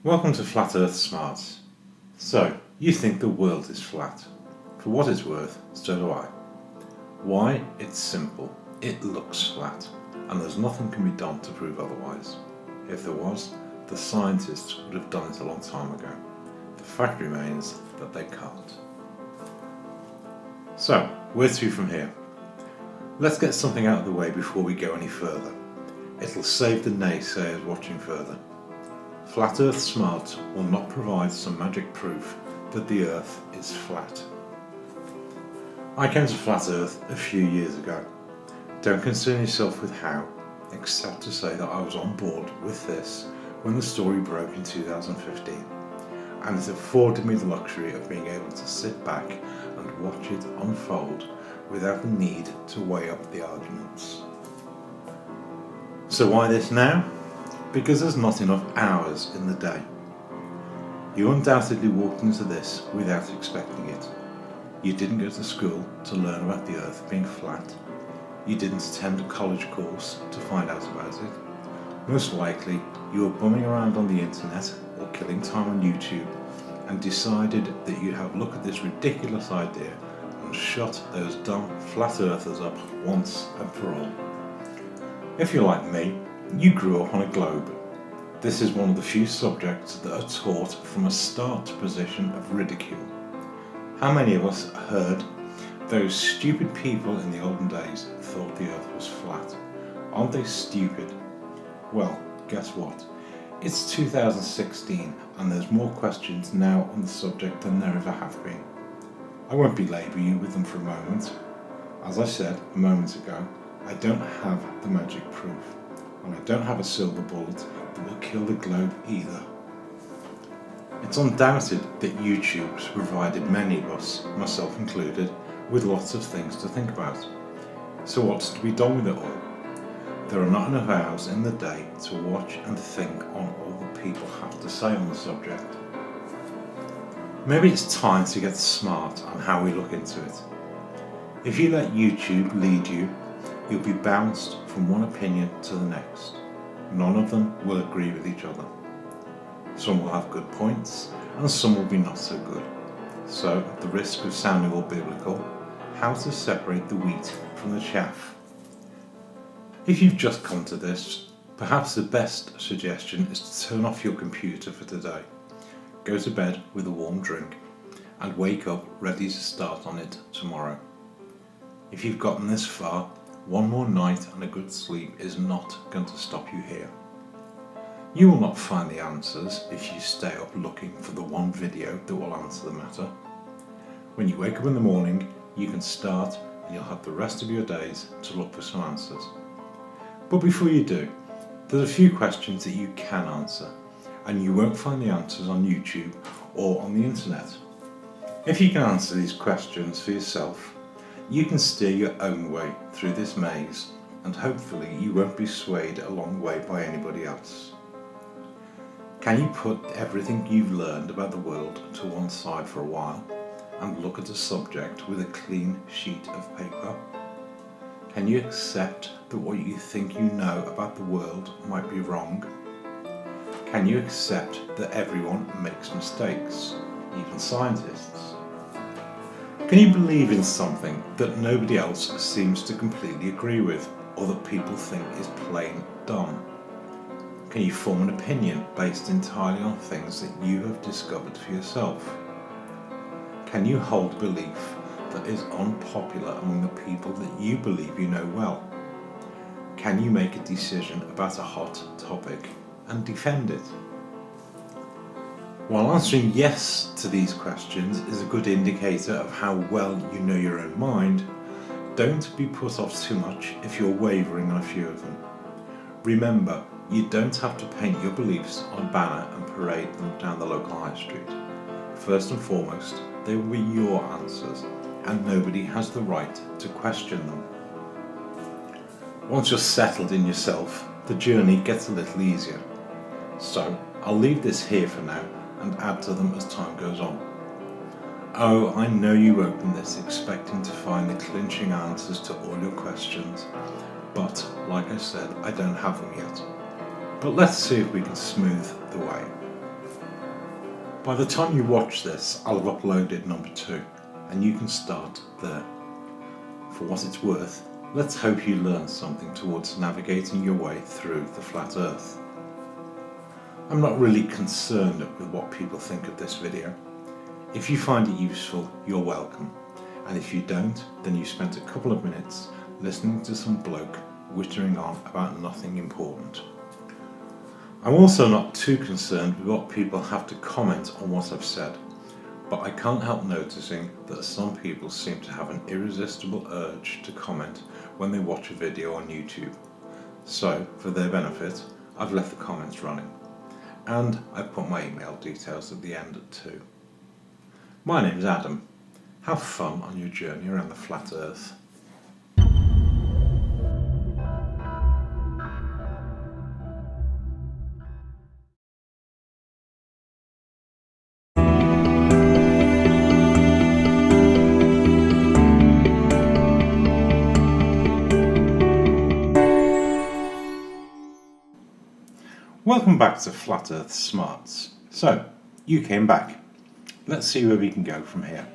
Welcome to Flat Earth Smarts. So, you think the world is flat. For what it's worth, so do I. Why? It's simple. It looks flat, and there's nothing can be done to prove otherwise. If there was, the scientists would have done it a long time ago. The fact remains that they can't. So, where to from here? Let's get something out of the way before we go any further. It'll save the naysayers watching further. Flat Earth Smart will not provide some magic proof that the Earth is flat. I came to Flat Earth a few years ago. Don't concern yourself with how, except to say that I was on board with this when the story broke in 2015, and it afforded me the luxury of being able to sit back and watch it unfold without the need to weigh up the arguments. So why this now? Because there's not enough hours in the day. You undoubtedly walked into this without expecting it. You didn't go to school to learn about the Earth being flat. You didn't attend a college course to find out about it. Most likely, you were bumming around on the internet or killing time on YouTube and decided that you'd have a look at this ridiculous idea and shut those dumb flat earthers up once and for all. If you're like me, you grew up on a globe. This is one of the few subjects that are taught from a start position of ridicule. How many of us heard those stupid people in the olden days thought the Earth was flat? Aren't they stupid? Well, guess what? It's 2016 and there's more questions now on the subject than there ever have been. I won't belabor you with them for a moment. As I said a moment ago, I don't have the magic proof. And I don't have a silver bullet that will kill the globe either. It's undoubted that YouTube's provided many of us, myself included, with lots of things to think about. So what's to be done with it all? There are not enough hours in the day to watch and think on all that people have to say on the subject. Maybe it's time to get smart on how we look into it. If you let YouTube lead you, you'll be bounced from one opinion to the next. None of them will agree with each other. Some will have good points, and some will be not so good. So, at the risk of sounding all biblical, how to separate the wheat from the chaff. If you've just come to this, perhaps the best suggestion is to turn off your computer for today. Go to bed with a warm drink, and wake up ready to start on it tomorrow. If you've gotten this far, one more night and a good sleep is not going to stop you here. You will not find the answers if you stay up looking for the one video that will answer the matter. When you wake up in the morning, you can start and you'll have the rest of your days to look for some answers. But before you do, there's a few questions that you can answer, and you won't find the answers on YouTube or on the internet. If you can answer these questions for yourself, you can steer your own way through this maze, and hopefully you won't be swayed a long way by anybody else. Can you put everything you've learned about the world to one side for a while and look at a subject with a clean sheet of paper? Can you accept that what you think you know about the world might be wrong? Can you accept that everyone makes mistakes, even scientists? Can you believe in something that nobody else seems to completely agree with, or that people think is plain dumb? Can you form an opinion based entirely on things that you have discovered for yourself? Can you hold a belief that is unpopular among the people that you believe you know well? Can you make a decision about a hot topic and defend it? While answering yes to these questions is a good indicator of how well you know your own mind, don't be put off too much if you're wavering on a few of them. Remember, you don't have to paint your beliefs on a banner and parade them down the local high street. First and foremost, they will be your answers, and nobody has the right to question them. Once you're settled in yourself, the journey gets a little easier. So, I'll leave this here for now and add to them as time goes on. Oh, I know you opened this expecting to find the clinching answers to all your questions, but like I said, I don't have them yet. But let's see if we can smooth the way. By the time you watch this, I'll have uploaded number 2, and you can start there. For what it's worth, let's hope you learn something towards navigating your way through the flat earth. I'm not really concerned with what people think of this video. If you find it useful, you're welcome. And if you don't, then you spent a couple of minutes listening to some bloke whittering on about nothing important. I'm also not too concerned with what people have to comment on what I've said, but I can't help noticing that some people seem to have an irresistible urge to comment when they watch a video on YouTube. So, for their benefit, I've left the comments running, and I've put my email details at the end too. My name's Adam. Have fun on your journey around the flat earth. Welcome back to Flat Earth Smarts. So, you came back. Let's see where we can go from here.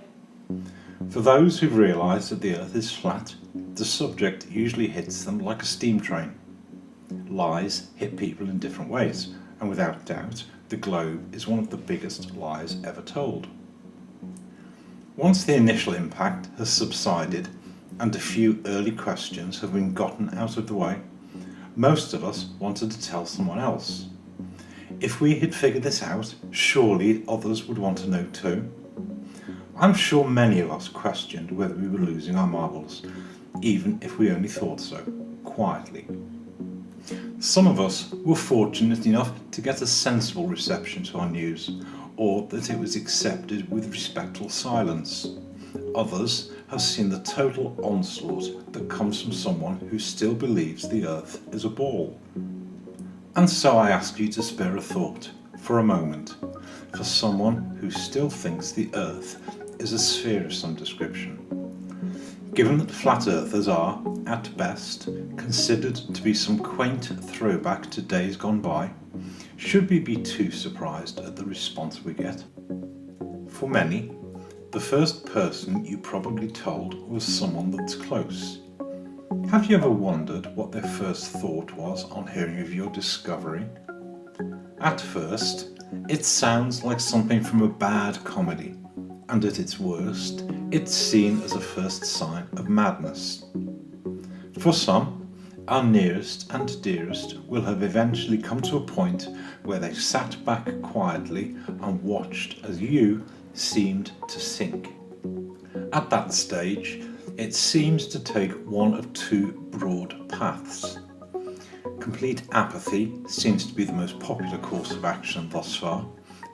For those who've realised that the Earth is flat, the subject usually hits them like a steam train. Lies hit people in different ways, and without doubt, the globe is one of the biggest lies ever told. Once the initial impact has subsided and a few early questions have been gotten out of the way, most of us wanted to tell someone else. If we had figured this out, surely others would want to know too. I'm sure many of us questioned whether we were losing our marbles, even if we only thought so, quietly. Some of us were fortunate enough to get a sensible reception to our news, or that it was accepted with respectful silence. Others have seen the total onslaught that comes from someone who still believes the Earth is a ball. And so I ask you to spare a thought, for a moment, for someone who still thinks the Earth is a sphere of some description. Given that flat earthers are, at best, considered to be some quaint throwback to days gone by, should we be too surprised at the response we get? For many, the first person you probably told was someone that's close. Have you ever wondered what their first thought was on hearing of your discovery? At first, it sounds like something from a bad comedy, and at its worst, it's seen as a first sign of madness. For some, our nearest and dearest will have eventually come to a point where they sat back quietly and watched as you seemed to sink. At that stage, it seems to take one of two broad paths. Complete apathy seems to be the most popular course of action thus far,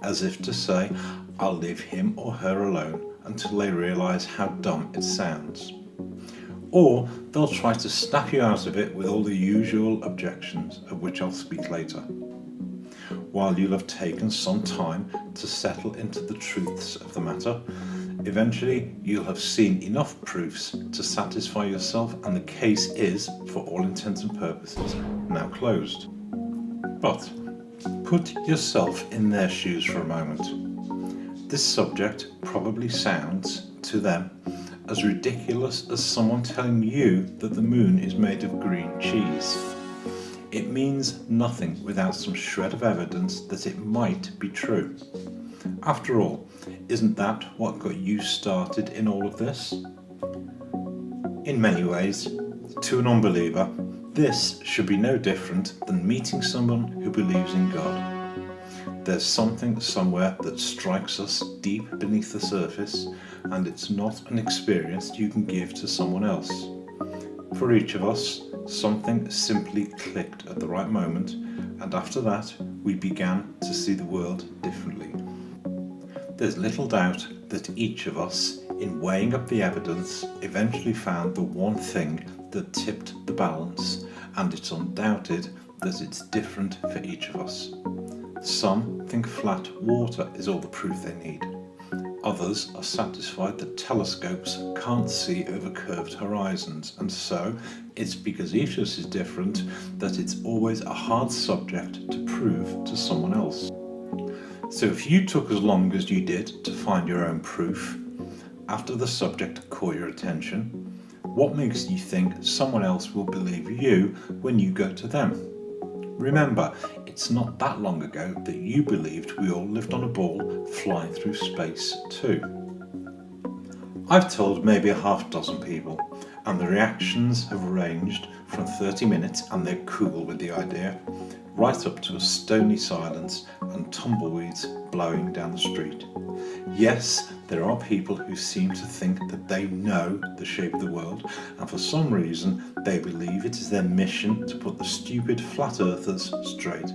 as if to say, I'll leave him or her alone until they realise how dumb it sounds. Or they'll try to snap you out of it with all the usual objections, of which I'll speak later. While you'll have taken some time to settle into the truths of the matter, eventually you'll have seen enough proofs to satisfy yourself, and the case is, for all intents and purposes, now closed. But put yourself in their shoes for a moment. This subject probably sounds, to them, as ridiculous as someone telling you that the moon is made of green cheese. It means nothing without some shred of evidence that it might be true. After all, isn't that what got you started in all of this? In many ways, to an unbeliever, this should be no different than meeting someone who believes in God. There's something somewhere that strikes us deep beneath the surface, and it's not an experience you can give to someone else. For each of us, something simply clicked at the right moment, and after that, we began to see the world differently. There's little doubt that each of us, in weighing up the evidence, eventually found the one thing that tipped the balance, and it's undoubted that it's different for each of us. Some think flat water is all the proof they need. Others are satisfied that telescopes can't see over curved horizons, and so it's because each of us is different that it's always a hard subject to prove to someone else. So if you took as long as you did to find your own proof, after the subject caught your attention, what makes you think someone else will believe you when you go to them? Remember, it's not that long ago that you believed we all lived on a ball flying through space too. I've told maybe a half dozen people, and the reactions have ranged from 30 minutes and they're cool with the idea, right up to a stony silence and tumbleweeds blowing down the street. Yes, there are people who seem to think that they know the shape of the world, and for some reason they believe it is their mission to put the stupid flat earthers straight.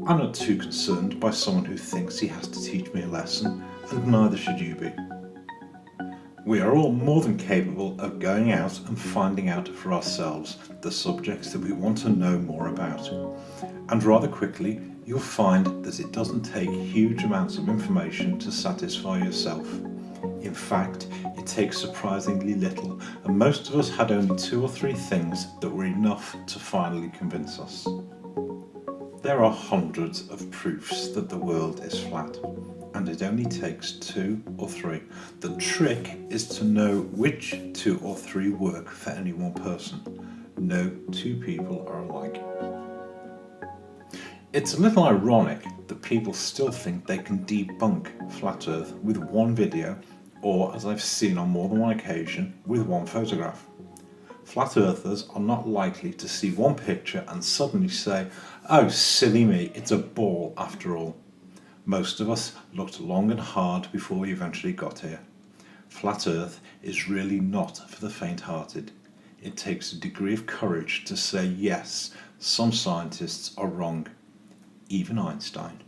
I'm not too concerned by someone who thinks he has to teach me a lesson, and neither should you be. We are all more than capable of going out and finding out for ourselves the subjects that we want to know more about. And rather quickly, you'll find that it doesn't take huge amounts of information to satisfy yourself. In fact, it takes surprisingly little, and most of us had only 2 or 3 things that were enough to finally convince us. There are hundreds of proofs that the world is flat, and it only takes 2 or 3. The trick is to know which 2 or 3 work for any one person. No 2 people are alike. It's a little ironic that people still think they can debunk flat Earth with one video, or, as I've seen on more than one occasion, with one photograph. Flat earthers are not likely to see one picture and suddenly say, "Oh, silly me, it's a ball after all." Most of us looked long and hard before we eventually got here. Flat Earth is really not for the faint-hearted. It takes a degree of courage to say yes, some scientists are wrong, even Einstein.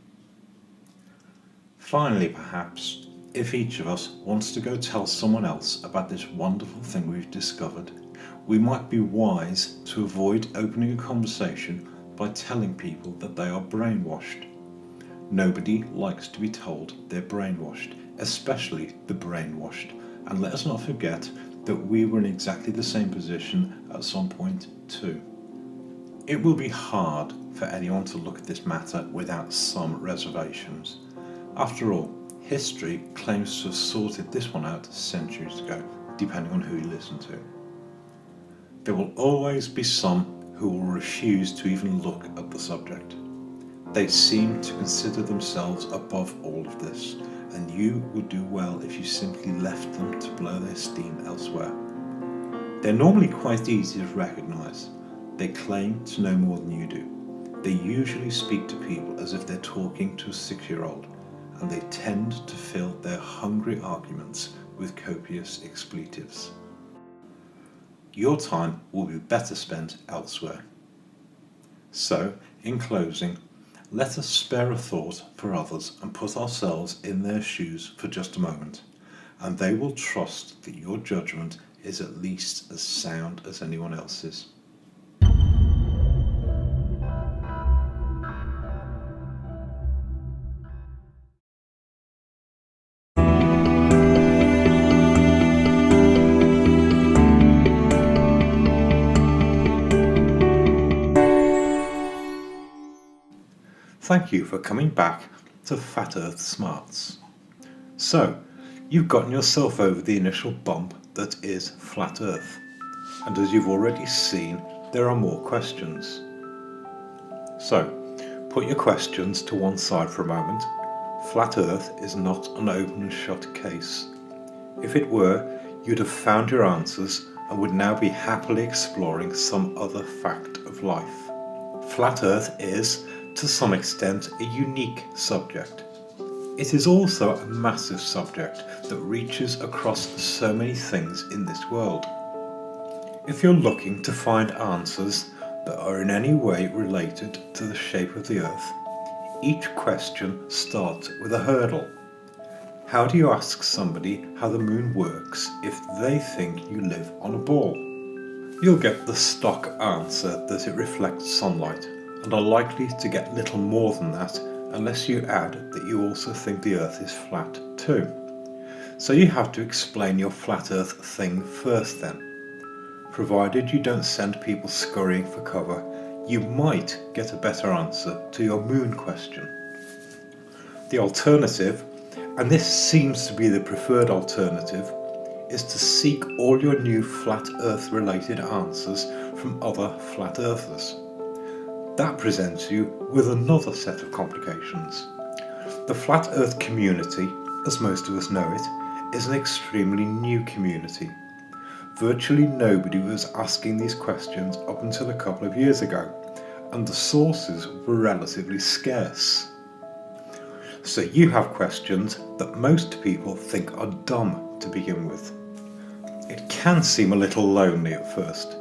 Finally, perhaps, if each of us wants to go tell someone else about this wonderful thing we've discovered, we might be wise to avoid opening a conversation by telling people that they are brainwashed. Nobody likes to be told they're brainwashed, especially the brainwashed, and let us not forget that we were in exactly the same position at some point too. It will be hard for anyone to look at this matter without some reservations. After all, history claims to have sorted this one out centuries ago, depending on who you listen to. There will always be some who will refuse to even look at the subject. They seem to consider themselves above all of this, and you would do well if you simply left them to blow their steam elsewhere. They're normally quite easy to recognise. They claim to know more than you do. They usually speak to people as if they're talking to a 6-year-old, and they tend to fill their hungry arguments with copious expletives. Your time will be better spent elsewhere. So, in closing, let us spare a thought for others and put ourselves in their shoes for just a moment, and they will trust that your judgment is at least as sound as anyone else's. Thank you for coming back to Fat Earth Smarts. So, you've gotten yourself over the initial bump that is Flat Earth, and as you've already seen, there are more questions. So, put your questions to one side for a moment. Flat Earth is not an open and shut case. If it were, you'd have found your answers and would now be happily exploring some other fact of life. Flat Earth is, to some extent, a unique subject. It is also a massive subject that reaches across so many things in this world. If you're looking to find answers that are in any way related to the shape of the Earth, each question starts with a hurdle. How do you ask somebody how the moon works if they think you live on a ball? You'll get the stock answer that it reflects sunlight, and are likely to get little more than that unless you add that you also think the Earth is flat too. So you have to explain your flat Earth thing first then. Provided you don't send people scurrying for cover, you might get a better answer to your moon question. The alternative, and this seems to be the preferred alternative, is to seek all your new flat earth related answers from other flat earthers. That presents you with another set of complications. The flat earth community, as most of us know it, is an extremely new community. Virtually nobody was asking these questions up until a couple of years ago, and the sources were relatively scarce. So you have questions that most people think are dumb to begin with. It can seem a little lonely at first.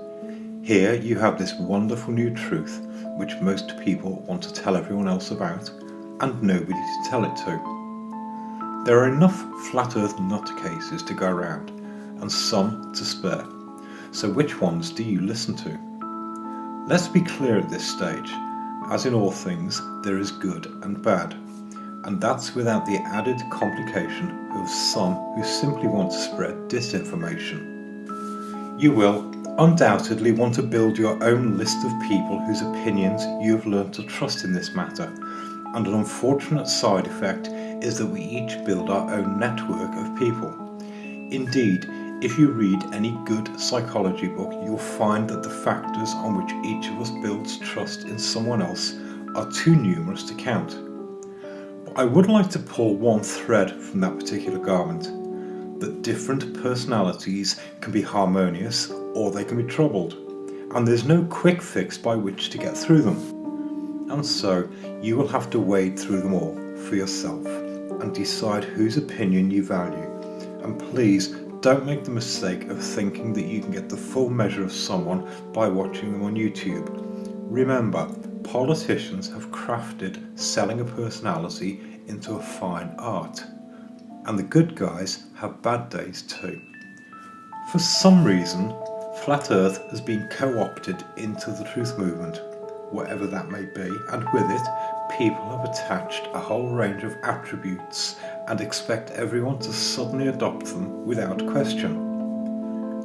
Here you have this wonderful new truth which most people want to tell everyone else about, and nobody to tell it to. There are enough flat earth nutcases to go around, and some to spare. So which ones do you listen to? Let's be clear at this stage, as in all things, there is good and bad, and that's without the added complication of some who simply want to spread disinformation. You will undoubtedly want to build your own list of people whose opinions you have learned to trust in this matter, and an unfortunate side effect is that we each build our own network of people. Indeed, if you read any good psychology book, you'll find that the factors on which each of us builds trust in someone else are too numerous to count. But I would like to pull one thread from that particular garment, that different personalities can be harmonious or they can be troubled, and there's no quick fix by which to get through them. And so you will have to wade through them all for yourself and decide whose opinion you value. And please don't make the mistake of thinking that you can get the full measure of someone by watching them on YouTube. Remember, politicians have crafted selling a personality into a fine art. And the good guys have bad days too. For some reason, Flat Earth has been co-opted into the truth movement, whatever that may be, and with it, people have attached a whole range of attributes and expect everyone to suddenly adopt them without question.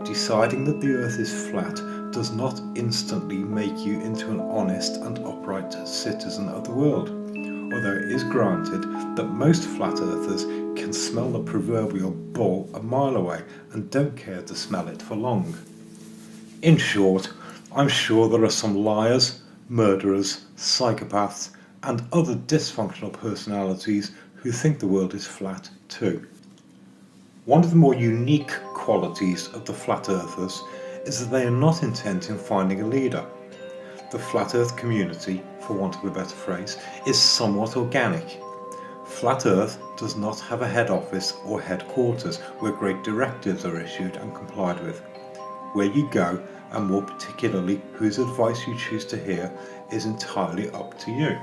Deciding that the Earth is flat does not instantly make you into an honest and upright citizen of the world, although it is granted that most flat earthers can smell the proverbial bull a mile away and don't care to smell it for long. In short, I'm sure there are some liars, murderers, psychopaths, and other dysfunctional personalities who think the world is flat too. One of the more unique qualities of the flat earthers is that they are not intent in finding a leader. The flat earth community, for want of a better phrase, is somewhat organic. Flat Earth does not have a head office or headquarters where great directives are issued and complied with. Where you go, and more particularly whose advice you choose to hear, is entirely up to you.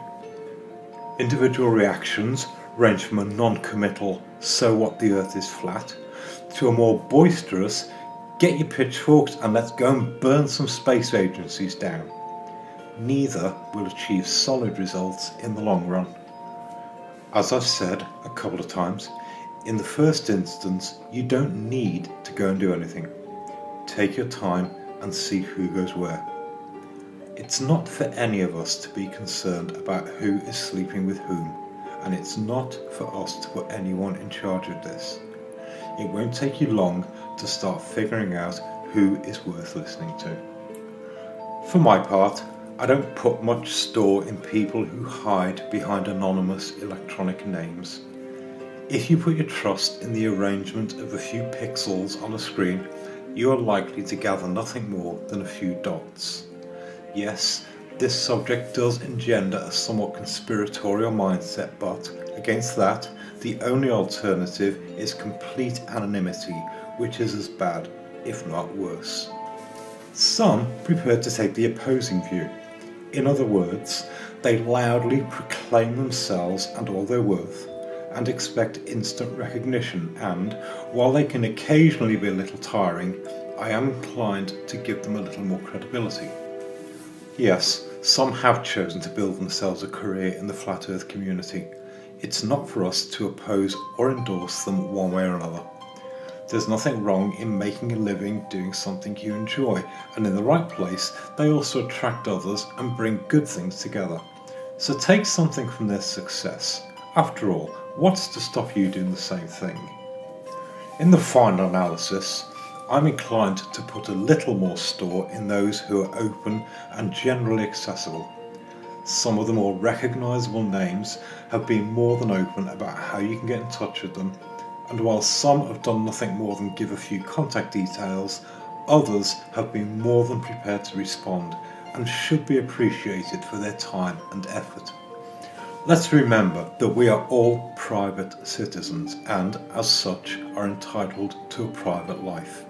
Individual reactions range from a non-committal "so what, the Earth is flat" to a more boisterous "get your pitchforks and let's go and burn some space agencies down." Neither will achieve solid results in the long run. As I've said a couple of times, in the first instance, you don't need to go and do anything. Take your time and see who goes where. It's not for any of us to be concerned about who is sleeping with whom, and it's not for us to put anyone in charge of this. It won't take you long to start figuring out who is worth listening to. For my part, I don't put much store in people who hide behind anonymous electronic names. If you put your trust in the arrangement of a few pixels on a screen, you are likely to gather nothing more than a few dots. Yes, this subject does engender a somewhat conspiratorial mindset, but against that, the only alternative is complete anonymity, which is as bad, if not worse. Some prefer to take the opposing view. In other words, they loudly proclaim themselves and all their worth, and expect instant recognition, and, while they can occasionally be a little tiring, I am inclined to give them a little more credibility. Yes, some have chosen to build themselves a career in the Flat Earth community. It's not for us to oppose or endorse them one way or another. There's nothing wrong in making a living doing something you enjoy, and in the right place, they also attract others and bring good things together. So take something from their success After all, what's to stop you doing the same thing? In the final analysis, I'm inclined to put a little more store in those who are open and generally accessible. Some of the more recognisable names have been more than open about how you can get in touch with them, and while some have done nothing more than give a few contact details, others have been more than prepared to respond and should be appreciated for their time and effort. Let's remember that we are all private citizens and, as such, are entitled to a private life.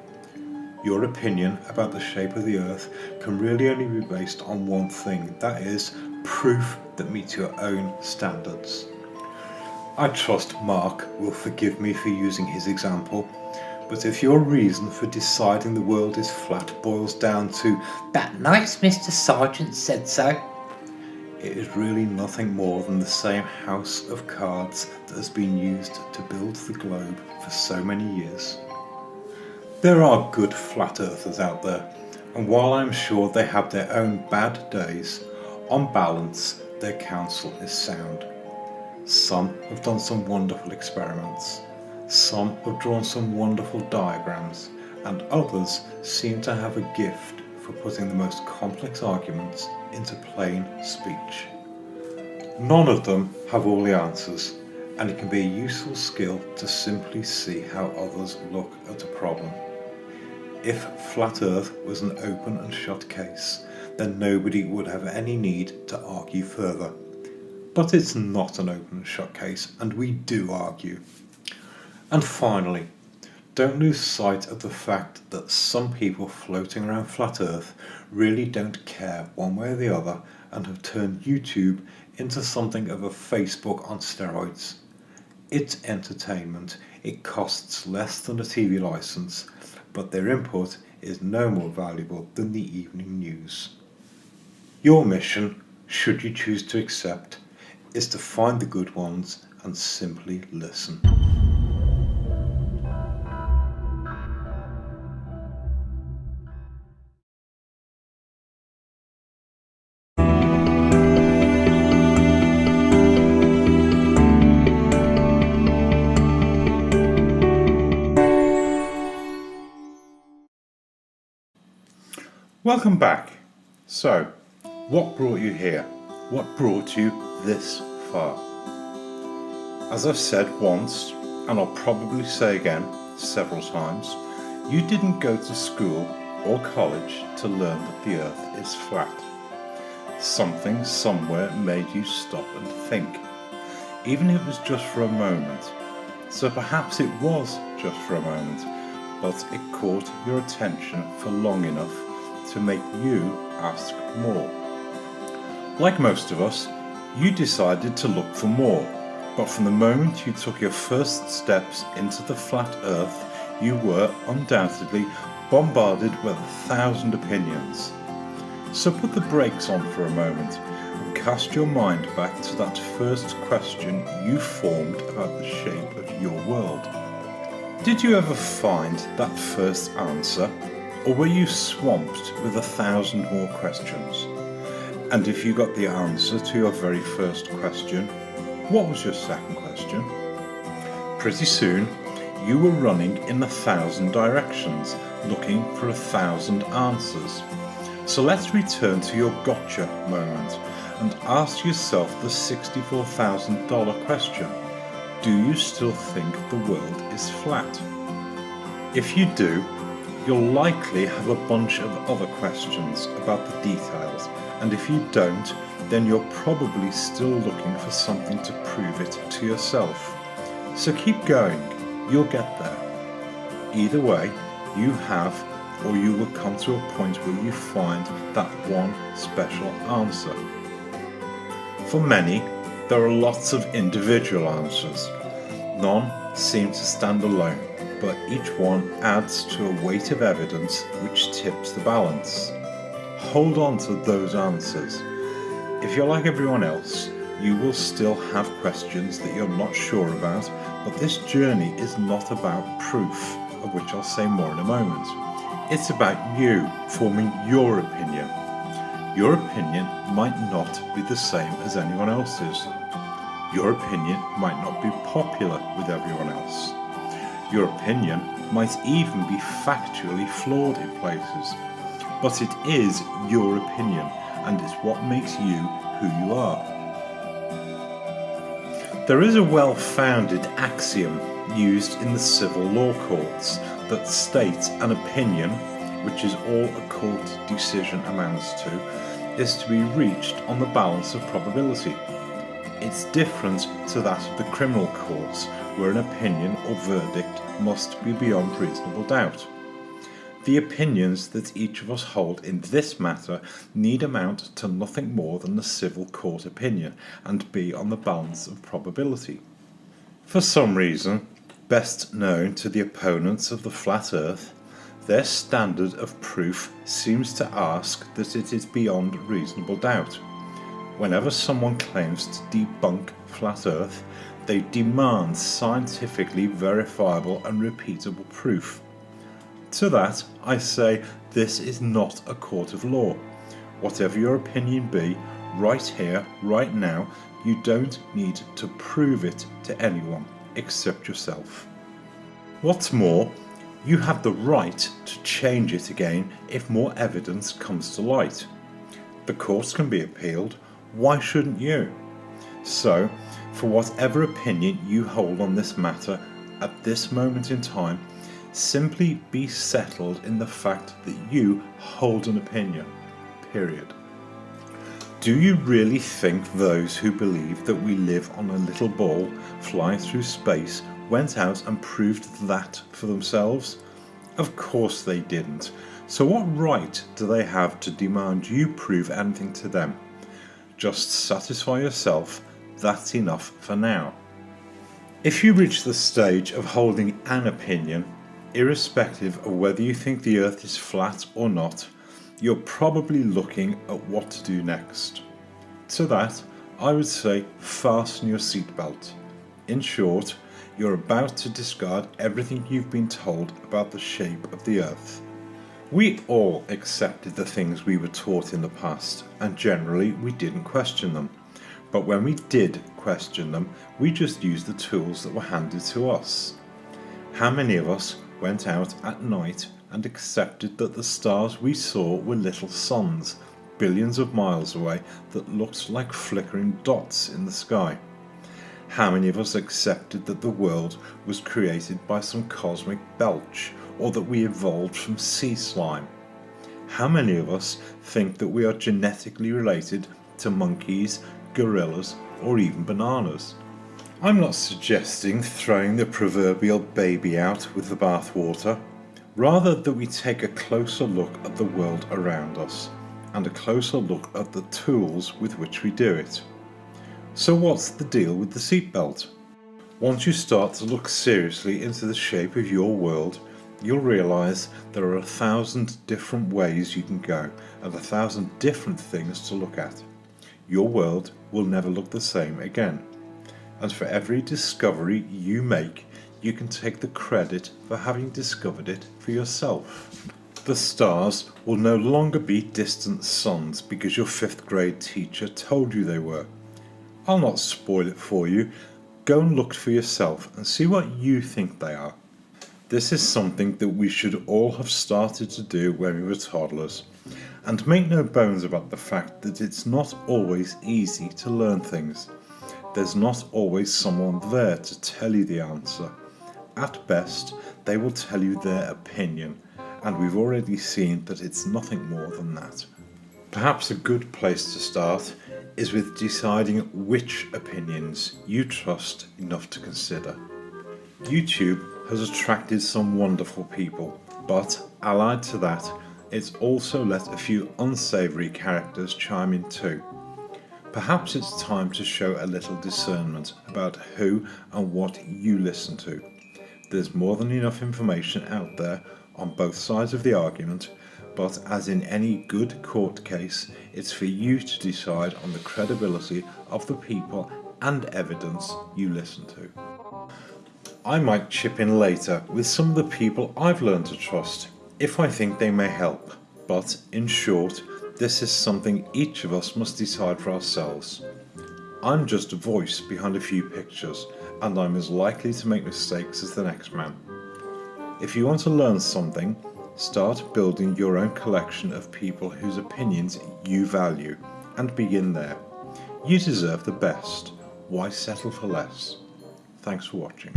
Your opinion about the shape of the earth can really only be based on one thing, that is, proof that meets your own standards. I trust Mark will forgive me for using his example, but if your reason for deciding the world is flat boils down to "that nice Mr. Sergeant said so," it is really nothing more than the same house of cards that has been used to build the globe for so many years. There are good flat earthers out there, and while I'm sure they have their own bad days, on balance their counsel is sound. Some have done some wonderful experiments, some have drawn some wonderful diagrams, and others seem to have a gift for putting the most complex arguments into plain speech. None of them have all the answers, and it can be a useful skill to simply see how others look at a problem. If flat earth was an open and shut case, then nobody would have any need to argue further. But it's not an open and shut case, and we do argue. And finally, don't lose sight of the fact that some people floating around flat earth really don't care one way or the other and have turned YouTube into something of a Facebook on steroids. It's entertainment, it costs less than a TV license, but their input is no more valuable than the evening news. Your mission, should you choose to accept, is to find the good ones and simply listen. Welcome back. So, what brought you here? What brought you this far? As I've said once, and I'll probably say again several times, you didn't go to school or college to learn that the earth is flat. Something somewhere made you stop and think, even if it was just for a moment. So perhaps it was just for a moment, but it caught your attention for long enough to make you ask more. Like most of us, you decided to look for more, but from the moment you took your first steps into the flat earth, you were undoubtedly bombarded with 1,000 opinions. So put the brakes on for a moment and cast your mind back to that first question you formed about the shape of your world. Did you ever find that first answer? Or were you swamped with 1,000 more questions? And if you got the answer to your very first question, what was your second question? Pretty soon, you were running in 1,000 directions, looking for 1,000 answers. So let's return to your gotcha moment and ask yourself the $64,000 question. Do you still think the world is flat? If you do, you'll likely have a bunch of other questions about the details, and if you don't, then you're probably still looking for something to prove it to yourself. So keep going, you'll get there. Either way, you have, or you will come to a point where you find that one special answer. For many, there are lots of individual answers. None seem to stand alone, but each one adds to a weight of evidence which tips the balance. Hold on to those answers. If you're like everyone else, you will still have questions that you're not sure about, but this journey is not about proof, of which I'll say more in a moment. It's about you forming your opinion. Your opinion might not be the same as anyone else's. Your opinion might not be popular with everyone else. Your opinion might even be factually flawed in places, but it is your opinion and it's what makes you who you are. There is a well-founded axiom used in the civil law courts that states an opinion, which is all a court decision amounts to, is to be reached on the balance of probability. It's different to that of the criminal courts, where an opinion or verdict must be beyond reasonable doubt. The opinions that each of us hold in this matter need amount to nothing more than the civil court opinion and be on the balance of probability. For some reason, best known to the opponents of the flat earth, their standard of proof seems to ask that it is beyond reasonable doubt. Whenever someone claims to debunk flat earth, they demand scientifically verifiable and repeatable proof. To that, I say this is not a court of law. Whatever your opinion be, right here, right now, you don't need to prove it to anyone except yourself. What's more, you have the right to change it again if more evidence comes to light. The courts can be appealed, why shouldn't you? So, for whatever opinion you hold on this matter at this moment in time, simply be settled in the fact that you hold an opinion, period. Do you really think those who believe that we live on a little ball flying through space went out and proved that for themselves? Of course they didn't. So what right do they have to demand you prove anything to them? Just satisfy yourself, that's enough for now. If you reach the stage of holding an opinion, irrespective of whether you think the earth is flat or not, you're probably looking at what to do next. To that, I would say fasten your seatbelt. In short, you're about to discard everything you've been told about the shape of the earth. We all accepted the things we were taught in the past, and generally we didn't question them. But when we did question them, we just used the tools that were handed to us. How many of us went out at night and accepted that the stars we saw were little suns, billions of miles away, that looked like flickering dots in the sky? How many of us accepted that the world was created by some cosmic belch, or that we evolved from sea slime? How many of us think that we are genetically related to monkeys, gorillas, or even bananas? I'm not suggesting throwing the proverbial baby out with the bathwater, rather that we take a closer look at the world around us, and a closer look at the tools with which we do it. So what's the deal with the seatbelt? Once you start to look seriously into the shape of your world, you'll realise there are 1,000 different ways you can go and 1,000 different things to look at. Your world will never look the same again. And for every discovery you make, you can take the credit for having discovered it for yourself. The stars will no longer be distant suns because your 5th grade teacher told you they were. I'll not spoil it for you. Go and look for yourself and see what you think they are. This is something that we should all have started to do when we were toddlers. And make no bones about the fact that it's not always easy to learn things. There's not always someone there to tell you the answer. At best, they will tell you their opinion, and we've already seen that it's nothing more than that. Perhaps a good place to start is with deciding which opinions you trust enough to consider. YouTube has attracted some wonderful people, but allied to that, it's also let a few unsavoury characters chime in too. Perhaps it's time to show a little discernment about who and what you listen to. There's more than enough information out there on both sides of the argument, but as in any good court case, it's for you to decide on the credibility of the people and evidence you listen to. I might chip in later with some of the people I've learned to trust, if I think they may help, but in short, this is something each of us must decide for ourselves. I'm just a voice behind a few pictures, and I'm as likely to make mistakes as the next man. If you want to learn something, start building your own collection of people whose opinions you value, and begin there. You deserve the best. Why settle for less? Thanks for watching.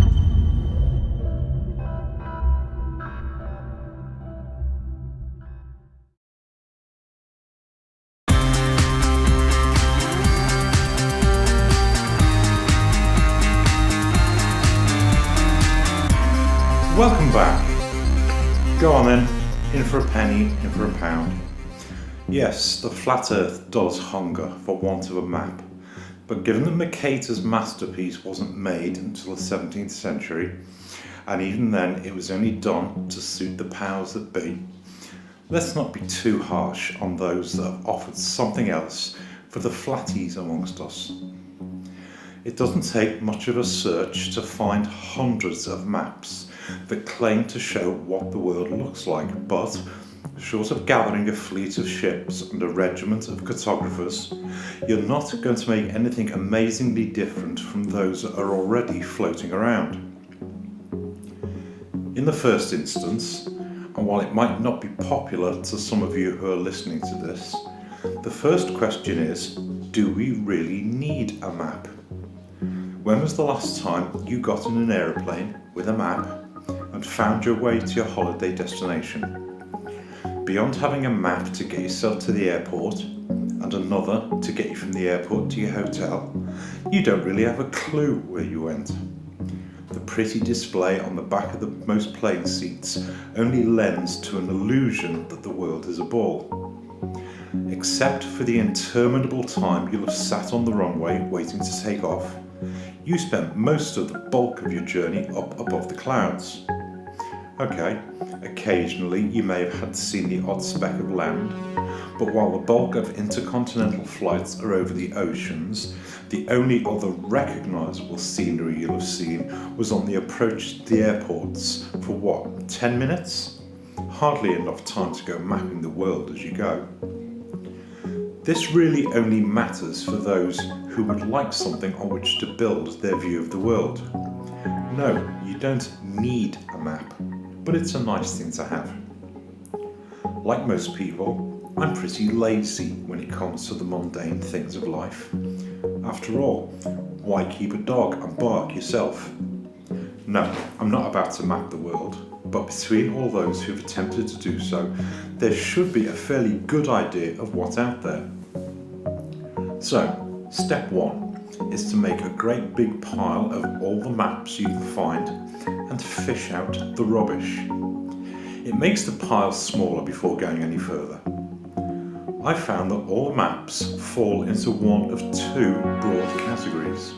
Welcome back. Go on then, in for a penny, in for a pound. Yes, the flat earth does hunger for want of a map, but given that Mercator's masterpiece wasn't made until the 17th century, and even then it was only done to suit the powers that be, let's not be too harsh on those that have offered something else for the flatties amongst us. It doesn't take much of a search to find hundreds of maps that claim to show what the world looks like, but short of gathering a fleet of ships and a regiment of cartographers, you're not going to make anything amazingly different from those that are already floating around. In the first instance, and while it might not be popular to some of you who are listening to this, the first question is, do we really need a map? When was the last time you got in an aeroplane with a map and found your way to your holiday destination? Beyond having a map to get yourself to the airport and another to get you from the airport to your hotel, you don't really have a clue where you went. The pretty display on the back of the most plane seats only lends to an illusion that the world is a ball. Except for the interminable time you'll have sat on the runway waiting to take off, you spent most of the bulk of your journey up above the clouds. Okay, occasionally you may have had seen the odd speck of land, but while the bulk of intercontinental flights are over the oceans, the only other recognisable scenery you'll have seen was on the approach to the airports for what, 10 minutes? Hardly enough time to go mapping the world as you go. This really only matters for those who would like something on which to build their view of the world. No, you don't need a map, but it's a nice thing to have. Like most people, I'm pretty lazy when it comes to the mundane things of life. After all, why keep a dog and bark yourself? No, I'm not about to map the world, but between all those who've attempted to do so, there should be a fairly good idea of what's out there. So, step one is to make a great big pile of all the maps you can find and fish out the rubbish. It makes the pile smaller before going any further. I found that all maps fall into one of two broad categories: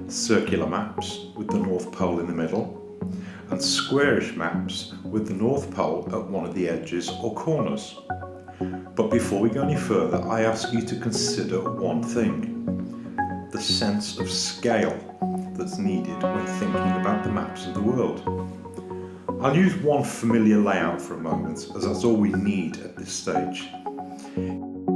circular maps with the North Pole in the middle, and squarish maps with the North Pole at one of the edges or corners. But before we go any further, I ask you to consider one thing: the sense of scale that's needed when thinking about the maps of the world. I'll use one familiar layout for a moment, as that's all we need at this stage.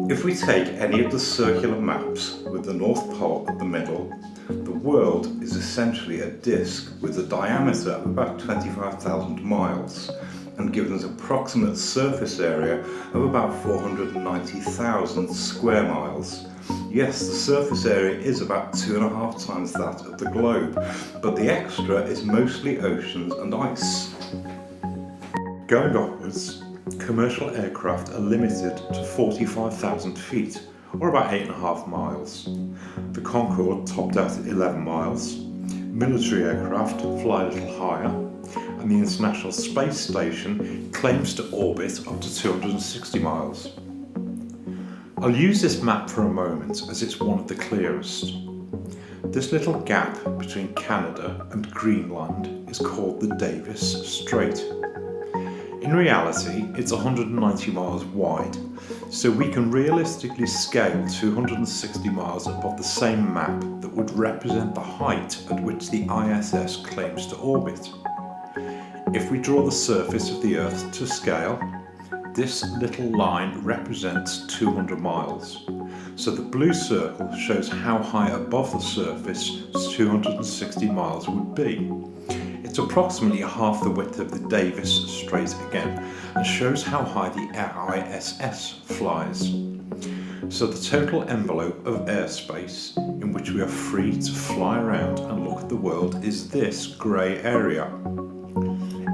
If we take any of the circular maps with the North Pole at the middle, the world is essentially a disk with a diameter of about 25,000 miles and given an approximate surface area of about 490,000 square miles. Yes, the surface area is about 2.5 times that of the globe, but the extra is mostly oceans and ice. Going upwards, commercial aircraft are limited to 45,000 feet, or about 8.5 miles. The Concorde topped out at 11 miles, military aircraft fly a little higher, and the International Space Station claims to orbit up to 260 miles. I'll use this map for a moment as it's one of the clearest. This little gap between Canada and Greenland is called the Davis Strait. In reality, it's 190 miles wide, so we can realistically scale 260 miles above the same map that would represent the height at which the ISS claims to orbit. If we draw the surface of the Earth to scale, this little line represents 200 miles. So the blue circle shows how high above the surface 260 miles would be. It's approximately half the width of the Davis Strait again, and shows how high the ISS flies. So the total envelope of airspace in which we are free to fly around and look at the world is this grey area.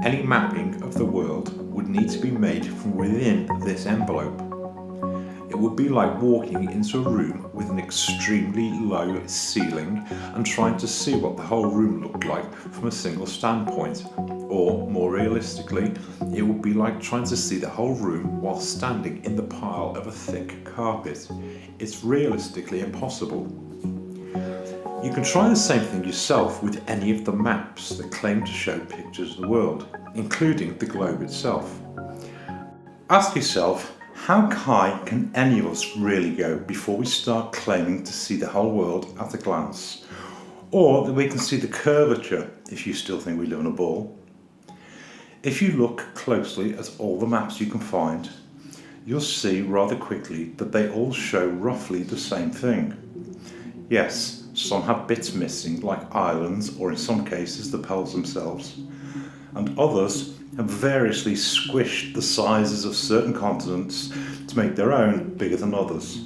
Any mapping of the world would need to be made from within this envelope. It would be like walking into a room with an extremely low ceiling and trying to see what the whole room looked like from a single standpoint. Or, more realistically, it would be like trying to see the whole room while standing in the pile of a thick carpet. It's realistically impossible. You can try the same thing yourself with any of the maps that claim to show pictures of the world, including the globe itself. Ask yourself, how high can any of us really go before we start claiming to see the whole world at a glance? Or that we can see the curvature, if you still think we live in a ball. If you look closely at all the maps you can find, you'll see rather quickly that they all show roughly the same thing. Yes, some have bits missing, like islands, or in some cases the poles themselves, and others have variously squished the sizes of certain continents to make their own bigger than others.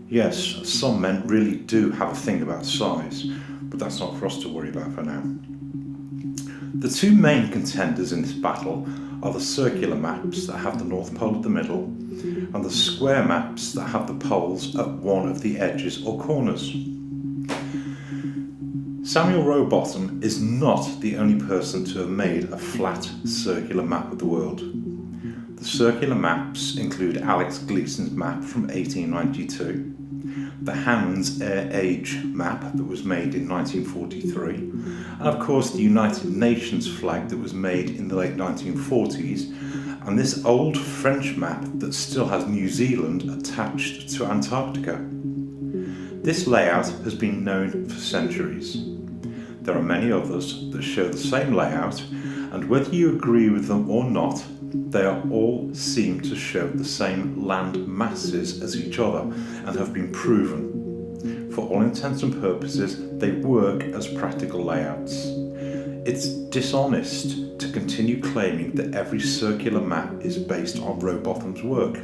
Yes, some men really do have a thing about size, but that's not for us to worry about for now. The two main contenders in this battle are the circular maps that have the North Pole at the middle, and the square maps that have the poles at one of the edges or corners. Samuel Rowbottom is not the only person to have made a flat circular map of the world. The circular maps include Alex Gleason's map from 1892, the Hans Age map that was made in 1943, and of course the United Nations flag that was made in the late 1940s, and this old French map that still has New Zealand attached to Antarctica. This layout has been known for centuries. There are many others that show the same layout, and whether you agree with them or not, they all seem to show the same land masses as each other and have been proven. For all intents and purposes, they work as practical layouts. It's dishonest to continue claiming that every circular map is based on Rowbottom's work.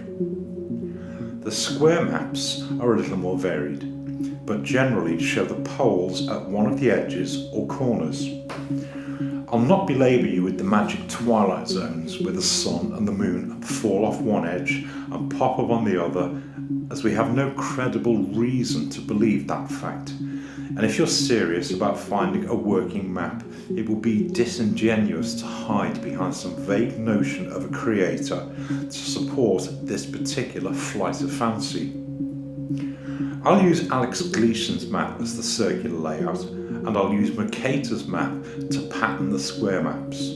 The square maps are a little more varied, but generally show the poles at one of the edges or corners. I'll not belabour you with the magic twilight zones where the sun and the moon fall off one edge and pop up on the other, as we have no credible reason to believe that fact. And if you're serious about finding a working map, it will be disingenuous to hide behind some vague notion of a creator to support this particular flight of fancy. I'll use Alex Gleason's map as the circular layout, and I'll use Mercator's map to pattern the square maps.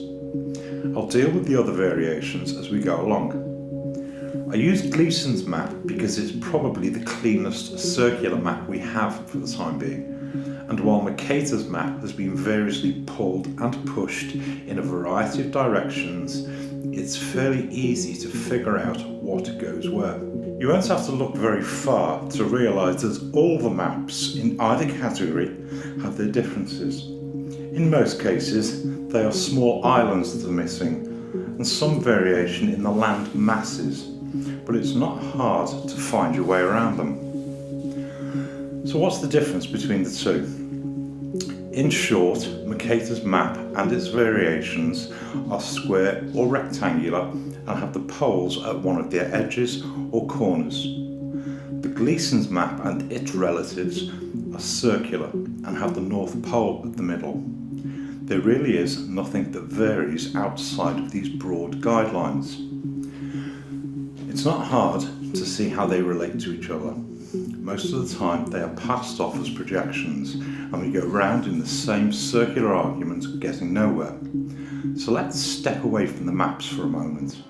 I'll deal with the other variations as we go along. I use Gleason's map because it's probably the cleanest circular map we have for the time being, and while Mercator's map has been variously pulled and pushed in a variety of directions, it's fairly easy to figure out what goes where. You won't have to look very far to realise that all the maps in either category have their differences. In most cases, they are small islands that are missing, and some variation in the land masses, but it's not hard to find your way around them. So what's the difference between the two? In short, Mercator's map and its variations are square or rectangular and have the poles at one of their edges or corners. The Gleason's map and its relatives are circular and have the North Pole at the middle. There really is nothing that varies outside of these broad guidelines. It's not hard to see how they relate to each other. Most of the time they are passed off as projections, and we go round in the same circular argument, getting nowhere. So let's step away from the maps for a moment.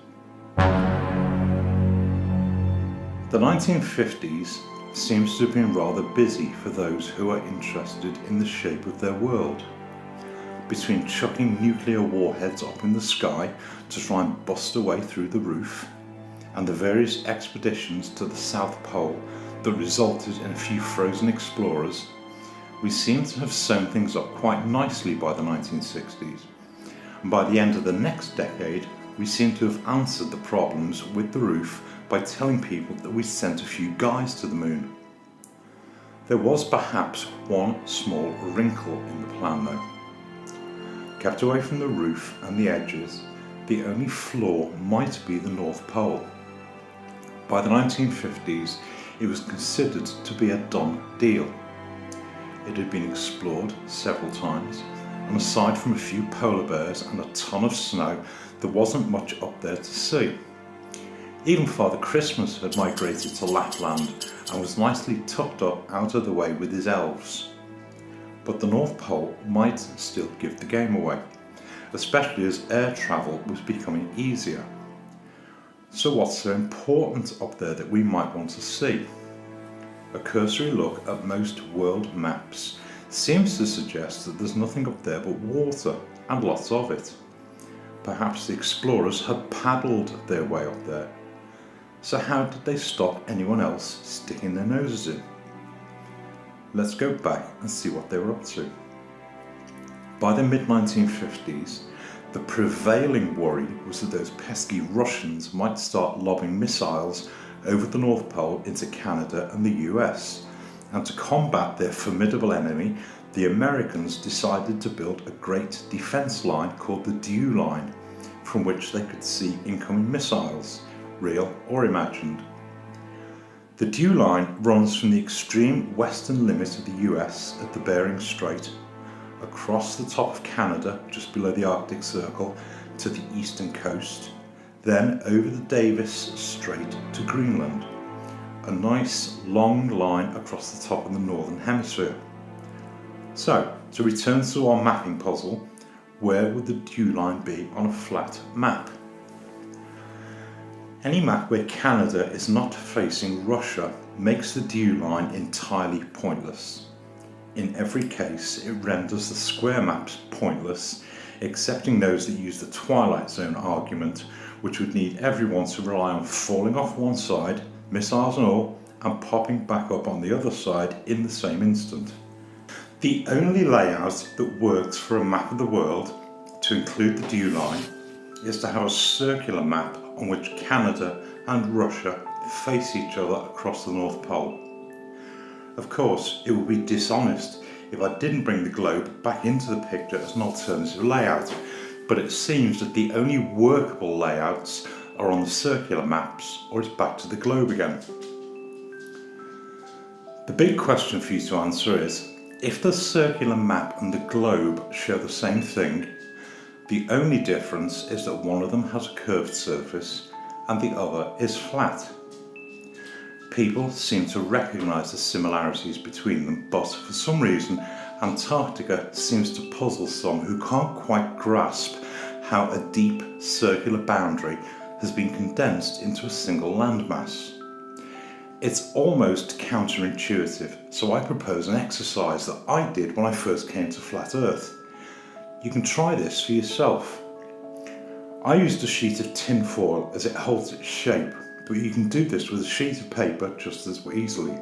The 1950s seems to have been rather busy for those who are interested in the shape of their world. Between chucking nuclear warheads up in the sky to try and bust a way through the roof, and the various expeditions to the South Pole that resulted in a few frozen explorers, we seem to have sewn things up quite nicely by the 1960s. And by the end of the next decade, we seem to have answered the problems with the roof by telling people that we sent a few guys to the moon. There was perhaps one small wrinkle in the plan though. Kept away from the roof and the edges, the only flaw might be the North Pole. By the 1950s, it was considered to be a done deal. It had been explored several times, and aside from a few polar bears and a ton of snow, there wasn't much up there to see. Even Father Christmas had migrated to Lapland and was nicely tucked up out of the way with his elves. But the North Pole might still give the game away, especially as air travel was becoming easier. So what's so important up there that we might want to see? A cursory look at most world maps seems to suggest that there's nothing up there but water, and lots of it. Perhaps the explorers had paddled their way up there. So how did they stop anyone else sticking their noses in? Let's go back and see what they were up to. By the mid-1950s, the prevailing worry was that those pesky Russians might start lobbing missiles over the North Pole into Canada and the US, and to combat their formidable enemy, the Americans decided to build a great defence line called the Dew Line, from which they could see incoming missiles, real or imagined. The Dew Line runs from the extreme western limit of the US at the Bering Strait, across the top of Canada just below the Arctic Circle to the eastern coast, then over the Davis Strait to Greenland. A nice long line across the top of the northern hemisphere. So, to return to our mapping puzzle, where would the Dew Line be on a flat map? Any map where Canada is not facing Russia makes the Dew Line entirely pointless. In every case, it renders the square maps pointless, excepting those that use the Twilight Zone argument, which would need everyone to rely on falling off one side, missiles and all, and popping back up on the other side in the same instant. The only layout that works for a map of the world, to include the Dew Line, is to have a circular map on which Canada and Russia face each other across the North Pole. Of course, it would be dishonest if I didn't bring the globe back into the picture as an alternative layout, but it seems that the only workable layouts are on the circular maps, or it's back to the globe again. The big question for you to answer is, if the circular map and the globe share the same thing, the only difference is that one of them has a curved surface and the other is flat. People seem to recognise the similarities between them, but for some reason Antarctica seems to puzzle some who can't quite grasp how a deep circular boundary has been condensed into a single landmass. It's almost counterintuitive, so I propose an exercise that I did when I first came to Flat Earth. You can try this for yourself. I used a sheet of tin foil as it holds its shape, but you can do this with a sheet of paper just as easily.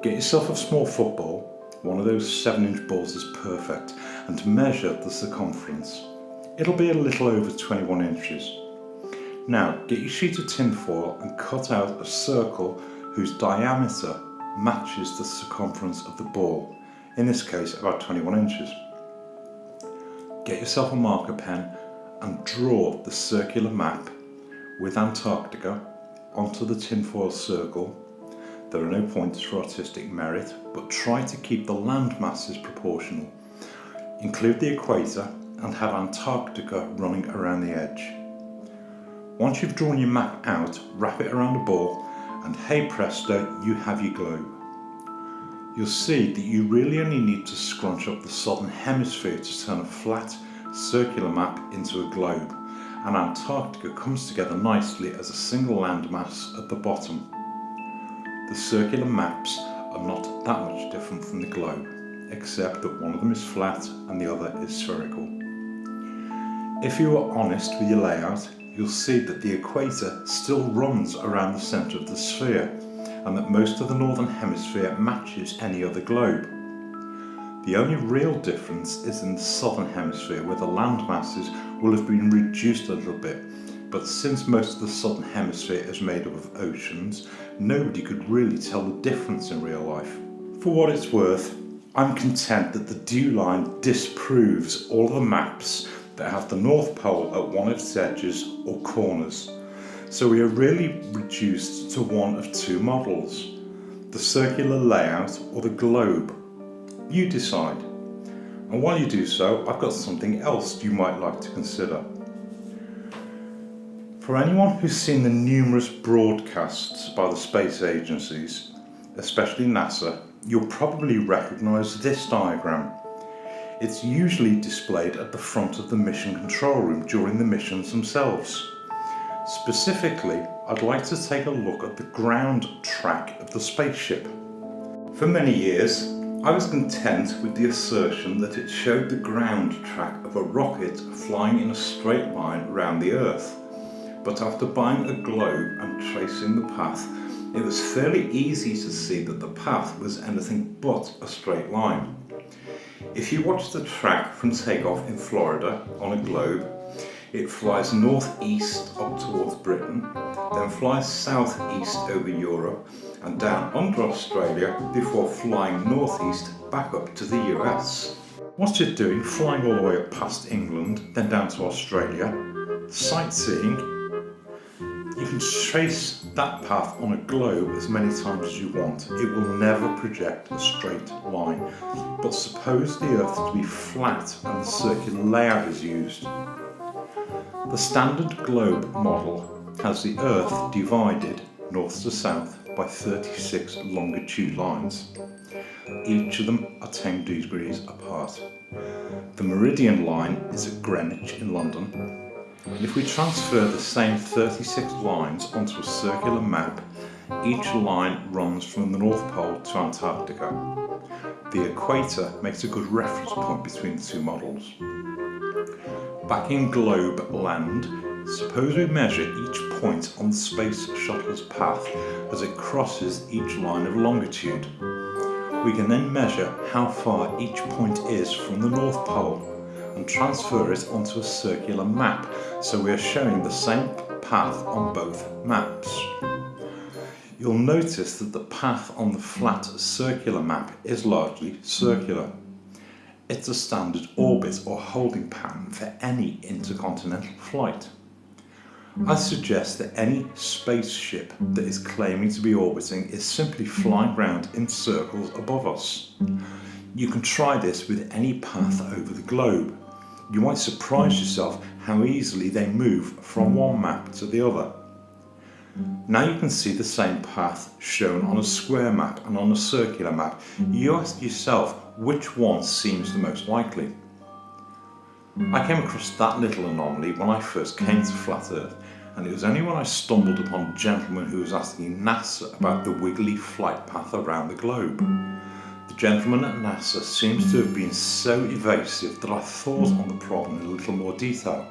Get yourself a small football, one of those 7-inch balls is perfect, and measure the circumference. It'll be a little over 21 inches. Now get your sheet of tin foil and cut out a circle whose diameter matches the circumference of the ball, in this case about 21 inches. Get yourself a marker pen and draw the circular map with Antarctica onto the tinfoil circle. There are no points for artistic merit, but try to keep the land masses proportional. Include the equator and have Antarctica running around the edge. Once you've drawn your map out, wrap it around a ball and hey presto, you have your globe. You'll see that you really only need to scrunch up the southern hemisphere to turn a flat, circular map into a globe, and Antarctica comes together nicely as a single landmass at the bottom. The circular maps are not that much different from the globe, except that one of them is flat and the other is spherical. If you are honest with your layout, you'll see that the equator still runs around the centre of the sphere, and that most of the northern hemisphere matches any other globe. The only real difference is in the southern hemisphere, where the land masses will have been reduced a little bit, but since most of the southern hemisphere is made up of oceans, nobody could really tell the difference in real life. For what it's worth, I'm content that the dew line disproves all of the maps that have the North Pole at one of its edges or corners. So we are really reduced to one of two models: the circular layout or the globe. You decide. And while you do so, I've got something else you might like to consider. For anyone who's seen the numerous broadcasts by the space agencies, especially NASA, you'll probably recognise this diagram. It's usually displayed at the front of the mission control room during the missions themselves. Specifically, I'd like to take a look at the ground track of the spaceship. For many years, I was content with the assertion that it showed the ground track of a rocket flying in a straight line around the Earth. But after buying a globe and tracing the path, it was fairly easy to see that the path was anything but a straight line. If you watch the track from takeoff in Florida on a globe, it flies northeast up towards Britain, then flies southeast over Europe and down under Australia before flying northeast back up to the US. What's it doing flying all the way up past England, then down to Australia? Sightseeing? You can trace that path on a globe as many times as you want. It will never project a straight line. But suppose the Earth to be flat and the circular layout is used. The standard globe model has the Earth divided north to south by 36 longitude lines. Each of them are 10 degrees apart. The meridian line is at Greenwich in London. And if we transfer the same 36 lines onto a circular map, each line runs from the North Pole to Antarctica. The equator makes a good reference point between the two models. Back in globe land, suppose we measure each point on the space shuttle's path as it crosses each line of longitude. We can then measure how far each point is from the North Pole and transfer it onto a circular map, so we are showing the same path on both maps. You'll notice that the path on the flat circular map is largely circular. It's a standard orbit or holding pattern for any intercontinental flight. I suggest that any spaceship that is claiming to be orbiting is simply flying around in circles above us. You can try this with any path over the globe. You might surprise yourself how easily they move from one map to the other. Now you can see the same path shown on a square map and on a circular map. You ask yourself which one seems the most likely. I came across that little anomaly when I first came to Flat Earth, and it was only when I stumbled upon a gentleman who was asking NASA about the wiggly flight path around the globe. The gentleman at NASA seems to have been so evasive that I thought on the problem in a little more detail.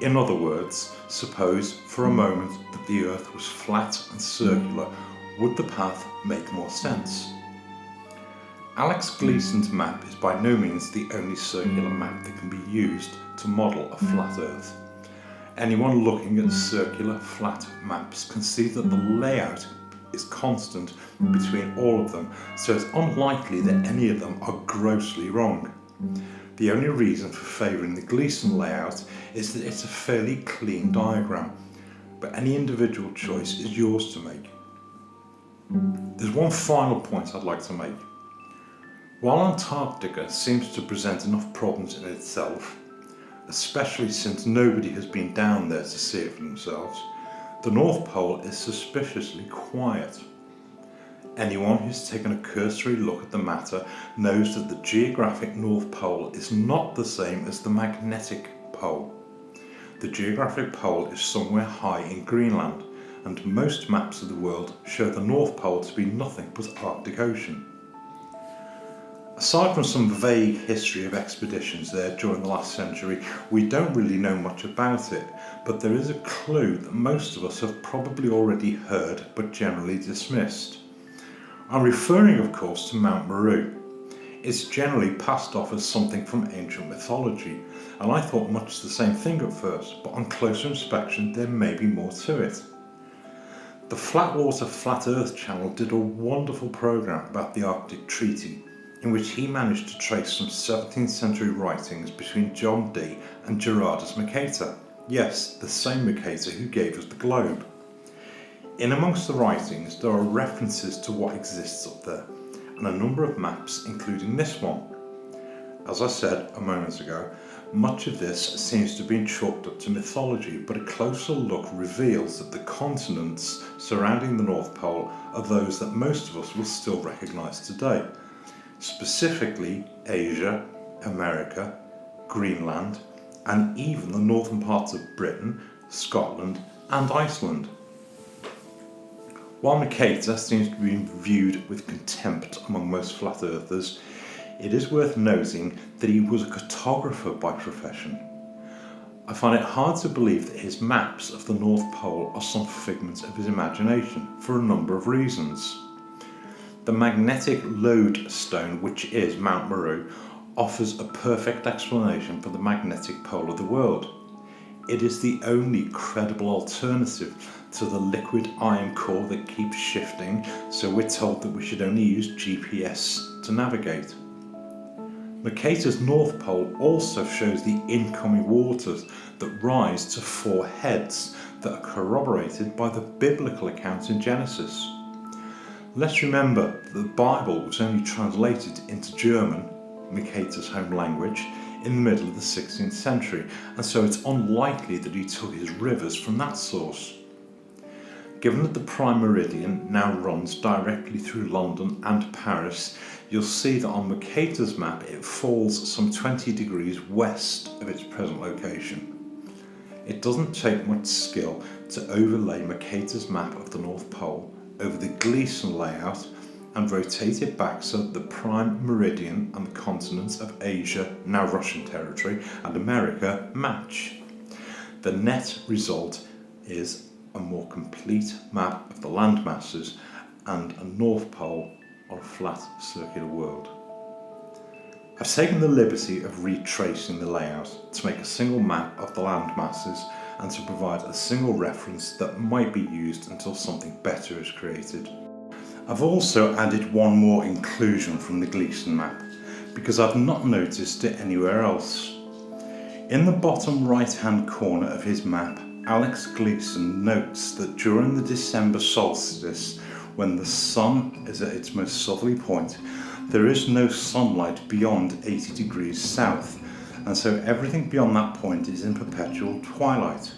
In other words, suppose for a moment that the Earth was flat and circular, would the path make more sense? Alex Gleason's map is by no means the only circular map that can be used to model a flat Earth. Anyone looking at circular flat maps can see that the layout is constant between all of them, so it's unlikely that any of them are grossly wrong. The only reason for favouring the Gleason layout is that it's a fairly clean diagram, but any individual choice is yours to make. There's one final point I'd like to make. While Antarctica seems to present enough problems in itself, especially since nobody has been down there to see it for themselves, the North Pole is suspiciously quiet. Anyone who's taken a cursory look at the matter knows that the geographic North Pole is not the same as the magnetic pole. The geographic pole is somewhere high in Greenland, and most maps of the world show the North Pole to be nothing but Arctic Ocean. Aside from some vague history of expeditions there during the last century, we don't really know much about it, but there is a clue that most of us have probably already heard but generally dismissed. I'm referring, of course, to Mount Meru. It's generally passed off as something from ancient mythology, and I thought much the same thing at first, but on closer inspection there may be more to it. The Flatwater Flat Earth Channel did a wonderful programme about the Arctic Treaty, in which he managed to trace some 17th century writings between John Dee and Gerardus Mercator. Yes, the same Mercator who gave us the globe. In amongst the writings there are references to what exists up there, and a number of maps including this one. As I said a moment ago, much of this seems to have been chalked up to mythology, but a closer look reveals that the continents surrounding the North Pole are those that most of us will still recognise today. Specifically Asia, America, Greenland, and even the northern parts of Britain, Scotland and Iceland. While Mercator seems to be viewed with contempt among most flat earthers, it is worth noting that he was a cartographer by profession. I find it hard to believe that his maps of the North Pole are some figment of his imagination for a number of reasons. The magnetic lodestone, which is Mount Meru, offers a perfect explanation for the magnetic pole of the world. It is the only credible alternative to the liquid iron core that keeps shifting, so we're told that we should only use GPS to navigate. Mercator's North Pole also shows the incoming waters that rise to 4 heads that are corroborated by the biblical account in Genesis. Let's remember that the Bible was only translated into German, Mercator's home language, in the middle of the 16th century, and so it's unlikely that he took his rivers from that source. Given that the prime meridian now runs directly through London and Paris, you'll see that on Mercator's map it falls some 20 degrees west of its present location. It doesn't take much skill to overlay Mercator's map of the North Pole over the Gleason layout and rotate it back so that the prime meridian and the continents of Asia, now Russian territory, and America match. The net result is a more complete map of the land masses and a North Pole on a flat circular world. I've taken the liberty of retracing the layout to make a single map of the land masses and to provide a single reference that might be used until something better is created. I've also added one more inclusion from the Gleason map because I've not noticed it anywhere else. In the bottom right hand corner of his map, Alex Gleason notes that during the December solstice, when the sun is at its most southerly point, there is no sunlight beyond 80 degrees south, and so everything beyond that point is in perpetual twilight.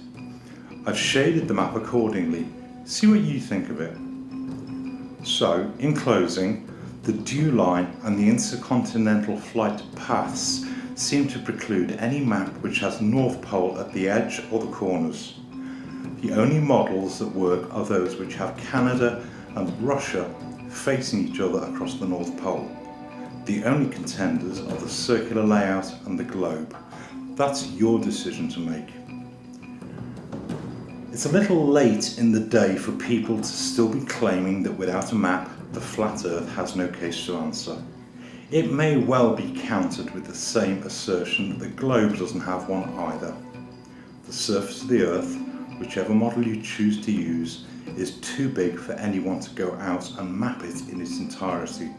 I've shaded the map accordingly. See what you think of it. So, in closing, the dew line and the intercontinental flight paths seem to preclude any map which has North Pole at the edge or the corners. The only models that work are those which have Canada and Russia facing each other across the North Pole. The only contenders are the circular layout and the globe. That's your decision to make. It's a little late in the day for people to still be claiming that without a map, the flat Earth has no case to answer. It may well be countered with the same assertion that the globe doesn't have one either. The surface of the Earth, whichever model you choose to use, is too big for anyone to go out and map it in its entirety.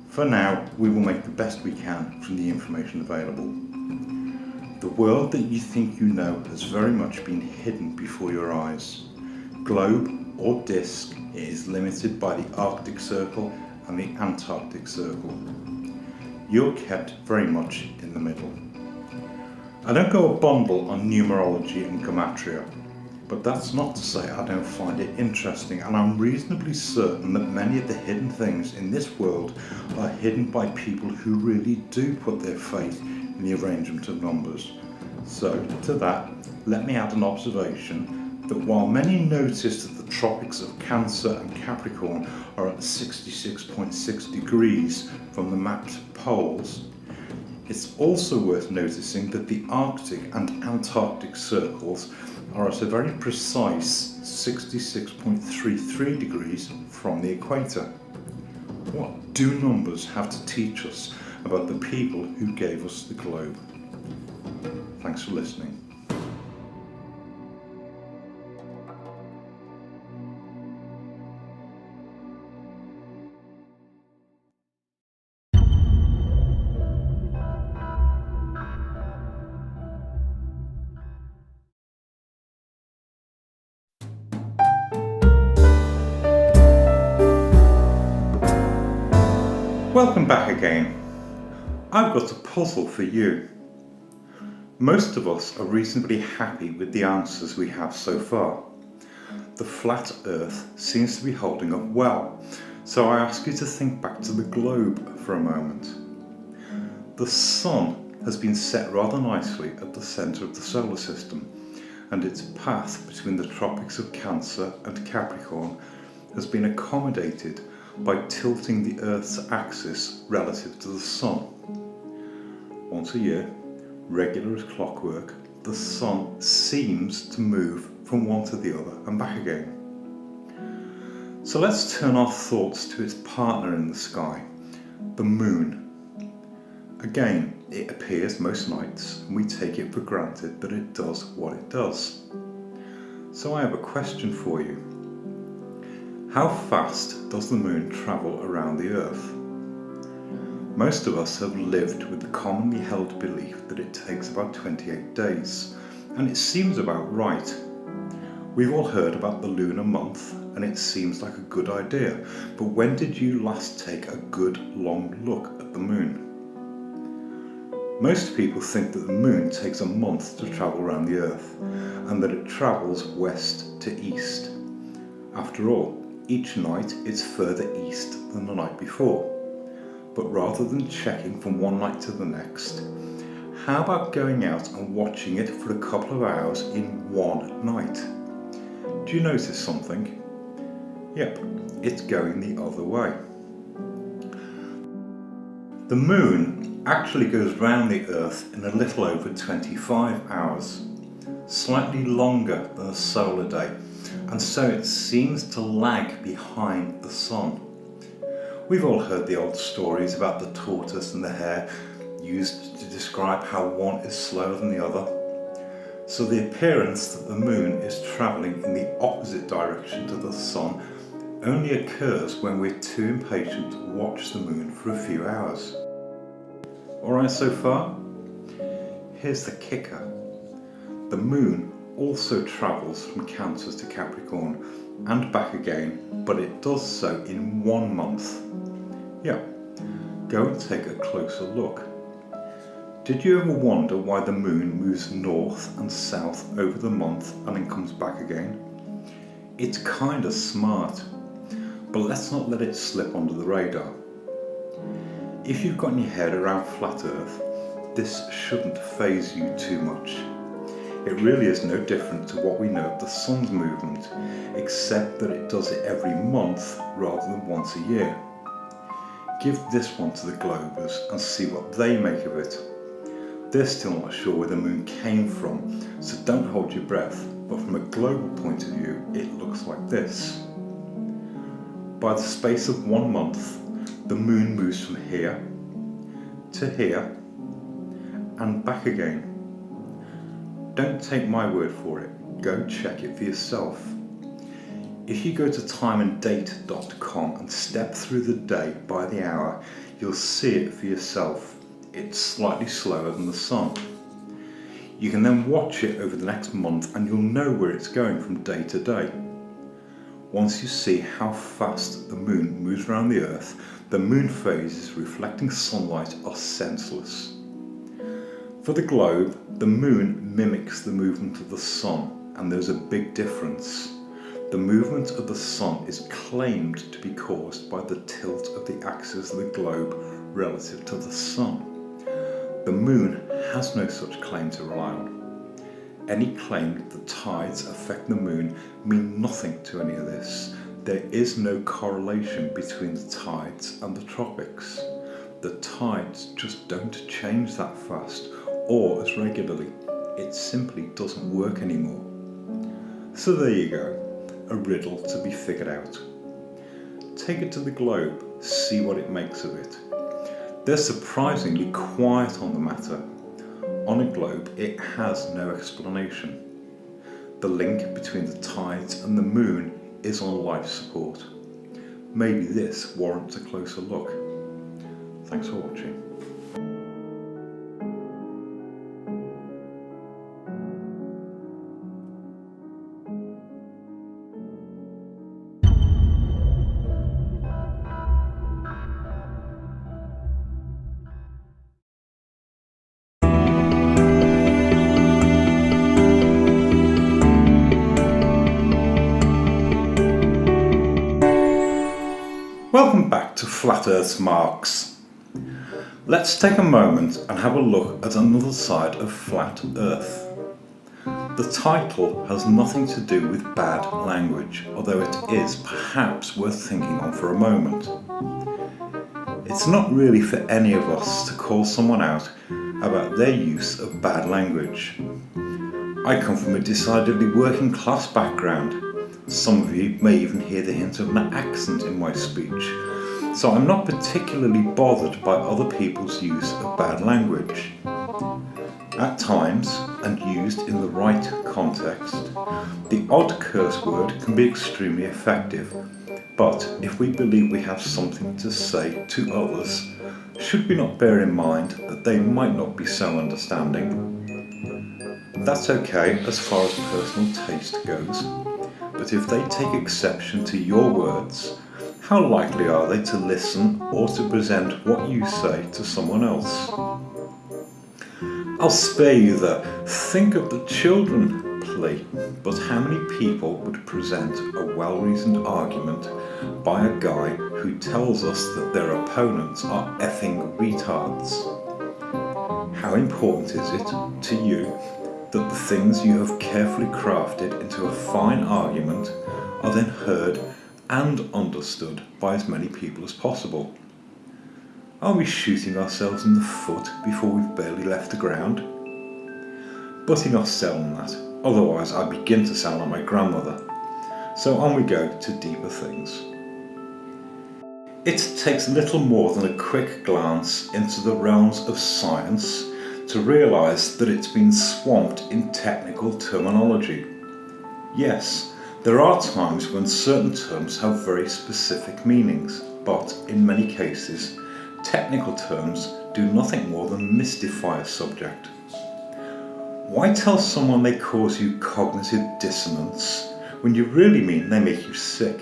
For now, we will make the best we can from the information available. The world that you think you know has very much been hidden before your eyes. Globe or disk, it is limited by the Arctic Circle and the Antarctic Circle. You're kept very much in the middle. I don't go a bundle on numerology and gematria, but that's not to say I don't find it interesting, and I'm reasonably certain that many of the hidden things in this world are hidden by people who really do put their faith in the arrangement of numbers. So, to that, let me add an observation that while many noticed that the tropics of Cancer and Capricorn are at 66.6 degrees from the mapped poles, it's also worth noticing that the Arctic and Antarctic circles are at a very precise 66.33 degrees from the equator. What do numbers have to teach us about the people who gave us the globe? Thanks for listening. Welcome back again. I've got a puzzle for you. Most of us are reasonably happy with the answers we have so far. The flat Earth seems to be holding up well, so I ask you to think back to the globe for a moment. The Sun has been set rather nicely at the centre of the solar system, and its path between the tropics of Cancer and Capricorn has been accommodated by tilting the Earth's axis relative to the Sun. Once a year, regular as clockwork, the Sun seems to move from one to the other and back again. So let's turn our thoughts to its partner in the sky, the Moon. Again, it appears most nights, and we take it for granted that it does what it does. So I have a question for you. How fast does the Moon travel around the Earth? Most of us have lived with the commonly held belief that it takes about 28 days, and it seems about right. We've all heard about the lunar month, and it seems like a good idea, but when did you last take a good long look at the Moon? Most people think that the Moon takes a month to travel around the Earth, and that it travels west to east. After all, each night it's further east than the night before. But rather than checking from one night to the next, how about going out and watching it for a couple of hours in one night? Do you notice something? Yep, it's going the other way. The Moon actually goes round the Earth in a little over 25 hours, slightly longer than a solar day, and so it seems to lag behind the Sun. We've all heard the old stories about the tortoise and the hare used to describe how one is slower than the other. So the appearance that the Moon is travelling in the opposite direction to the Sun only occurs when we're too impatient to watch the Moon for a few hours. Alright so far? Here's the kicker. The Moon also travels from Cancer to Capricorn and back again, but it does so in 1 month. Yeah, go and take a closer look. Did you ever wonder why the Moon moves north and south over the month and then comes back again? It's kinda smart, but let's not let it slip under the radar. If you've gotten your head around flat Earth, this shouldn't faze you too much. It really is no different to what we know of the Sun's movement, except that it does it every month rather than once a year. Give this one to the Globers and see what they make of it. They're still not sure where the Moon came from, so don't hold your breath, but from a global point of view, it looks like this. By the space of 1 month, the Moon moves from here to here and back again. Don't take my word for it, go check it for yourself. If you go to timeanddate.com and step through the day by the hour, you'll see it for yourself. It's slightly slower than the Sun. You can then watch it over the next month and you'll know where it's going from day to day. Once you see how fast the Moon moves around the Earth, the moon phases reflecting sunlight are senseless. For the globe, the Moon mimics the movement of the Sun, and there's a big difference. The movement of the Sun is claimed to be caused by the tilt of the axis of the globe relative to the Sun. The Moon has no such claim to rely on. Any claim that the tides affect the moon mean nothing to any of this. There is no correlation between the tides and the tropics. The tides just don't change that fast or as regularly. It simply doesn't work anymore. So there you go, a riddle to be figured out. Take it to the globe, see what it makes of it. They're surprisingly quiet on the matter. On a globe, it has no explanation. The link between the tides and the moon is on life support. Maybe this warrants a closer look. Thanks for watching. Welcome back to Flat Earth's Marks. Let's take a moment and have a look at another side of Flat Earth. The title has nothing to do with bad language, although it is perhaps worth thinking on for a moment. It's not really for any of us to call someone out about their use of bad language. I come from a decidedly working class background. Some of you may even hear the hint of an accent in my speech, so I'm not particularly bothered by other people's use of bad language. At times, and used in the right context, the odd curse word can be extremely effective, but if we believe we have something to say to others, should we not bear in mind that they might not be so understanding? That's okay as far as personal taste goes. But if they take exception to your words, how likely are they to listen or to present what you say to someone else? I'll spare you the "think of the children" plea, but how many people would present a well-reasoned argument by a guy who tells us that their opponents are effing retards? How important is it to you that the things you have carefully crafted into a fine argument are then heard and understood by as many people as possible? Are we shooting ourselves in the foot before we've barely left the ground? But enough said on that, otherwise I begin to sound like my grandmother. So on we go to deeper things. It takes little more than a quick glance into the realms of science to realise that it's been swamped in technical terminology. Yes, there are times when certain terms have very specific meanings, but in many cases, technical terms do nothing more than mystify a subject. Why tell someone they cause you cognitive dissonance when you really mean they make you sick?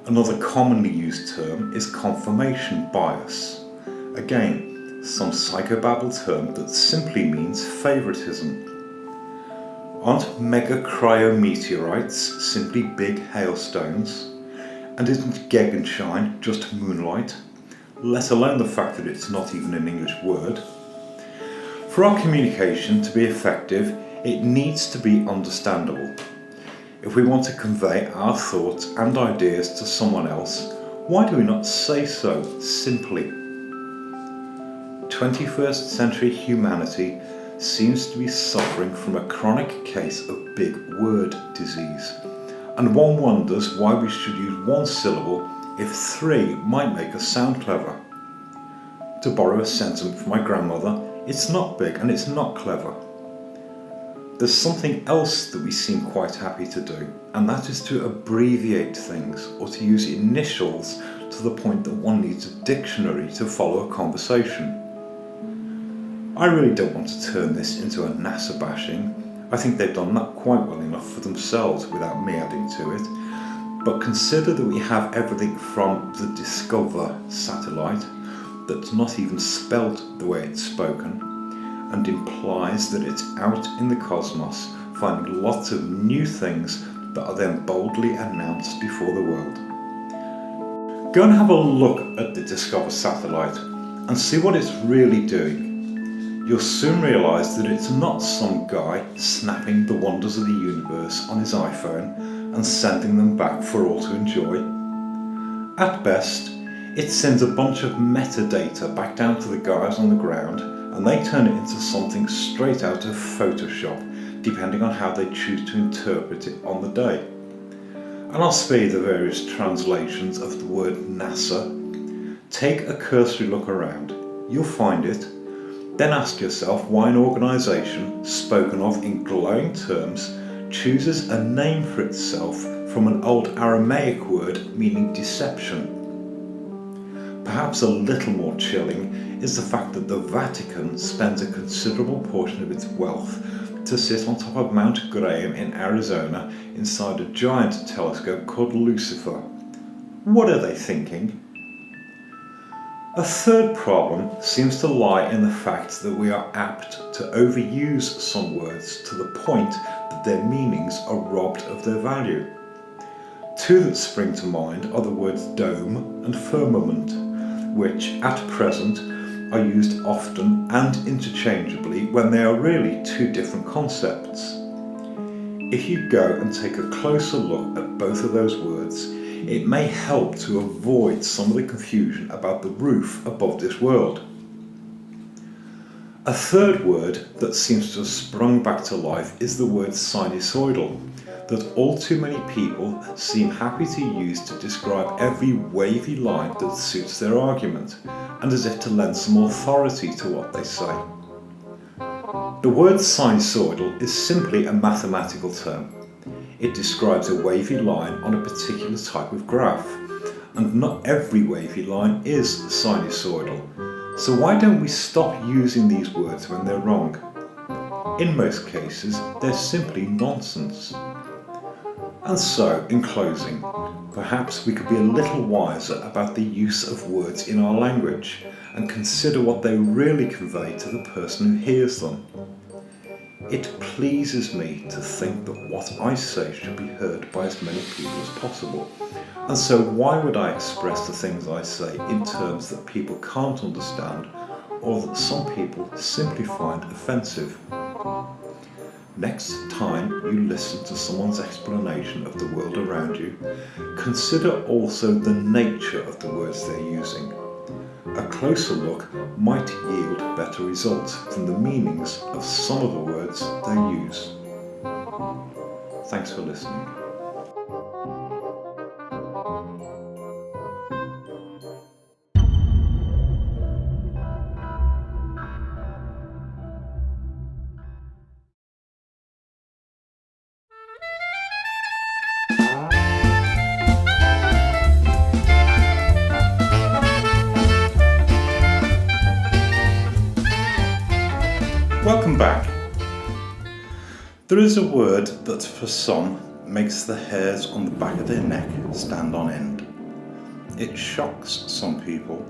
Another commonly used term is confirmation bias. Again, some psychobabble term that simply means favouritism. Aren't megacriometeorites simply big hailstones? And isn't Gegenschein just moonlight? Let alone the fact that it's not even an English word. For our communication to be effective, it needs to be understandable. If we want to convey our thoughts and ideas to someone else, why do we not say so simply? 21st century humanity seems to be suffering from a chronic case of big word disease, and one wonders why we should use one syllable if three might make us sound clever. To borrow a sentiment from my grandmother, it's not big and it's not clever. There's something else that we seem quite happy to do, and that is to abbreviate things or to use initials to the point that one needs a dictionary to follow a conversation. I really don't want to turn this into a NASA bashing. I think they've done that quite well enough for themselves without me adding to it. But consider that we have everything from the Discover satellite that's not even spelt the way it's spoken, and implies that it's out in the cosmos finding lots of new things that are then boldly announced before the world. Go and have a look at the Discover satellite and see what it's really doing. you'll soon realise that it's not some guy snapping the wonders of the universe on his iPhone and sending them back for all to enjoy. At best, it sends a bunch of metadata back down to the guys on the ground, and they turn it into something straight out of Photoshop, depending on how they choose to interpret it on the day. And I'll spare you the various translations of the word NASA. Take a cursory look around. You'll find it. Then ask yourself why an organisation, spoken of in glowing terms, chooses a name for itself from an old Aramaic word meaning deception. Perhaps a little more chilling is the fact that the Vatican spends a considerable portion of its wealth to sit on top of Mount Graham in Arizona inside a giant telescope called Lucifer. What are they thinking? A third problem seems to lie in the fact that we are apt to overuse some words to the point that their meanings are robbed of their value. Two that spring to mind are the words dome and firmament, which at present are used often and interchangeably when they are really two different concepts. If you go and take a closer look at both of those words, it may help to avoid some of the confusion about the roof above this world. A third word that seems to have sprung back to life is the word sinusoidal, that all too many people seem happy to use to describe every wavy line that suits their argument, and as if to lend some authority to what they say. The word sinusoidal is simply a mathematical term. It describes a wavy line on a particular type of graph, and not every wavy line is sinusoidal. So why don't we stop using these words when they're wrong? In most cases, they're simply nonsense. And so, in closing, perhaps we could be a little wiser about the use of words in our language and consider what they really convey to the person who hears them. It pleases me to think that what I say should be heard by as many people as possible, and so why would I express the things I say in terms that people can't understand or that some people simply find offensive? Next time you listen to someone's explanation of the world around you, consider also the nature of the words they're using. A closer look might yield better results from the meanings of some of the words they use. Thanks for listening. Welcome back. There is a word that for some makes the hairs on the back of their neck stand on end. It shocks some people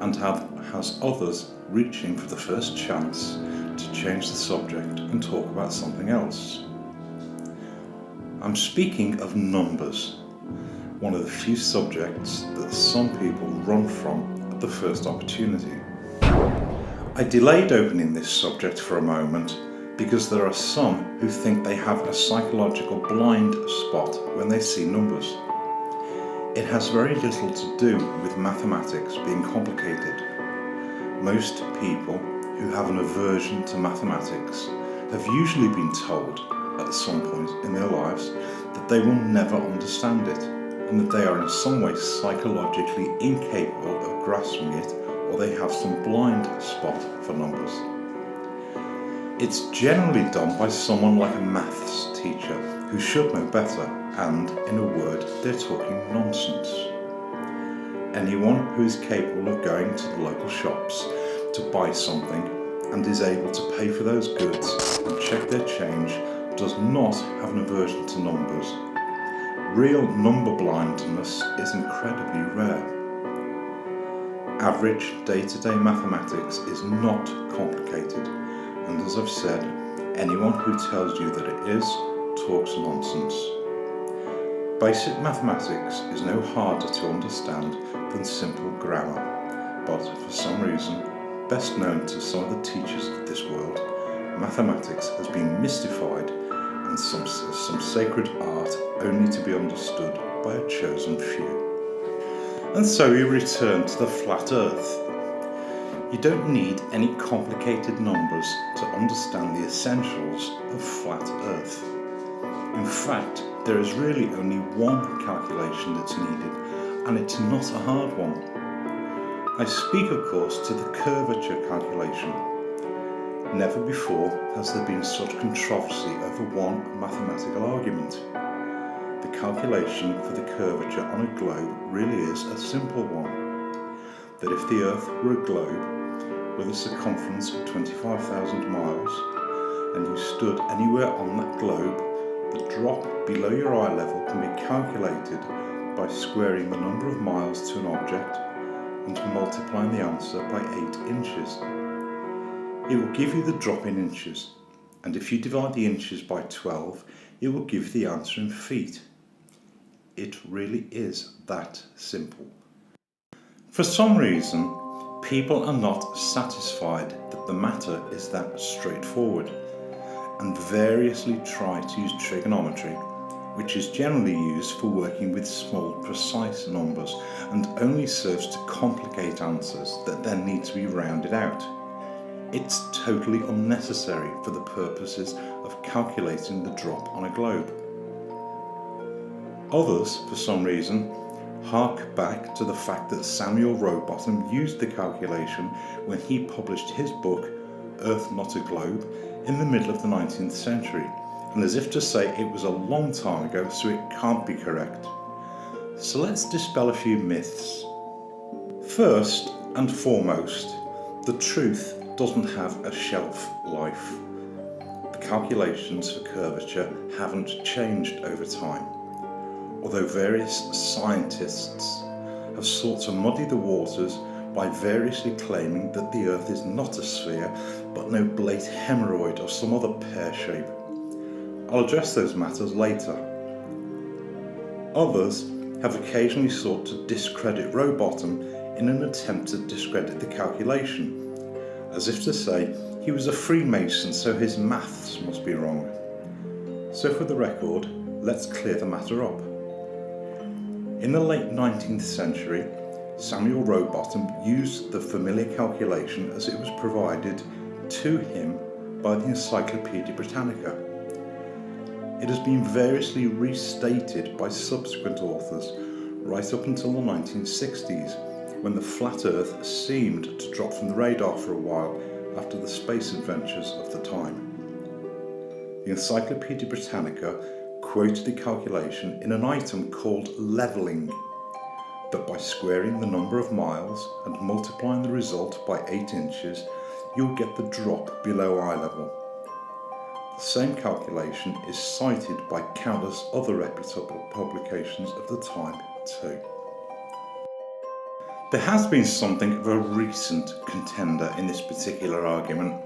and has others reaching for the first chance to change the subject and talk about something else. I'm speaking of numbers, one of the few subjects that some people run from at the first opportunity. I delayed opening this subject for a moment because there are some who think they have a psychological blind spot when they see numbers. It has very little to do with mathematics being complicated. Most people who have an aversion to mathematics have usually been told at some point in their lives that they will never understand it and that they are in some way psychologically incapable of grasping it, or they have some blind spot for numbers. It's generally done by someone like a maths teacher who should know better, and in a word, they're talking nonsense. Anyone who is capable of going to the local shops to buy something and is able to pay for those goods and check their change does not have an aversion to numbers. Real number blindness is incredibly rare. Average day-to-day mathematics is not complicated, and as I've said, anyone who tells you that it is talks nonsense. Basic mathematics is no harder to understand than simple grammar, but for some reason best known to some of the teachers of this world, mathematics has been mystified and some sacred art only to be understood by a chosen few. And so we return to the flat earth. You don't need any complicated numbers to understand the essentials of flat earth. In fact, there is really only one calculation that's needed, and it's not a hard one. I speak, of course, to the curvature calculation. Never before has there been such controversy over one mathematical argument. The calculation for the curvature on a globe really is a simple one. That if the Earth were a globe with a circumference of 25,000 miles, and you stood anywhere on that globe, the drop below your eye level can be calculated by squaring the number of miles to an object and multiplying the answer by 8 inches. It will give you the drop in inches, and if you divide the inches by 12, it will give the answer in feet. It really is that simple. For some reason, people are not satisfied that the matter is that straightforward, and variously try to use trigonometry, which is generally used for working with small, precise numbers and only serves to complicate answers that then need to be rounded out. It's totally unnecessary for the purposes of calculating the drop on a globe. Others, for some reason, hark back to the fact that Samuel Rowbotham used the calculation when he published his book, Earth Not a Globe, in the middle of the 19th century, and as if to say it was a long time ago, so it can't be correct. So let's dispel a few myths. First and foremost, the truth doesn't have a shelf life. The calculations for curvature haven't changed over time, although various scientists have sought to muddy the waters by variously claiming that the Earth is not a sphere, but an oblate hemorrhoid or some other pear shape. I'll address those matters later. Others have occasionally sought to discredit Rowbotham in an attempt to discredit the calculation, as if to say he was a Freemason, so his maths must be wrong. So for the record, let's clear the matter up. In the late 19th century, Samuel Rowbotham used the familiar calculation as it was provided to him by the Encyclopaedia Britannica. It has been variously restated by subsequent authors right up until the 1960s, when the flat Earth seemed to drop from the radar for a while after the space adventures of the time. The Encyclopaedia Britannica quoted the calculation in an item called levelling, that by squaring the number of miles and multiplying the result by 8 inches, you'll get the drop below eye level. The same calculation is cited by countless other reputable publications of the time too. There has been something of a recent contender in this particular argument,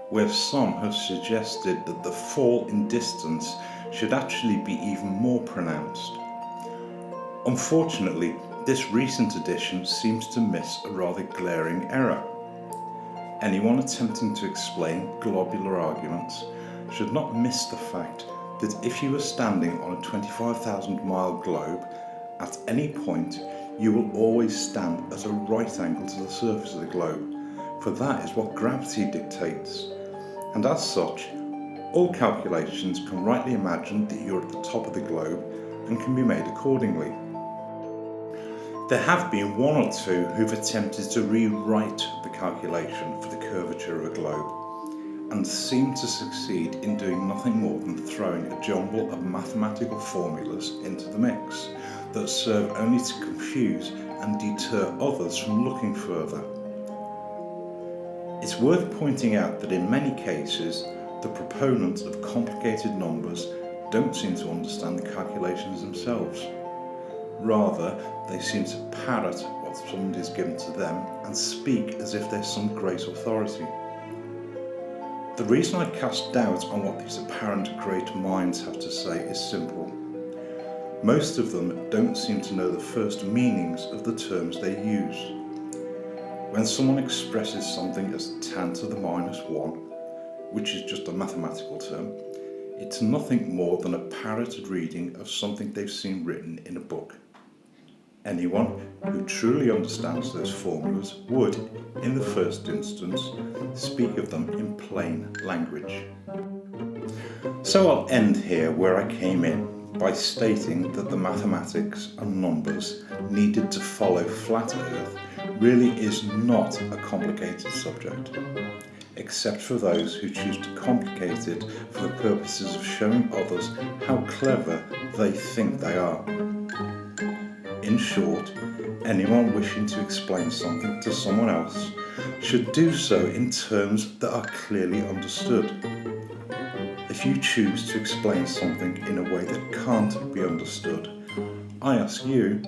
where some have suggested that the fall in distance should actually be even more pronounced. Unfortunately, this recent edition seems to miss a rather glaring error. Anyone attempting to explain globular arguments should not miss the fact that if you were standing on a 25,000 mile globe, at any point you will always stand at a right angle to the surface of the globe, for that is what gravity dictates, and as such, all calculations can rightly imagine that you're at the top of the globe and can be made accordingly. There have been one or two who've attempted to rewrite the calculation for the curvature of a globe, and seem to succeed in doing nothing more than throwing a jumble of mathematical formulas into the mix that serve only to confuse and deter others from looking further. It's worth pointing out that in many cases, the proponents of complicated numbers don't seem to understand the calculations themselves. Rather, they seem to parrot what somebody is given to them and speak as if they're some great authority. The reason I cast doubt on what these apparent great minds have to say is simple. Most of them don't seem to know the first meanings of the terms they use. When someone expresses something as 10 to the minus 1, which is just a mathematical term, it's nothing more than a parroted reading of something they've seen written in a book. Anyone who truly understands those formulas would, in the first instance, speak of them in plain language. So I'll end here where I came in, by stating that the mathematics and numbers needed to follow flat Earth really is not a complicated subject, except for those who choose to complicate it for the purposes of showing others how clever they think they are. In short, anyone wishing to explain something to someone else should do so in terms that are clearly understood. If you choose to explain something in a way that can't be understood, I ask you,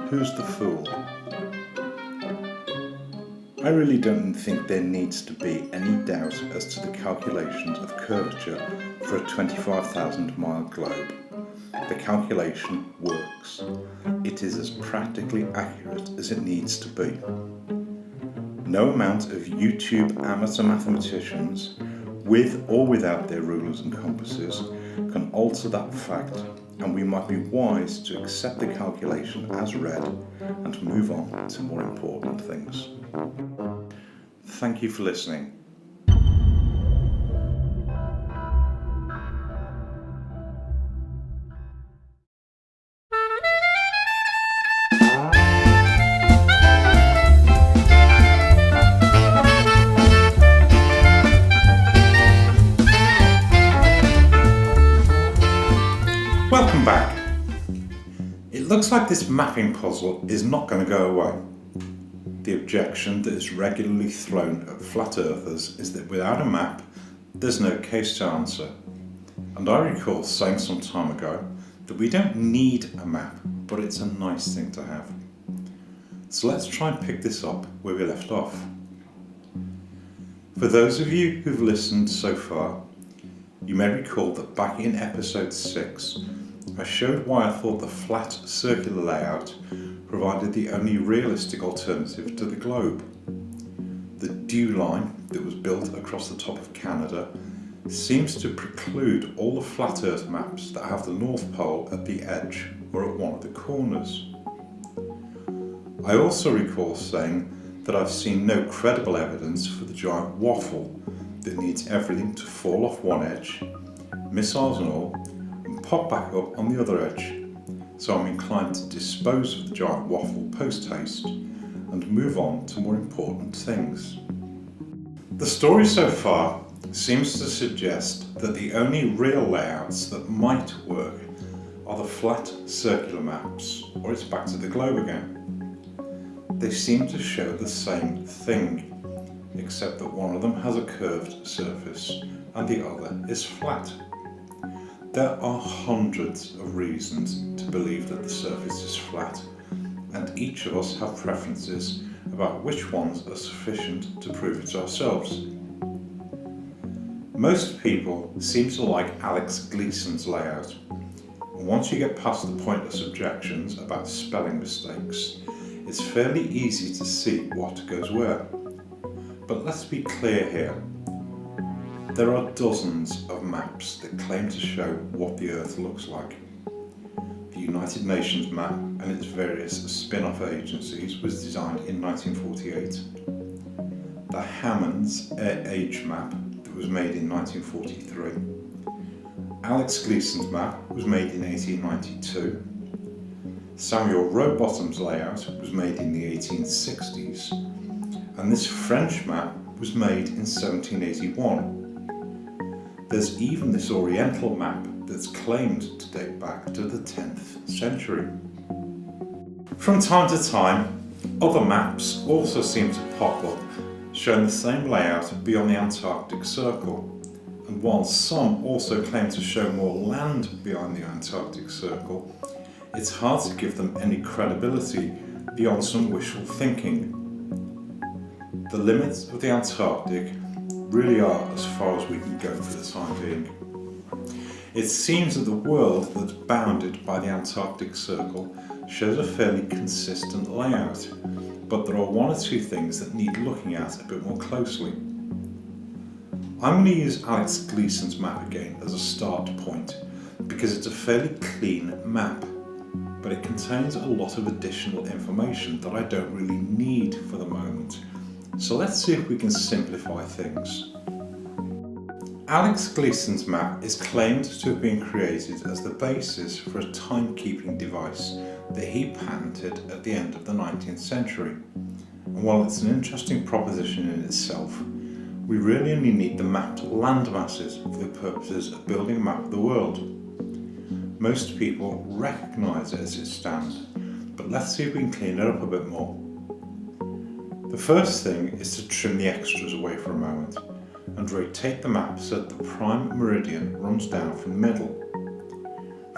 who's the fool? I really don't think there needs to be any doubt as to the calculations of curvature for a 25,000 mile globe. The calculation works. It is as practically accurate as it needs to be. No amount of YouTube amateur mathematicians, with or without their rulers and compasses, can alter that fact, and we might be wise to accept the calculation as read and move on to more important things. Thank you for listening. Welcome back. It looks like this mapping puzzle is not going to go away. The objection that is regularly thrown at flat earthers is that without a map, there's no case to answer. And I recall saying some time ago that we don't need a map, but it's a nice thing to have. So let's try and pick this up where we left off. For those of you who've listened so far, you may recall that back in episode 6, I showed why I thought the flat circular layout provided the only realistic alternative to the globe. The dew line that was built across the top of Canada seems to preclude all the flat Earth maps that have the North Pole at the edge or at one of the corners. I also recall saying that I've seen no credible evidence for the giant waffle that needs everything to fall off one edge, missiles and all, and pop back up on the other edge. So I'm inclined to dispose of the giant waffle post-haste and move on to more important things. The story so far seems to suggest that the only real layouts that might work are the flat circular maps, or it's back to the globe again. They seem to show the same thing, except that one of them has a curved surface and the other is flat. There are hundreds of reasons to believe that the surface is flat, and each of us have preferences about which ones are sufficient to prove it ourselves. Most people seem to like Alex Gleason's layout, and once you get past the pointless objections about spelling mistakes, it's fairly easy to see what goes where. But let's be clear here. There are dozens of maps that claim to show what the Earth looks like. The United Nations map and its various spin-off agencies was designed in 1948. The Hammond's age map that was made in 1943. Alex Gleason's map was made in 1892. Samuel Rowbottom's layout was made in the 1860s. And this French map was made in 1781. There's even this Oriental map that's claimed to date back to the 10th century. From time to time, other maps also seem to pop up, showing the same layout beyond the Antarctic Circle. And while some also claim to show more land beyond the Antarctic Circle, it's hard to give them any credibility beyond some wishful thinking. The limits of the Antarctic really are as far as we can go for the time being. It seems that the world that's bounded by the Antarctic Circle shows a fairly consistent layout, but there are one or two things that need looking at a bit more closely. I'm going to use Alex Gleason's map again as a start point because it's a fairly clean map, but it contains a lot of additional information that I don't really need for the moment. So let's see if we can simplify things. Alex Gleason's map is claimed to have been created as the basis for a timekeeping device that he patented at the end of the 19th century. And while it's an interesting proposition in itself, we really only need the mapped land masses for the purposes of building a map of the world. Most people recognise it as it stands, but let's see if we can clean it up a bit more. The first thing is to trim the extras away for a moment and rotate the map so that the prime meridian runs down from the middle.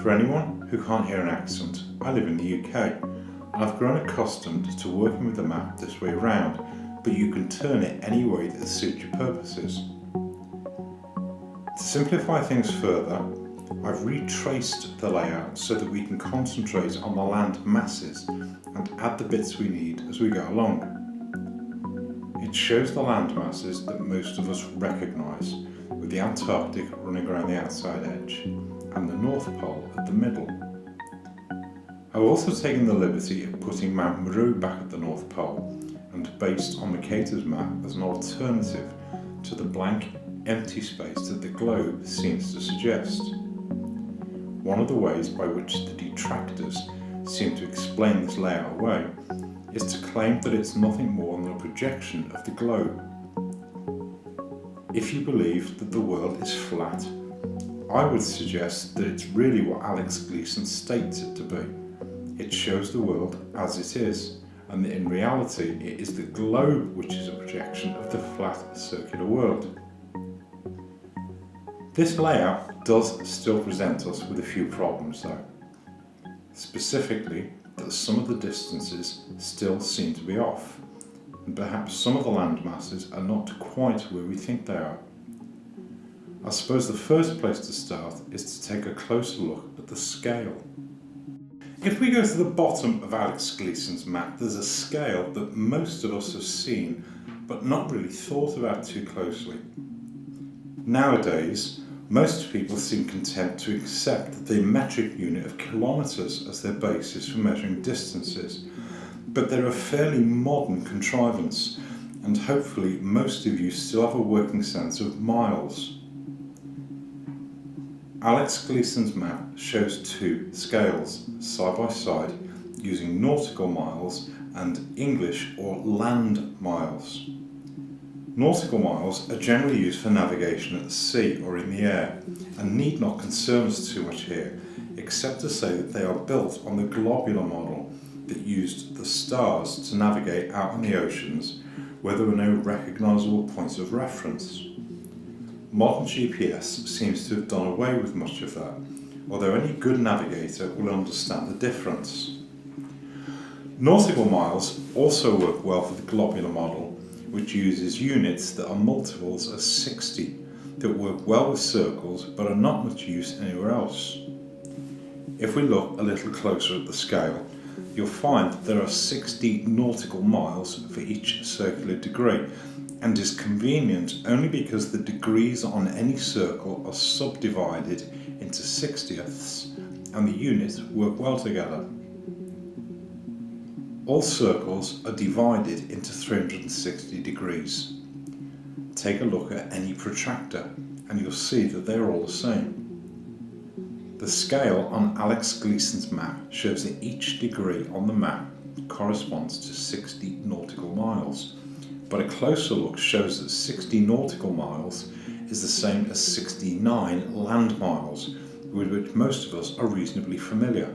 For anyone who can't hear an accent, I live in the UK and I've grown accustomed to working with the map this way around, but you can turn it any way that suits your purposes. To simplify things further, I've retraced the layout so that we can concentrate on the land masses and add the bits we need as we go along. It shows the land masses that most of us recognise, with the Antarctic running around the outside edge and the North Pole at the middle. I've also taken the liberty of putting Mount Meru back at the North Pole and based on Mercator's map as an alternative to the blank, empty space that the globe seems to suggest. One of the ways by which the detractors seem to explain this layout away is to claim that it's nothing more than a projection of the globe. If you believe that the world is flat, I would suggest that it's really what Alex Gleason states it to be. It shows the world as it is, and that in reality it is the globe which is a projection of the flat circular world. This layout does still present us with a few problems though. Specifically, that some of the distances still seem to be off, and perhaps some of the land masses are not quite where we think they are. I suppose the first place to start is to take a closer look at the scale. If we go to the bottom of Alex Gleason's map, there's a scale that most of us have seen, but not really thought about too closely. Nowadays, most people seem content to accept the metric unit of kilometres as their basis for measuring distances, but they're a fairly modern contrivance, and hopefully most of you still have a working sense of miles. Alex Gleason's map shows two scales, side by side, using nautical miles and English or land miles. Nautical miles are generally used for navigation at sea or in the air, and need not concern us too much here, except to say that they are built on the globular model that used the stars to navigate out in the oceans where there were no recognisable points of reference. Modern GPS seems to have done away with much of that, although any good navigator will understand the difference. Nautical miles also work well for the globular model, which uses units that are multiples of 60, that work well with circles but are not much use anywhere else. If we look a little closer at the scale, you'll find that there are 60 nautical miles for each circular degree, and is convenient only because the degrees on any circle are subdivided into 60ths, and the units work well together. All circles are divided into 360 degrees. Take a look at any protractor and you'll see that they're all the same. The scale on Alex Gleason's map shows that each degree on the map corresponds to 60 nautical miles, but a closer look shows that 60 nautical miles is the same as 69 land miles, with which most of us are reasonably familiar.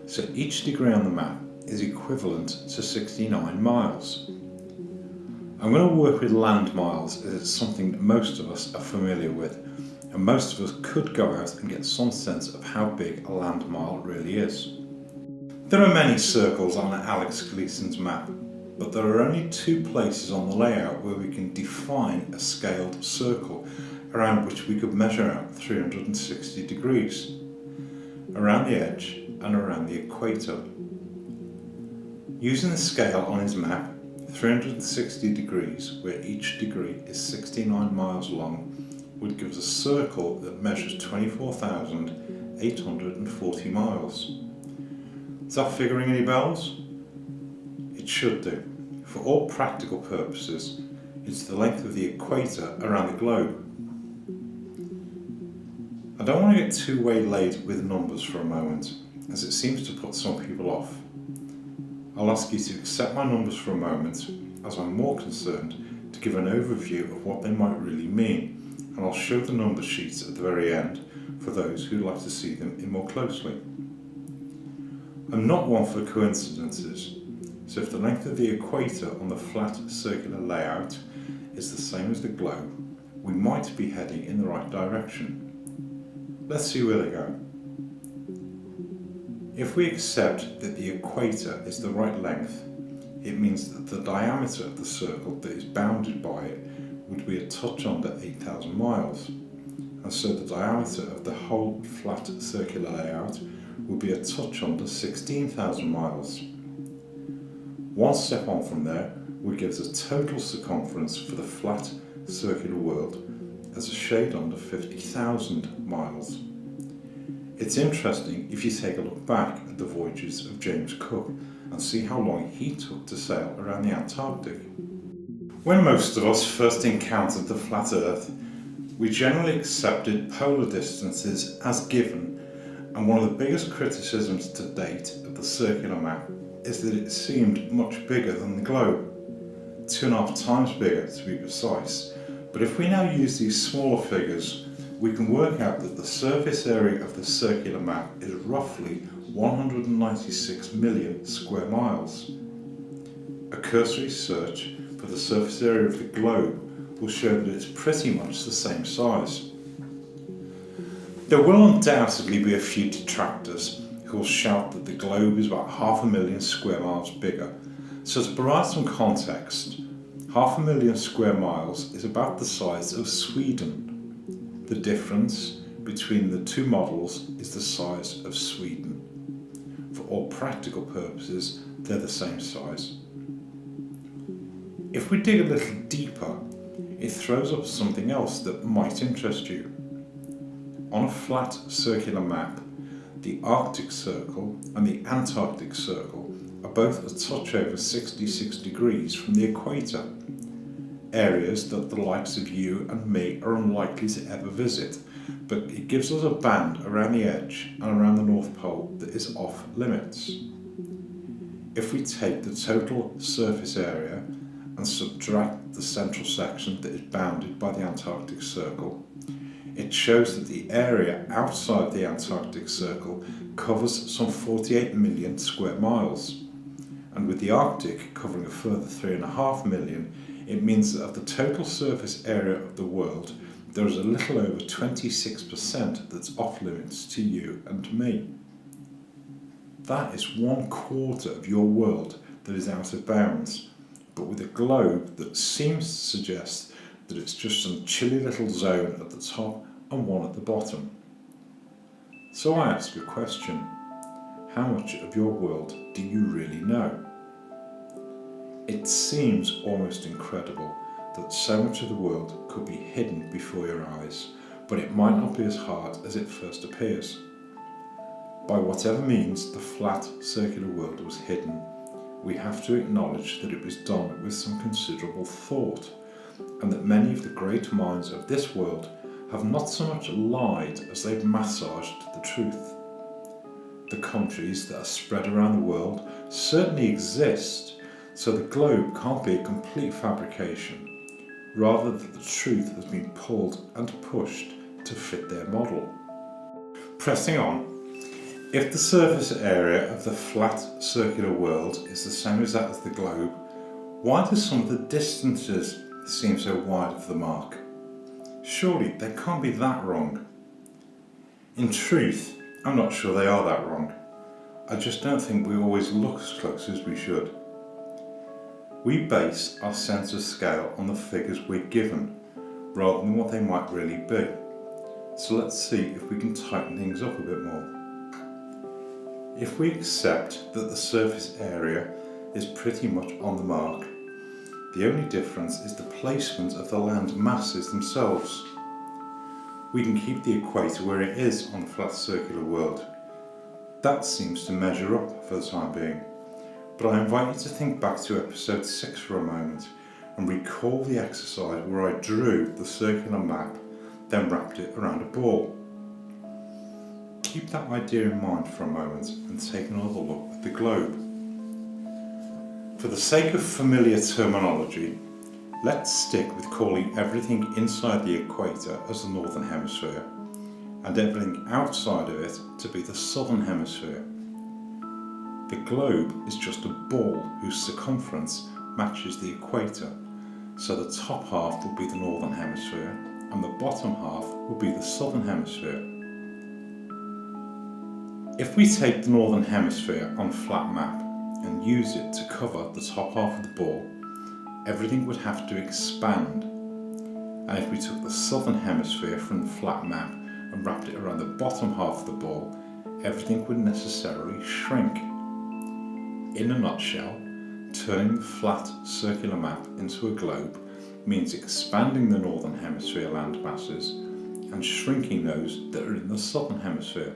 So each degree on the map is equivalent to 69 miles. I'm going to work with land miles as it's something that most of us are familiar with, and most of us could go out and get some sense of how big a land mile really is. There are many circles on Alex Gleason's map, but there are only two places on the layout where we can define a scaled circle around which we could measure out 360 degrees, around the edge and around the equator. Using the scale on his map, 360 degrees, where each degree is 69 miles long, would give us a circle that measures 24,840 miles. Is that figure ring any bells? It should do. For all practical purposes, it's the length of the equator around the globe. I don't want to get too waylaid with numbers for a moment, as it seems to put some people off. I'll ask you to accept my numbers for a moment, as I'm more concerned to give an overview of what they might really mean, and I'll show the number sheets at the very end for those who'd like to see them in more closely. I'm not one for coincidences, so if the length of the equator on the flat circular layout is the same as the globe, we might be heading in the right direction. Let's see where they go. If we accept that the equator is the right length, it means that the diameter of the circle that is bounded by it would be a touch under 8,000 miles, and so the diameter of the whole flat circular layout would be a touch under 16,000 miles. One step on from there would give us a total circumference for the flat circular world as a shade under 50,000 miles. It's interesting if you take a look back at the voyages of James Cook and see how long he took to sail around the Antarctic. When most of us first encountered the flat Earth, we generally accepted polar distances as given, and one of the biggest criticisms to date of the circular map is that it seemed much bigger than the globe, 2.5 times bigger to be precise. But if we now use these smaller figures, we can work out that the surface area of the circular map is roughly 196 million square miles. A cursory search for the surface area of the globe will show that it's pretty much the same size. There will undoubtedly be a few detractors who will shout that the globe is about 500,000 square miles bigger. So to provide some context, 500,000 square miles is about the size of Sweden. The difference between the two models is the size of Sweden. For all practical purposes, they're the same size. If we dig a little deeper, it throws up something else that might interest you. On a flat circular map, the Arctic Circle and the Antarctic Circle are both a touch over 66 degrees from the equator, areas that the likes of you and me are unlikely to ever visit, but it gives us a band around the edge and around the North Pole that is off limits. If we take the total surface area and subtract the central section that is bounded by the Antarctic Circle, it shows that the area outside the Antarctic Circle covers some 48 million square miles, and with the Arctic covering a further 3.5 million, it means that of the total surface area of the world, there is a little over 26% that's off limits to you and to me. That is 1/4 of your world that is out of bounds, but with a globe that seems to suggest that it's just some chilly little zone at the top and one at the bottom. So I ask a question: how much of your world do you really know? It seems almost incredible that so much of the world could be hidden before your eyes, but it might not be as hard as it first appears. By whatever means the flat circular world was hidden, we have to acknowledge that it was done with some considerable thought, and that many of the great minds of this world have not so much lied as they've massaged the truth. The countries that are spread around the world certainly exist, so the globe can't be a complete fabrication, rather that the truth has been pulled and pushed to fit their model. Pressing on, if the surface area of the flat circular world is the same as that of the globe, why do some of the distances seem so wide of the mark? Surely they can't be that wrong. In truth, I'm not sure they are that wrong. I just don't think we always look as close as we should. We base our sense of scale on the figures we're given, rather than what they might really be. So let's see if we can tighten things up a bit more. If we accept that the surface area is pretty much on the mark. The only difference is the placement of the land masses themselves. We can keep the equator where it is on the flat circular world. That seems to measure up for the time being. But I invite you to think back to episode 6 for a moment and recall the exercise where I drew the circular map, then wrapped it around a ball. Keep that idea in mind for a moment and take another look at the globe. For the sake of familiar terminology, let's stick with calling everything inside the equator as the northern hemisphere and everything outside of it to be the southern hemisphere. The globe is just a ball whose circumference matches the equator, so the top half will be the northern hemisphere and the bottom half will be the southern hemisphere. If we take the northern hemisphere on a flat map and use it to cover the top half of the ball, everything would have to expand. And if we took the southern hemisphere from the flat map and wrapped it around the bottom half of the ball, everything would necessarily shrink. In a nutshell, turning the flat circular map into a globe means expanding the northern hemisphere land masses and shrinking those that are in the southern hemisphere.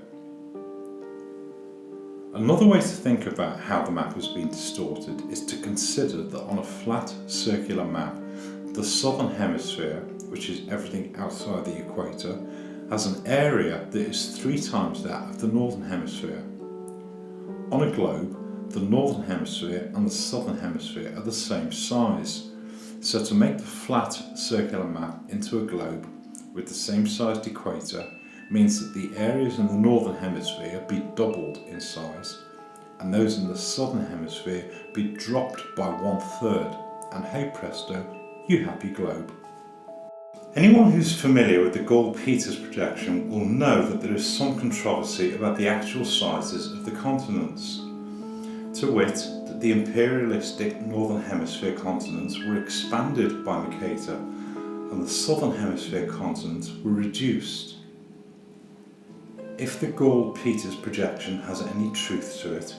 Another way to think about how the map has been distorted is to consider that on a flat circular map, the southern hemisphere, which is everything outside the equator, has an area that is 3 times that of the northern hemisphere. On a globe, the northern hemisphere and the southern hemisphere are the same size, so to make the flat circular map into a globe with the same sized equator means that the areas in the northern hemisphere be doubled in size and those in the southern hemisphere be dropped by 1/3, and hey presto, you have your globe. Anyone who's familiar with the Gall-Peters projection will know that there is some controversy about the actual sizes of the continents. To wit, that the imperialistic northern hemisphere continents were expanded by Mercator and the southern hemisphere continents were reduced. If the Gall-Peters projection has any truth to it,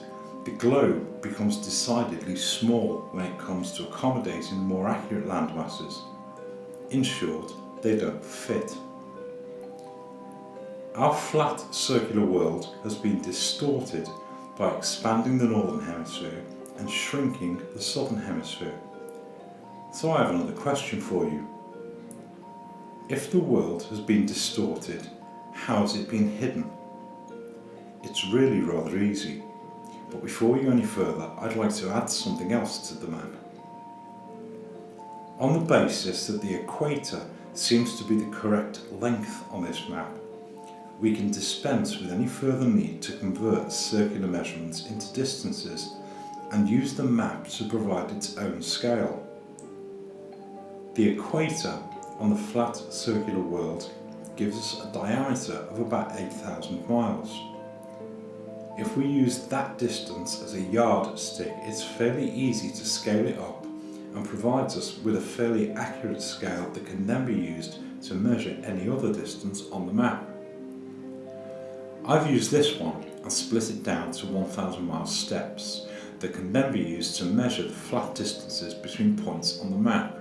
the globe becomes decidedly small when it comes to accommodating more accurate land masses. In short, they don't fit. Our flat circular world has been distorted by expanding the northern hemisphere and shrinking the southern hemisphere. So I have another question for you. If the world has been distorted, how has it been hidden? It's really rather easy, but before we go any further, I'd like to add something else to the map. On the basis that the equator seems to be the correct length on this map, we can dispense with any further need to convert circular measurements into distances and use the map to provide its own scale. The equator on the flat circular world gives us a diameter of about 8,000 miles. If we use that distance as a yardstick, it's fairly easy to scale it up and provides us with a fairly accurate scale that can then be used to measure any other distance on the map. I've used this one and split it down to 1,000 mile steps that can then be used to measure the flat distances between points on the map.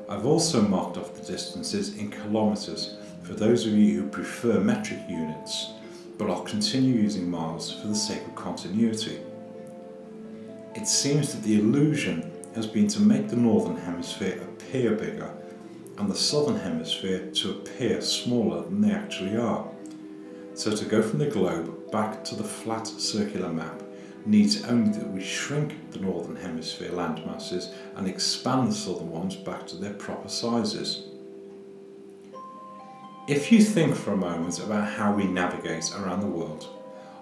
I've also marked off the distances in kilometres for those of you who prefer metric units, but I'll continue using miles for the sake of continuity. It seems that the illusion has been to make the northern hemisphere appear bigger and the southern hemisphere to appear smaller than they actually are. So to go from the globe back to the flat circular map needs only that we shrink the northern hemisphere land masses and expand the southern ones back to their proper sizes. If you think for a moment about how we navigate around the world,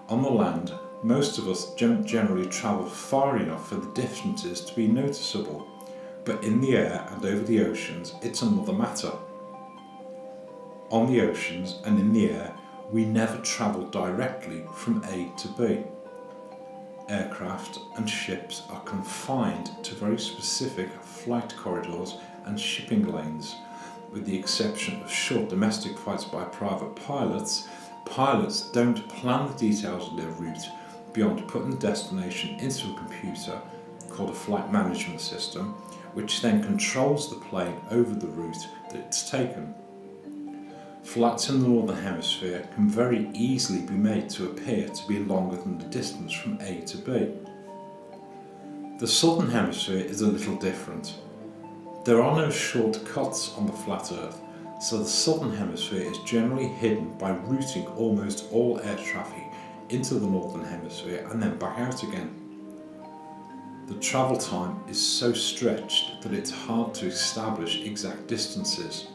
on the land, most of us generally travel far enough for the distances to be noticeable, but in the air and over the oceans, it's another matter. On the oceans and in the air, we never travel directly from A to B. Aircraft and ships are confined to very specific flight corridors and shipping lanes. With the exception of short domestic flights by private pilots, pilots don't plan the details of their route, beyond putting the destination into a computer called a flight management system, which then controls the plane over the route that it's taken. Flights in the Northern Hemisphere can very easily be made to appear to be longer than the distance from A to B. The Southern Hemisphere is a little different. There are no shortcuts on the flat Earth, so the Southern Hemisphere is generally hidden by routing almost all air traffic into the Northern Hemisphere and then back out again. The travel time is so stretched that it's hard to establish exact distances.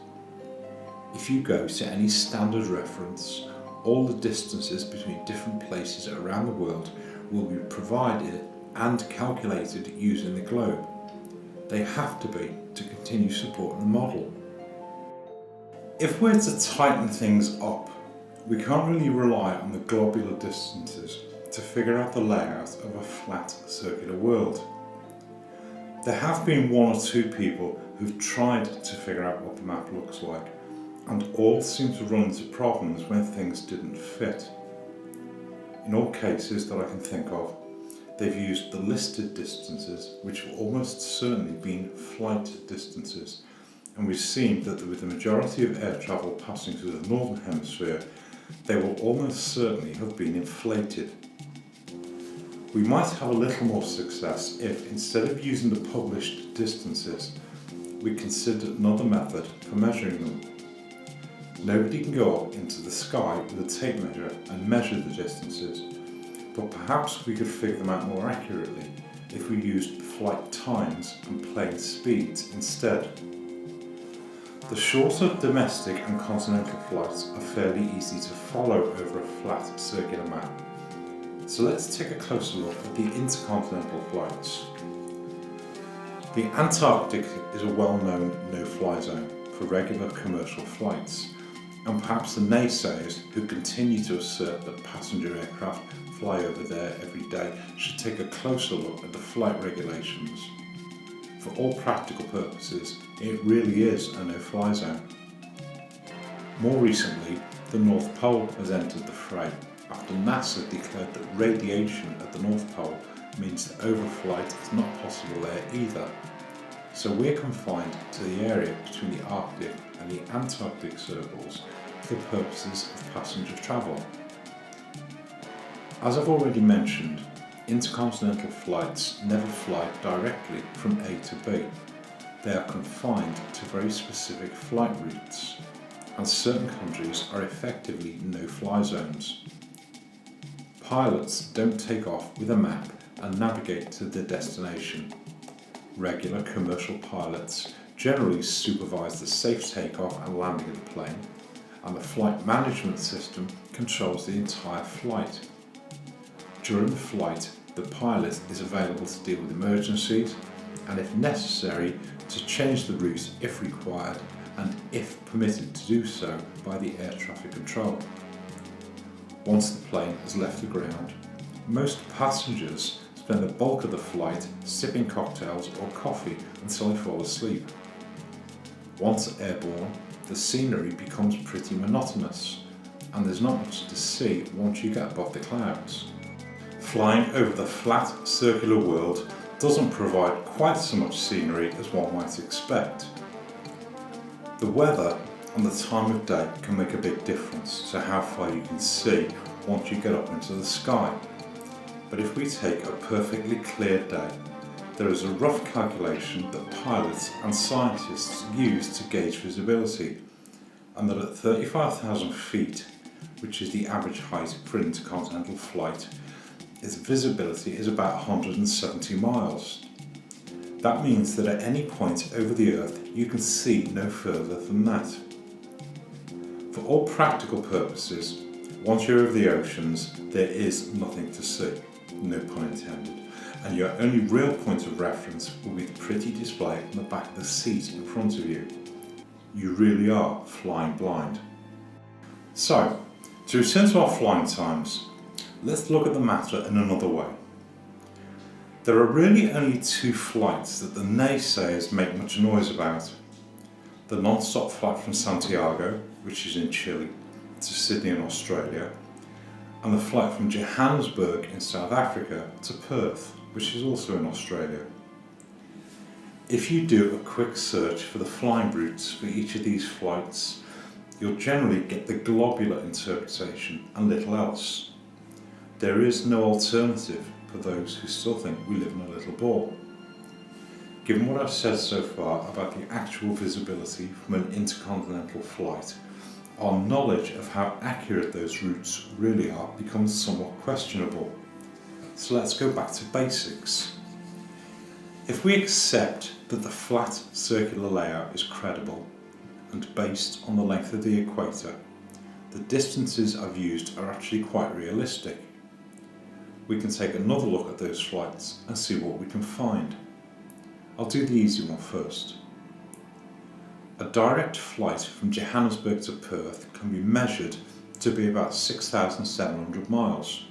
If you go to any standard reference, all the distances between different places around the world will be provided and calculated using the globe. They have to be to continue supporting the model. If we're to tighten things up, we can't really rely on the globular distances to figure out the layout of a flat circular world. There have been one or two people who've tried to figure out what the map looks like, and all seem to run into problems when things didn't fit. In all cases that I can think of, they've used the listed distances, which have almost certainly been flight distances, and we've seen that with the majority of air travel passing through the Northern Hemisphere, they will almost certainly have been inflated. We might have a little more success if, instead of using the published distances, we considered another method for measuring them. Nobody can go up into the sky with a tape measure and measure the distances, but perhaps we could figure them out more accurately if we used flight times and plane speeds instead. The shorter domestic and continental flights are fairly easy to follow over a flat circular map. So let's take a closer look at the intercontinental flights. The Antarctic is a well-known no-fly zone for regular commercial flights, and perhaps the naysayers who continue to assert that passenger aircraft fly over there every day should take a closer look at the flight regulations. For all practical purposes, it really is a no-fly zone. More recently, the North Pole has entered the fray after NASA declared that radiation at the North Pole means that overflight is not possible there either. So we're confined to the area between the Arctic and the Antarctic circles for the purposes of passenger travel. As I've already mentioned, intercontinental flights never fly directly from A to B. They are confined to very specific flight routes, and certain countries are effectively no-fly zones. Pilots don't take off with a map and navigate to their destination. Regular commercial pilots generally supervise the safe takeoff and landing of the plane, and the flight management system controls the entire flight. During the flight, the pilot is available to deal with emergencies and, if necessary, to change the route if required and if permitted to do so by the air traffic control. Once the plane has left the ground, most passengers spend the bulk of the flight sipping cocktails or coffee until they fall asleep. Once airborne, the scenery becomes pretty monotonous, and there's not much to see once you get above the clouds. Flying over the flat, circular world doesn't provide quite so much scenery as one might expect. The weather and the time of day can make a big difference to how far you can see once you get up into the sky. But if we take a perfectly clear day, there is a rough calculation that pilots and scientists use to gauge visibility, and that at 35,000 feet, which is the average height for an intercontinental flight, its visibility is about 170 miles. That means that at any point over the Earth you can see no further than that. For all practical purposes, once you're over the oceans, there is nothing to see, no pun intended, and your only real point of reference will be the pretty display on the back of the seat in front of you. You really are flying blind. So, to return to our flying times, let's look at the matter in another way. There are really only two flights that the naysayers make much noise about. The non-stop flight from Santiago, which is in Chile, to Sydney in Australia, and the flight from Johannesburg in South Africa to Perth, which is also in Australia. If you do a quick search for the flying routes for each of these flights, you'll generally get the globular interpretation and little else. There is no alternative for those who still think we live in a little ball. Given what I've said so far about the actual visibility from an intercontinental flight, our knowledge of how accurate those routes really are becomes somewhat questionable. So let's go back to basics. If we accept that the flat circular layout is credible and based on the length of the equator, the distances I've used are actually quite realistic. We can take another look at those flights and see what we can find. I'll do the easy one first. A direct flight from Johannesburg to Perth can be measured to be about 6,700 miles.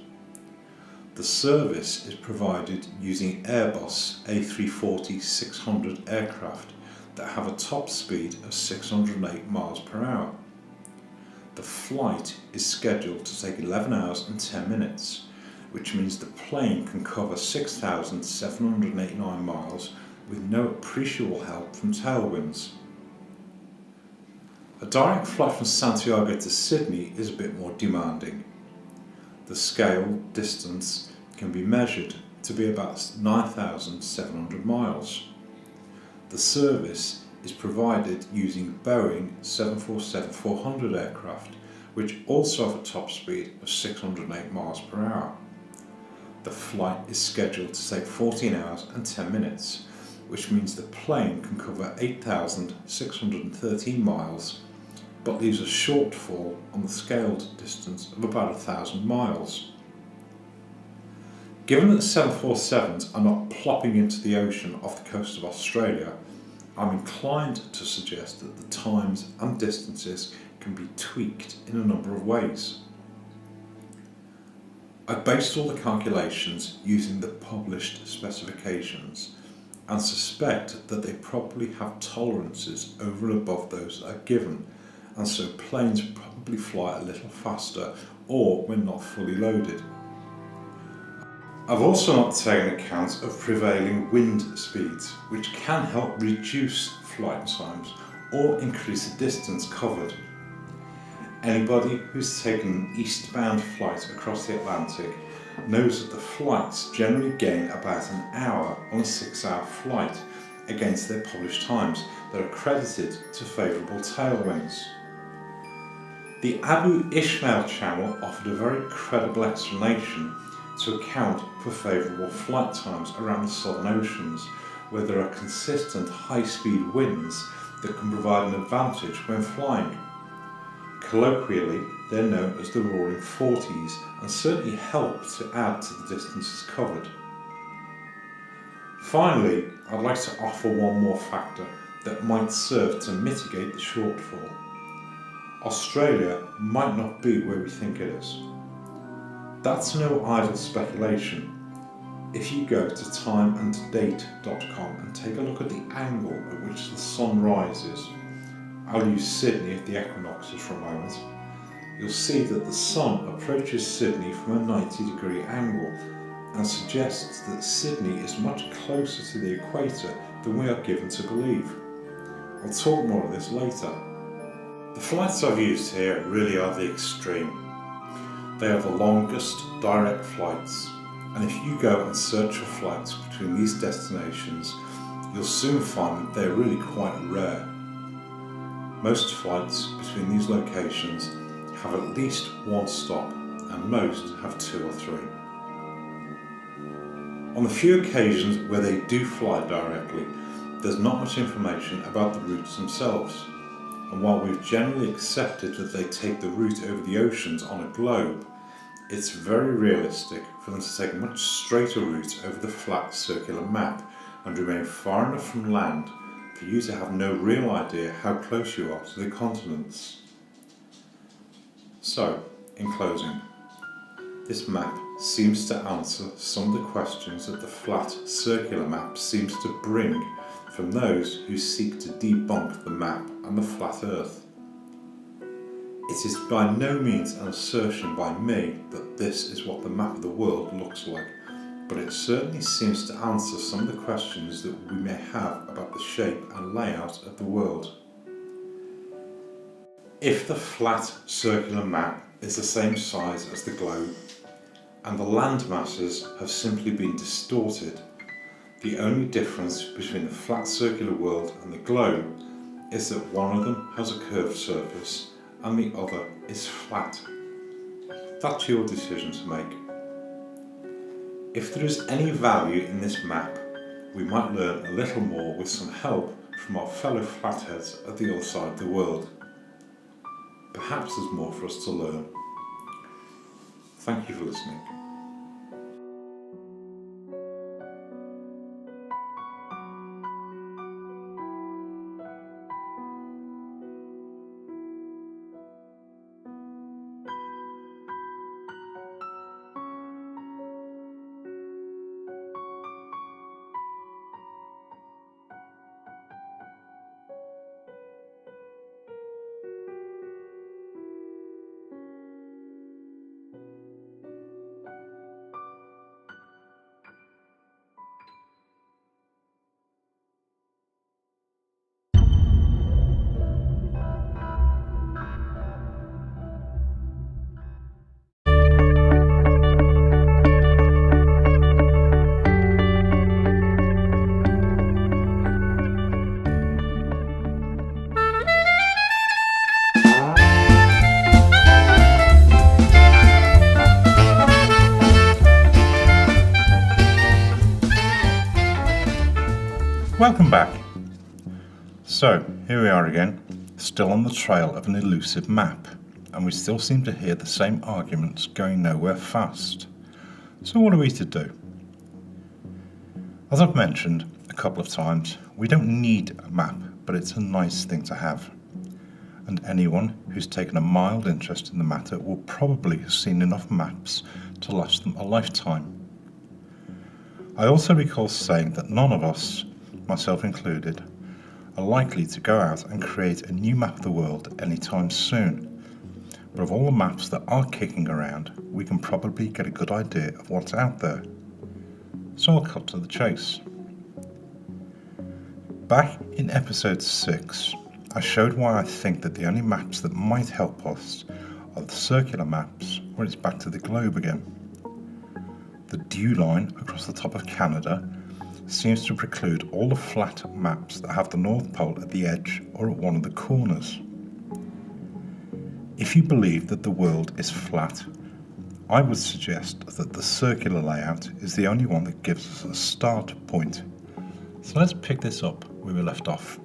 The service is provided using Airbus A340-600 aircraft that have a top speed of 608 miles per hour. The flight is scheduled to take 11 hours and 10 minutes, which means the plane can cover 6,789 miles with no appreciable help from tailwinds. A direct flight from Santiago to Sydney is a bit more demanding. The scale distance can be measured to be about 9,700 miles. The service is provided using Boeing 747-400 aircraft, which also have a top speed of 608 miles per hour. The flight is scheduled to take 14 hours and 10 minutes, which means the plane can cover 8,613 miles, but leaves a shortfall on the scaled distance of about 1,000 miles. Given that the 747s are not plopping into the ocean off the coast of Australia, I'm inclined to suggest that the times and distances can be tweaked in a number of ways. I based all the calculations using the published specifications and suspect that they probably have tolerances over and above those that are given, and so planes probably fly a little faster or when not fully loaded. I've also not taken account of prevailing wind speeds, which can help reduce flight times or increase the distance covered. Anybody who's taken an eastbound flight across the Atlantic knows that the flights generally gain about an hour on a 6-hour flight against their published times that are credited to favourable tailwinds. The Abu Ishmael channel offered a very credible explanation to account for favourable flight times around the Southern Oceans, where there are consistent high-speed winds that can provide an advantage when flying. Colloquially, they're known as the Roaring Forties and certainly help to add to the distances covered. Finally, I'd like to offer one more factor that might serve to mitigate the shortfall. Australia might not be where we think it is. That's no idle speculation. If you go to timeanddate.com and take a look at the angle at which the sun rises, I'll use Sydney at the equinoxes for a moment, you'll see that the sun approaches Sydney from a 90-degree angle and suggests that Sydney is much closer to the equator than we are given to believe. I'll talk more of this later. The flights I've used here really are the extreme. They are the longest direct flights, and if you go and search for flights between these destinations, you'll soon find that they're really quite rare. Most flights between these locations have at least one stop, and most have 2 or 3. On the few occasions where they do fly directly, there's not much information about the routes themselves, and while we've generally accepted that they take the route over the oceans on a globe, it's very realistic for them to take a much straighter route over the flat circular map and remain far enough from land for you to have no real idea how close you are to the continents. So, in closing, this map seems to answer some of the questions that the flat circular map seems to bring from those who seek to debunk the map and the flat earth. It is by no means an assertion by me that this is what the map of the world looks like, but it certainly seems to answer some of the questions that we may have about the shape and layout of the world. If the flat circular map is the same size as the globe, and the land masses have simply been distorted, the only difference between the flat circular world and the globe is that one of them has a curved surface and the other is flat. That's your decision to make. If there is any value in this map, we might learn a little more with some help from our fellow flatheads at the other side of the world. Perhaps there's more for us to learn. Thank you for listening. Welcome back. So, here we are again, still on the trail of an elusive map, and we still seem to hear the same arguments going nowhere fast. So what are we to do? As I've mentioned a couple of times, we don't need a map, but it's a nice thing to have. And anyone who's taken a mild interest in the matter will probably have seen enough maps to last them a lifetime. I also recall saying that none of us, myself included, are likely to go out and create a new map of the world anytime soon. But of all the maps that are kicking around, we can probably get a good idea of what's out there. So I'll cut to the chase. Back in episode 6, I showed why I think that the only maps that might help us are the circular maps, where it's back to the globe again. The dew line across the top of Canada seems to preclude all the flat maps that have the North Pole at the edge or at one of the corners. If you believe that the world is flat, I would suggest that the circular layout is the only one that gives us a start point. So let's pick this up where we left off.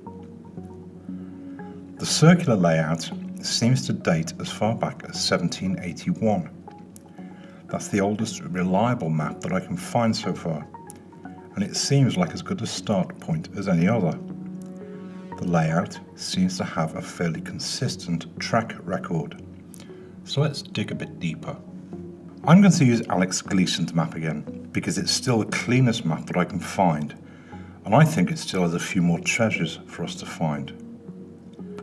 The circular layout seems to date as far back as 1781. That's the oldest reliable map that I can find so far, and it seems like as good a start point as any other. The layout seems to have a fairly consistent track record. So let's dig a bit deeper. I'm going to use Alex Gleason's map again, because it's still the cleanest map that I can find, and I think it still has a few more treasures for us to find.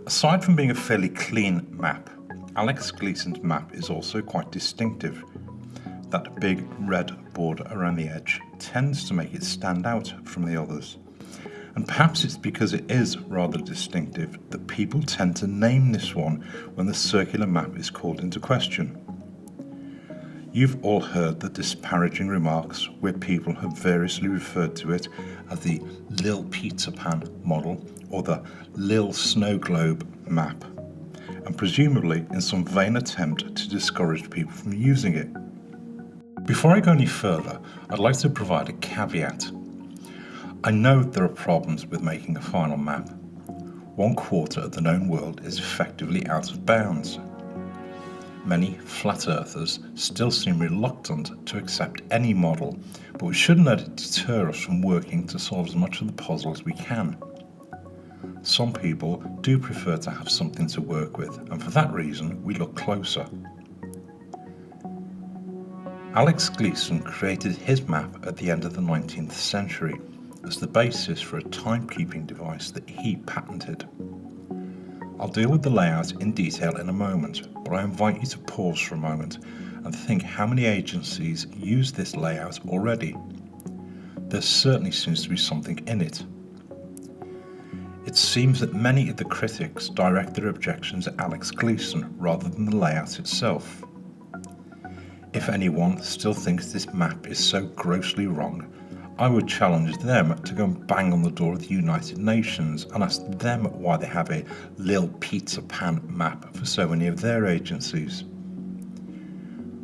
Aside from being a fairly clean map, Alex Gleason's map is also quite distinctive. That big red border around the edge tends to make it stand out from the others. And perhaps it's because it is rather distinctive that people tend to name this one when the circular map is called into question. You've all heard the disparaging remarks where people have variously referred to it as the Lil Peter Pan model or the Lil Snow Globe map, and presumably in some vain attempt to discourage people from using it. Before I go any further, I'd like to provide a caveat. I know there are problems with making a final map. 1/4 of the known world is effectively out of bounds. Many flat earthers still seem reluctant to accept any model, but we shouldn't let it deter us from working to solve as much of the puzzle as we can. Some people do prefer to have something to work with, and for that reason we look closer. Alex Gleason created his map at the end of the 19th century as the basis for a timekeeping device that he patented. I'll deal with the layout in detail in a moment, but I invite you to pause for a moment and think how many agencies use this layout already. There certainly seems to be something in it. It seems that many of the critics direct their objections at Alex Gleeson rather than the layout itself. If anyone still thinks this map is so grossly wrong, I would challenge them to go and bang on the door of the United Nations and ask them why they have a Lil Pizza Pan map for so many of their agencies.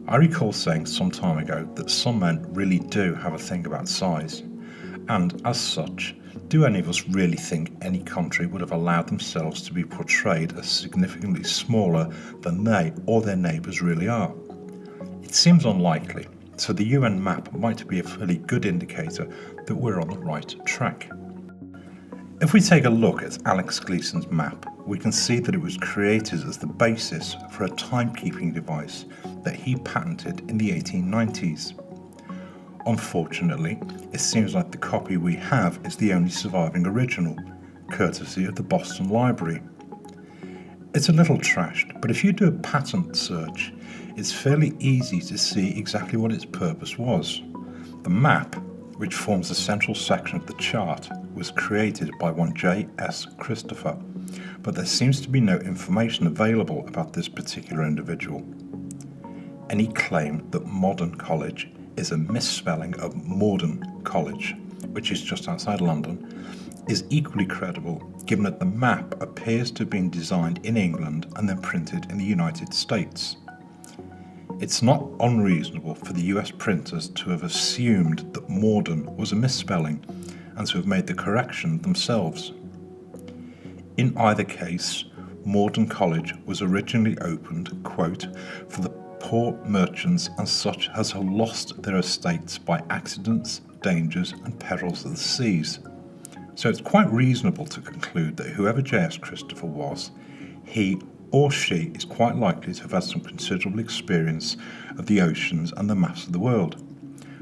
I recall saying some time ago that some men really do have a thing about size, and as such, do any of us really think any country would have allowed themselves to be portrayed as significantly smaller than they or their neighbours really are? It seems unlikely, so the UN map might be a fairly good indicator that we're on the right track. If we take a look at Alex Gleeson's map, we can see that it was created as the basis for a timekeeping device that he patented in the 1890s. Unfortunately, it seems like the copy we have is the only surviving original, courtesy of the Boston Library. It's a little trashed, but if you do a patent search, it's fairly easy to see exactly what its purpose was. The map, which forms the central section of the chart, was created by one J.S. Christopher, but there seems to be no information available about this particular individual. Any claim that Modern College is a misspelling of Morden College, which is just outside London, is equally credible given that the map appears to have been designed in England and then printed in the United States. It's not unreasonable for the US printers to have assumed that Morden was a misspelling and to have made the correction themselves. In either case, Morden College was originally opened, quote, for the poor merchants and such as have lost their estates by accidents, dangers and perils of the seas. So it's quite reasonable to conclude that whoever J.S. Christopher was, he or she is quite likely to have had some considerable experience of the oceans and the maps of the world.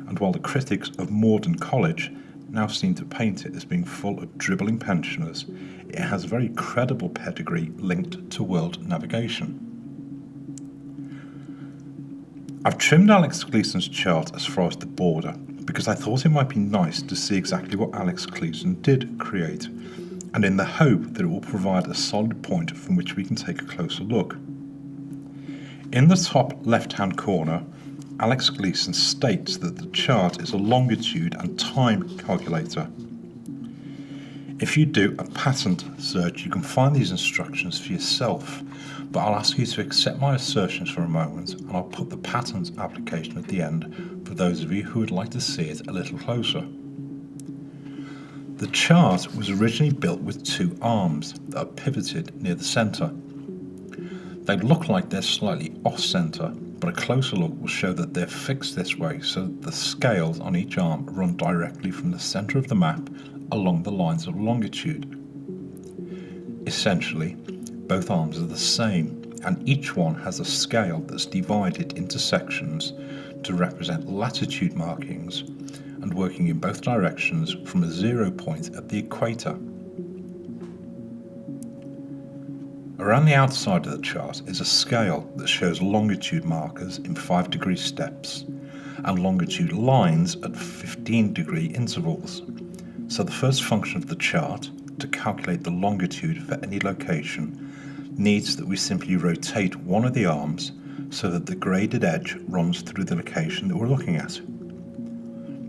And while the critics of Morden College now seem to paint it as being full of dribbling pensioners, it has a very credible pedigree linked to world navigation. I've trimmed Alex Gleeson's chart as far as the border because I thought it might be nice to see exactly what Alex Gleeson did create, and in the hope that it will provide a solid point from which we can take a closer look. In the top left-hand corner, Alex Gleeson states that the chart is a longitude and time calculator. If you do a patent search, you can find these instructions for yourself, but I'll ask you to accept my assertions for a moment, and I'll put the patent application at the end for those of you who would like to see it a little closer. The chart was originally built with two arms that are pivoted near the centre. They look like they're slightly off-centre, but a closer look will show that they're fixed this way so that the scales on each arm run directly from the centre of the map along the lines of longitude. Essentially, both arms are the same, and each one has a scale that's divided into sections to represent latitude markings and working in both directions from a 0 point at the equator. Around the outside of the chart is a scale that shows longitude markers in 5-degree steps and longitude lines at 15-degree intervals. So the first function of the chart, to calculate the longitude for any location, needs that we simply rotate one of the arms so that the graded edge runs through the location that we're looking at.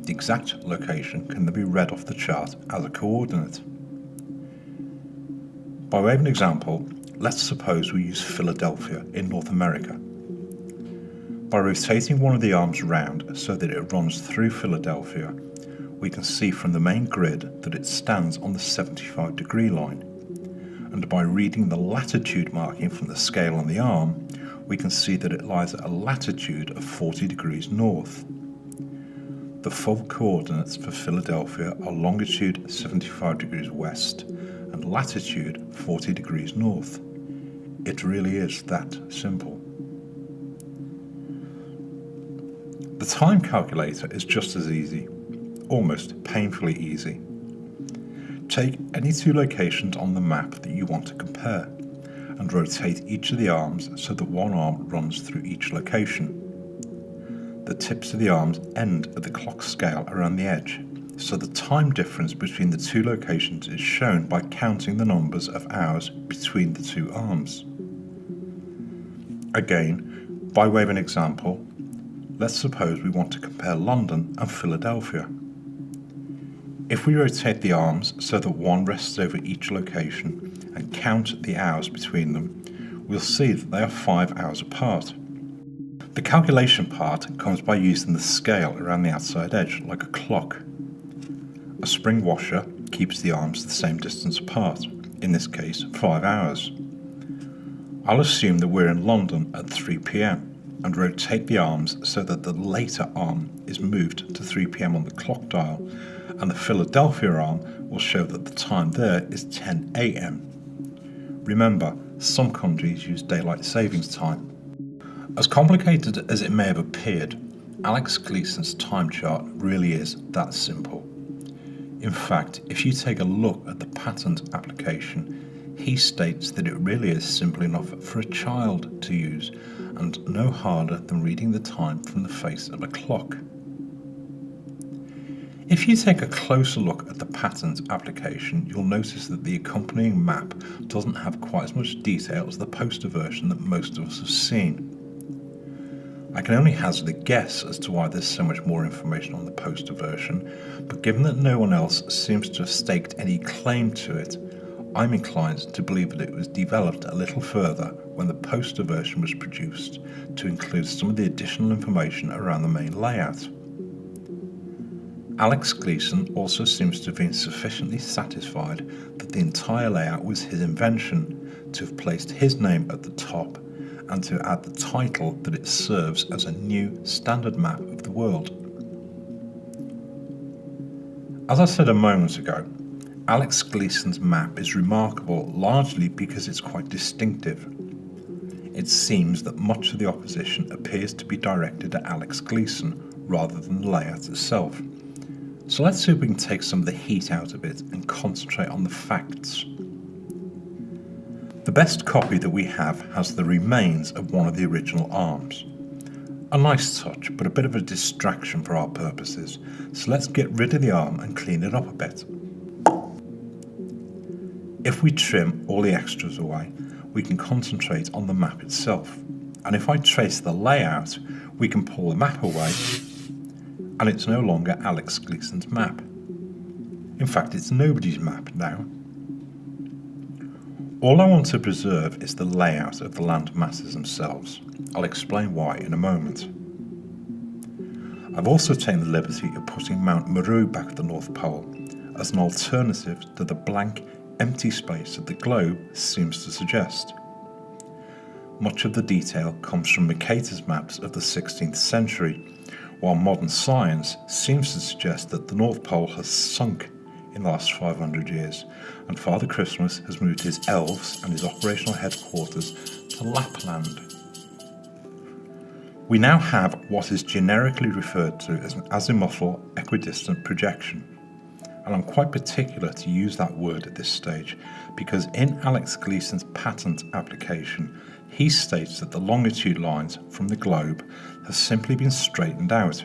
The exact location can then be read off the chart as a coordinate. By way of an example, let's suppose we use Philadelphia in North America. By rotating one of the arms round so that it runs through Philadelphia, we can see from the main grid that it stands on the 75-degree line. And by reading the latitude marking from the scale on the arm, we can see that it lies at a latitude of 40 degrees north. The full coordinates for Philadelphia are longitude 75 degrees west and latitude 40 degrees north. It really is that simple. The time calculator is just as easy, almost painfully easy. Take any two locations on the map that you want to compare and rotate each of the arms so that one arm runs through each location. The tips of the arms end at the clock scale around the edge, so the time difference between the two locations is shown by counting the numbers of hours between the two arms. Again, by way of an example, let's suppose we want to compare London and Philadelphia. If we rotate the arms so that one rests over each location and count the hours between them, we'll see that they are 5 hours apart. The calculation part comes by using the scale around the outside edge like a clock. A spring washer keeps the arms the same distance apart, in this case 5 hours. I'll assume that we're in London at 3 p.m. and rotate the arms so that the later arm is moved to 3 p.m. on the clock dial, and the Philadelphia arm will show that the time there is 10 a.m. Remember, some countries use daylight savings time. As complicated as it may have appeared, Alex Gleason's time chart really is that simple. In fact, if you take a look at the patent application, he states that it really is simple enough for a child to use and no harder than reading the time from the face of a clock. If you take a closer look at the patent application, you'll notice that the accompanying map doesn't have quite as much detail as the poster version that most of us have seen. I can only hazard a guess as to why there's so much more information on the poster version, but given that no one else seems to have staked any claim to it, I'm inclined to believe that it was developed a little further when the poster version was produced to include some of the additional information around the main layout. Alex Gleason also seems to have been sufficiently satisfied that the entire layout was his invention to have placed his name at the top and to add the title that it serves as a new standard map of the world. As I said a moment ago, Alex Gleason's map is remarkable largely because it's quite distinctive. It seems that much of the opposition appears to be directed at Alex Gleason rather than the layout itself. So let's see if we can take some of the heat out of it and concentrate on the facts. The best copy that we have has the remains of one of the original arms. A nice touch, but a bit of a distraction for our purposes, so let's get rid of the arm and clean it up a bit. If we trim all the extras away, we can concentrate on the map itself. And if I trace the layout, we can pull the map away, and it's no longer Alex Gleason's map. In fact, it's nobody's map now. All I want to preserve is the layout of the land masses themselves. I'll explain why in a moment. I've also taken the liberty of putting Mount Meru back at the North Pole as an alternative to the blank, empty space that the globe seems to suggest. Much of the detail comes from Mercator's maps of the 16th century, while modern science seems to suggest that the North Pole has sunk in the last 500 years, and Father Christmas has moved his elves and his operational headquarters to Lapland. We now have what is generically referred to as an azimuthal equidistant projection, and I'm quite particular to use that word at this stage because in Alex Gleason's patent application, he states that the longitude lines from the globe have simply been straightened out.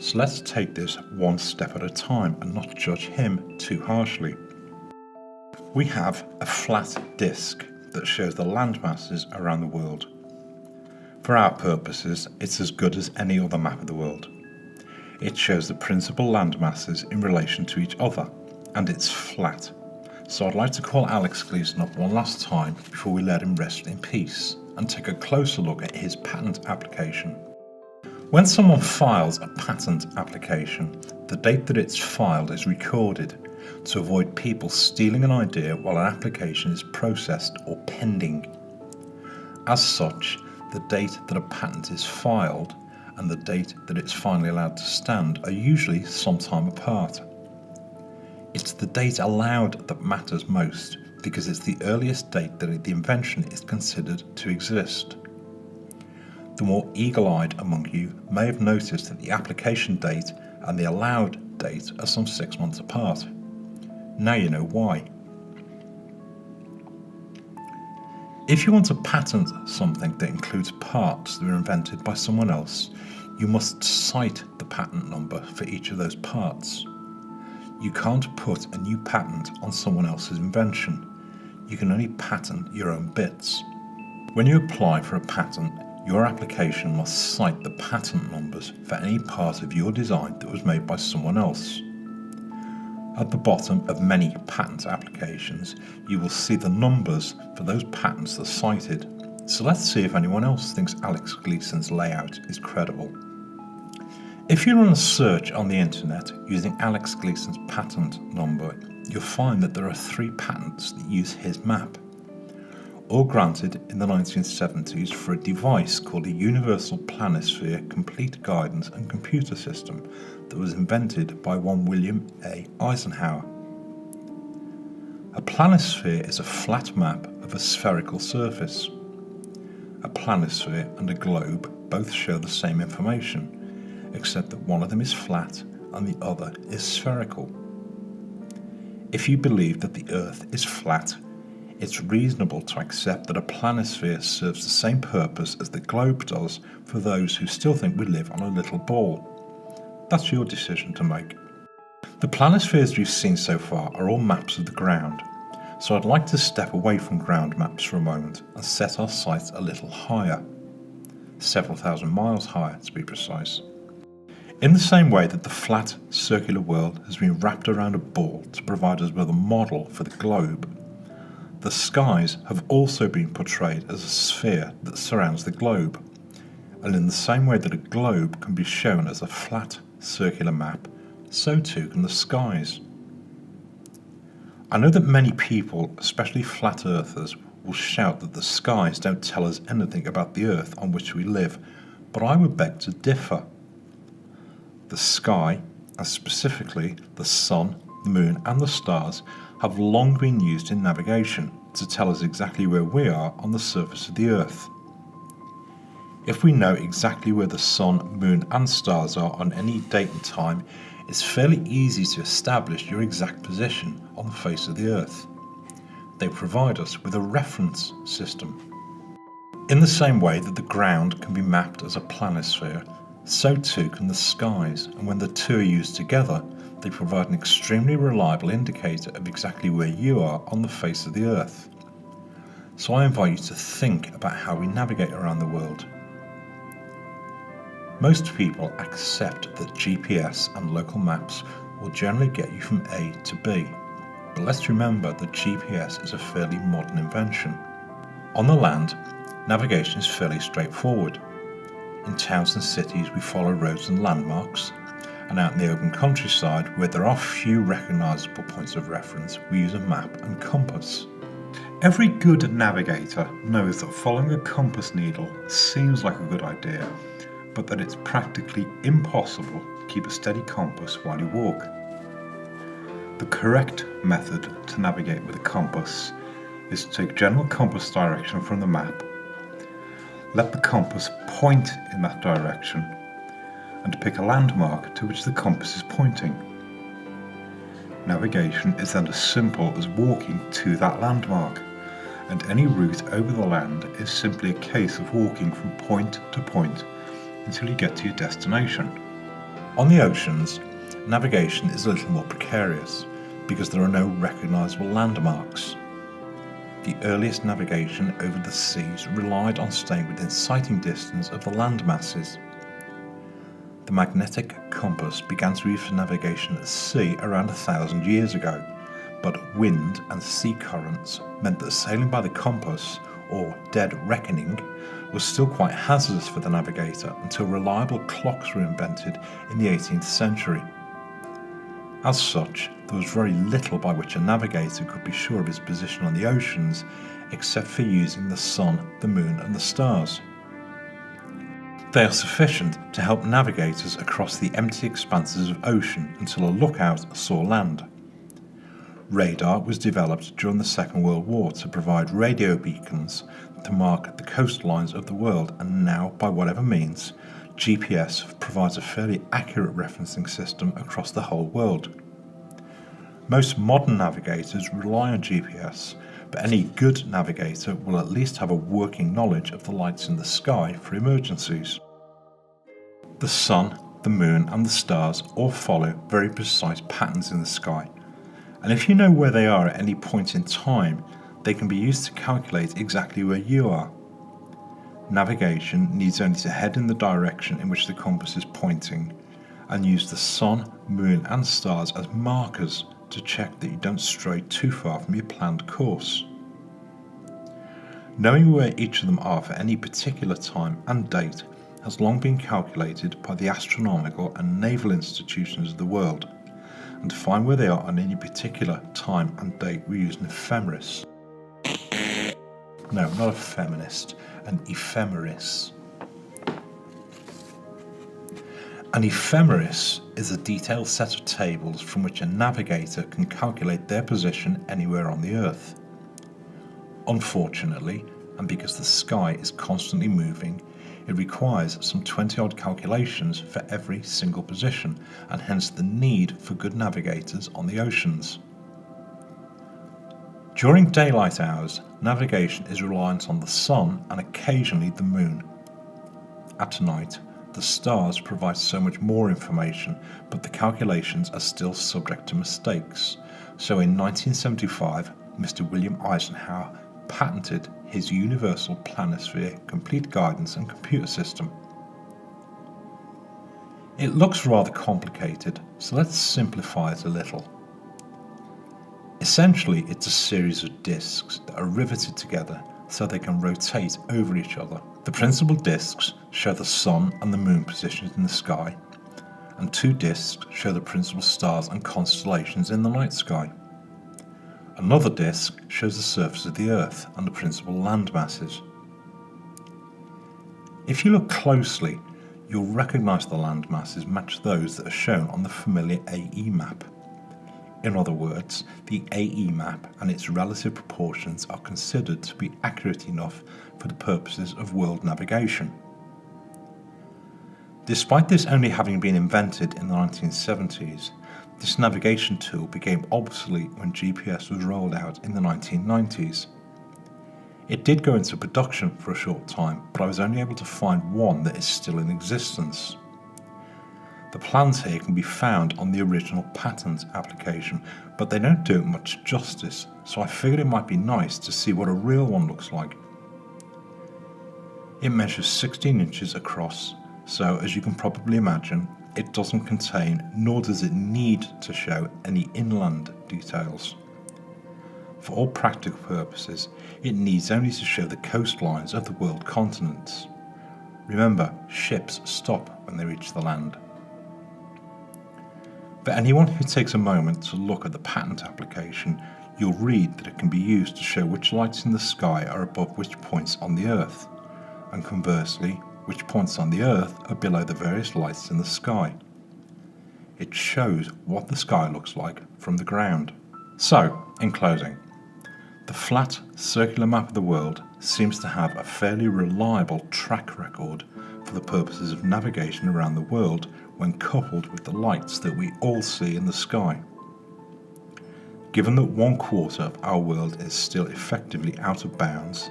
So let's take this one step at a time and not judge him too harshly. We have a flat disk that shows the land masses around the world. For our purposes, it's as good as any other map of the world. It shows the principal land masses in relation to each other, and it's flat. So I'd like to call Alex Gleason up one last time before we let him rest in peace and take a closer look at his patent application. When someone files a patent application, the date that it's filed is recorded to avoid people stealing an idea while an application is processed or pending. As such, the date that a patent is filed and the date that it's finally allowed to stand are usually some time apart. It's the date allowed that matters most because it's the earliest date that the invention is considered to exist. The more eagle-eyed among you may have noticed that the application date and the allowed date are some 6 months apart. Now you know why. If you want to patent something that includes parts that were invented by someone else, you must cite the patent number for each of those parts. You can't put a new patent on someone else's invention. You can only patent your own bits. When you apply for a patent, your application must cite the patent numbers for any part of your design that was made by someone else. At the bottom of many patent applications, you will see the numbers for those patents that are cited. So let's see if anyone else thinks Alex Gleason's layout is credible. If you run a search on the internet using Alex Gleason's patent number, you'll find that there are 3 patents that use his map, all granted in the 1970s for a device called a Universal Planisphere Complete Guidance and Computer System that was invented by one William A. Eisenhower. A planisphere is a flat map of a spherical surface. A planisphere and a globe both show the same information, except that one of them is flat and the other is spherical. If you believe that the Earth is flat, it's reasonable to accept that a planisphere serves the same purpose as the globe does for those who still think we live on a little ball. That's your decision to make. The planispheres you've seen so far are all maps of the ground, so I'd like to step away from ground maps for a moment and set our sights a little higher, several thousand miles higher to be precise. In the same way that the flat, circular world has been wrapped around a ball to provide us with a model for the globe, the skies have also been portrayed as a sphere that surrounds the globe, and in the same way that a globe can be shown as a flat, circular map, so too can the skies. I know that many people, especially flat earthers, will shout that the skies don't tell us anything about the Earth on which we live, but I would beg to differ. The sky, and specifically the sun, the moon and the stars, have long been used in navigation to tell us exactly where we are on the surface of the Earth. If we know exactly where the sun, moon and stars are on any date and time, it's fairly easy to establish your exact position on the face of the Earth. They provide us with a reference system. In the same way that the ground can be mapped as a planisphere, so too can the skies, and when the two are used together, they provide an extremely reliable indicator of exactly where you are on the face of the Earth. So I invite you to think about how we navigate around the world. Most people accept that GPS and local maps will generally get you from A to B, but let's remember that GPS is a fairly modern invention. On the land, navigation is fairly straightforward. In towns and cities we follow roads and landmarks, and out in the open countryside where there are few recognisable points of reference, we use a map and compass. Every good navigator knows that following a compass needle seems like a good idea, but that it's practically impossible to keep a steady compass while you walk. The correct method to navigate with a compass is to take general compass direction from the map, let the compass point in that direction, and pick a landmark to which the compass is pointing. Navigation is then as simple as walking to that landmark, and any route over the land is simply a case of walking from point to point until you get to your destination. On the oceans, navigation is a little more precarious because there are no recognisable landmarks. The earliest navigation over the seas relied on staying within sighting distance of the land masses. The magnetic compass began to be used for navigation at sea around 1,000 years ago, but wind and sea currents meant that sailing by the compass, or dead reckoning, was still quite hazardous for the navigator until reliable clocks were invented in the 18th century. As such, there was very little by which a navigator could be sure of his position on the oceans, except for using the sun, the moon and the stars. They are sufficient to help navigators across the empty expanses of ocean until a lookout saw land. Radar was developed during the Second World War to provide radio beacons to mark the coastlines of the world, and now, by whatever means, GPS provides a fairly accurate referencing system across the whole world. Most modern navigators rely on GPS but any good navigator will at least have a working knowledge of the lights in the sky for emergencies. The sun, the moon and the stars all follow very precise patterns in the sky, and if you know where they are at any point in time, they can be used to calculate exactly where you are. Navigation needs only to head in the direction in which the compass is pointing, and use the sun, moon and stars as markers to check that you don't stray too far from your planned course. Knowing where each of them are for any particular time and date has long been calculated by the astronomical and naval institutions of the world, and to find where they are on any particular time and date we use an ephemeris. No, not a feminist, an ephemeris. An ephemeris is a detailed set of tables from which a navigator can calculate their position anywhere on the Earth. Unfortunately, and because the sky is constantly moving, it requires some 20-odd calculations for every single position, and hence the need for good navigators on the oceans. During daylight hours, navigation is reliant on the sun and occasionally the moon. At night, the stars provide so much more information, but the calculations are still subject to mistakes. So in 1975, Mr. William Eisenhower patented his Universal Planisphere Complete Guidance and Computer System. It looks rather complicated, so let's simplify it a little. Essentially, it's a series of disks that are riveted together so they can rotate over each other. The principal disks show the sun and the moon positions in the sky, and two disks show the principal stars and constellations in the night sky. Another disk shows the surface of the Earth and the principal land masses. If you look closely, you'll recognise the land masses match those that are shown on the familiar AE map. In other words, the AE map and its relative proportions are considered to be accurate enough for the purposes of world navigation. Despite this only having been invented in the 1970s, this navigation tool became obsolete when GPS was rolled out in the 1990s. It did go into production for a short time, but I was only able to find one that is still in existence. The plans here can be found on the original patent application, but they don't do it much justice, so I figured it might be nice to see what a real one looks like. It measures 16 inches across, so as you can probably imagine, it doesn't contain, nor does it need to show, any inland details. For all practical purposes, it needs only to show the coastlines of the world continents. Remember, ships stop when they reach the land. For anyone who takes a moment to look at the patent application, you'll read that it can be used to show which lights in the sky are above which points on the Earth, and conversely, which points on the Earth are below the various lights in the sky. It shows what the sky looks like from the ground. So, in closing, the flat, circular map of the world seems to have a fairly reliable track record for the purposes of navigation around the world when coupled with the lights that we all see in the sky. Given that 1/4 of our world is still effectively out of bounds,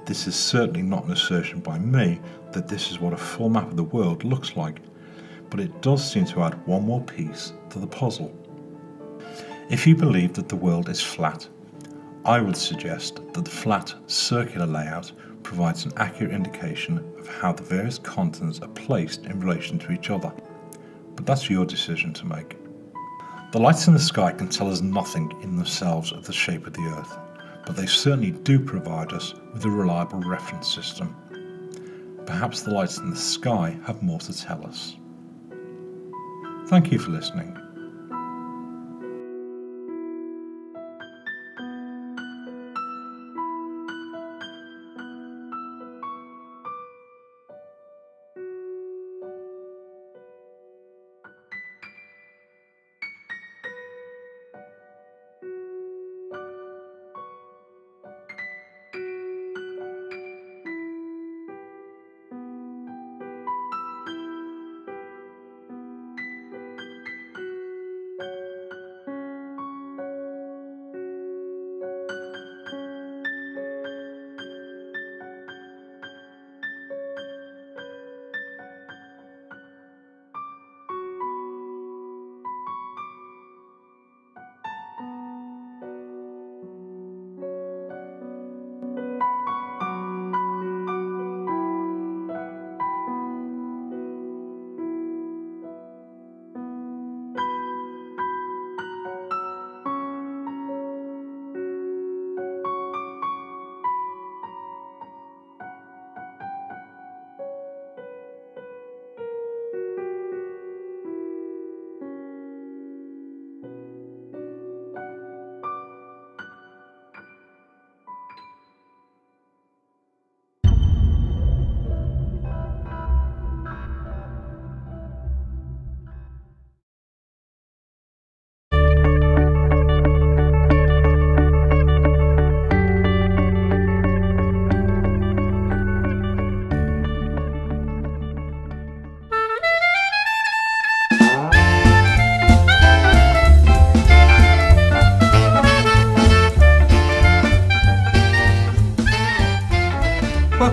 this is certainly not an assertion by me that this is what a full map of the world looks like, but it does seem to add one more piece to the puzzle. If you believe that the world is flat, I would suggest that the flat, circular layout provides an accurate indication of how the various continents are placed in relation to each other, but that's your decision to make. The lights in the sky can tell us nothing in themselves of the shape of the Earth, but they certainly do provide us with a reliable reference system. Perhaps the lights in the sky have more to tell us. Thank you for listening.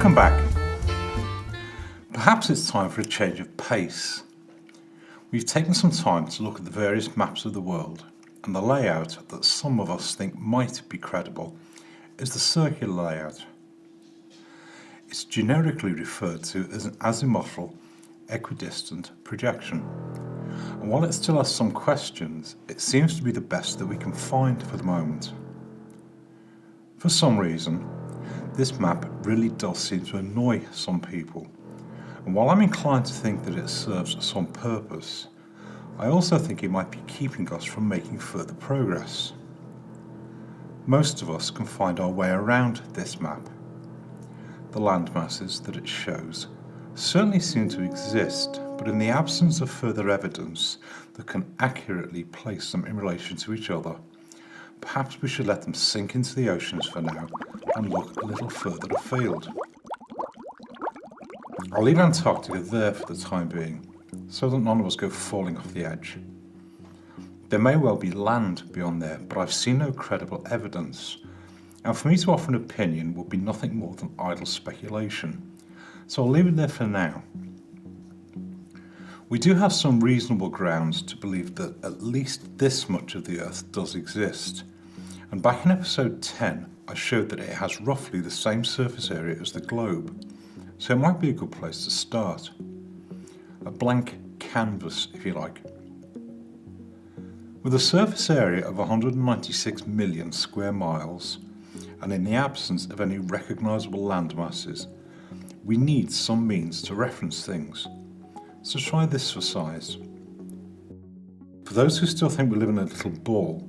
Welcome back. Perhaps it's time for a change of pace. We've taken some time to look at the various maps of the world, and the layout that some of us think might be credible is the circular layout. It's generically referred to as an azimuthal equidistant projection, and while it still has some questions, it seems to be the best that we can find for the moment. For some reason, this map really does seem to annoy some people, and while I'm inclined to think that it serves some purpose, I also think it might be keeping us from making further progress. Most of us can find our way around this map. The landmasses that it shows certainly seem to exist, but in the absence of further evidence that can accurately place them in relation to each other, perhaps we should let them sink into the oceans for now and look a little further afield. I'll leave Antarctica there for the time being, so that none of us go falling off the edge. There may well be land beyond there, but I've seen no credible evidence, and for me to offer an opinion would be nothing more than idle speculation, so I'll leave it there for now. We do have some reasonable grounds to believe that at least this much of the Earth does exist, and back in episode 10 I showed that it has roughly the same surface area as the globe, so it might be a good place to start. A blank canvas, if you like. With a surface area of 196 million square miles, and in the absence of any recognisable land masses, we need some means to reference things. So try this for size. For those who still think we live in a little ball,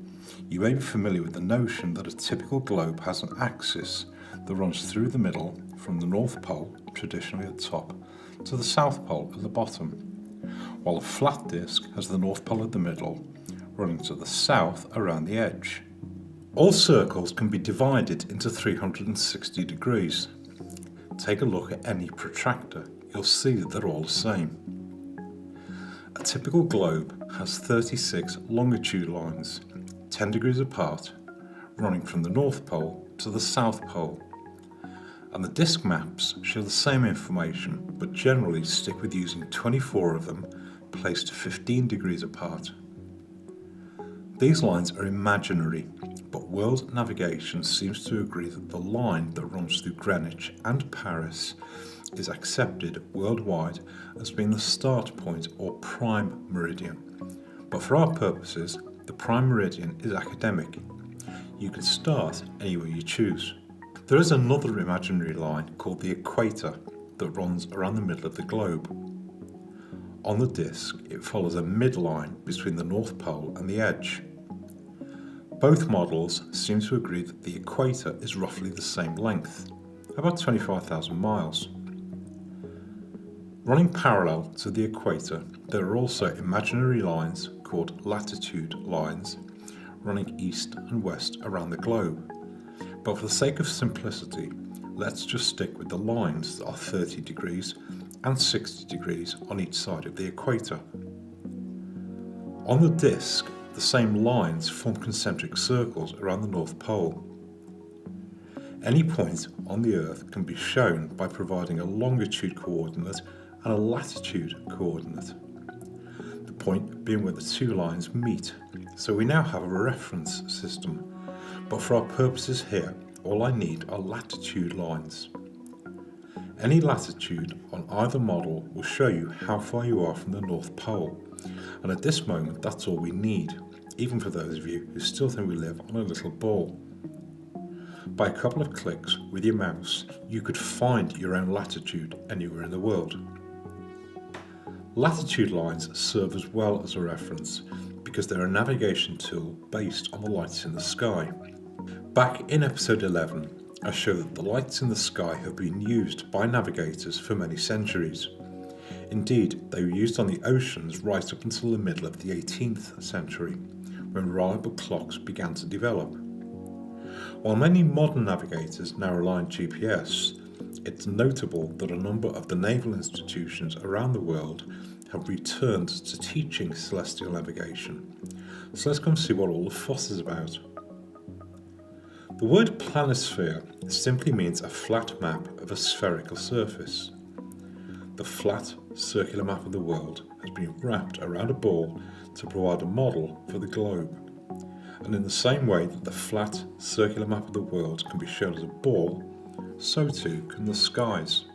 you may be familiar with the notion that a typical globe has an axis that runs through the middle from the North Pole, traditionally at the top, to the South Pole at the bottom, while a flat disk has the North Pole at the middle, running to the south around the edge. All circles can be divided into 360 degrees. Take a look at any protractor, you'll see that they're all the same. A typical globe has 36 longitude lines, 10 degrees apart, running from the North Pole to the South Pole. And the disk maps show the same information, but generally stick with using 24 of them placed 15 degrees apart. These lines are imaginary, but world navigation seems to agree that the line that runs through Greenwich and Paris is accepted worldwide as being the start point or prime meridian. But for our purposes, the prime meridian is academic. You can start anywhere you choose. There is another imaginary line called the equator that runs around the middle of the globe. On the disk, it follows a midline between the North Pole and the edge. Both models seem to agree that the equator is roughly the same length, about 25,000 miles. Running parallel to the equator, there are also imaginary lines called latitude lines, running east and west around the globe. But for the sake of simplicity, let's just stick with the lines that are 30 degrees and 60 degrees on each side of the equator. On the disk, the same lines form concentric circles around the North Pole. Any point on the Earth can be shown by providing a longitude coordinate and a latitude coordinate. The point being where the two lines meet, so we now have a reference system. But for our purposes here, all I need are latitude lines. Any latitude on either model will show you how far you are from the North Pole, and at this moment that's all we need, even for those of you who still think we live on a little ball. By a couple of clicks with your mouse, you could find your own latitude anywhere in the world. Latitude lines serve as well as a reference because they're a navigation tool based on the lights in the sky. Back in episode 11, I showed that the lights in the sky have been used by navigators for many centuries. Indeed, they were used on the oceans right up until the middle of the 18th century, when reliable clocks began to develop. While many modern navigators now rely on GPS, it's notable that a number of the naval institutions around the world have returned to teaching celestial navigation. So let's go and see what all the fuss is about. The word planisphere simply means a flat map of a spherical surface. The flat, circular map of the world has been wrapped around a ball to provide a model for the globe. And in the same way that the flat, circular map of the world can be shown as a ball, so too can the skies.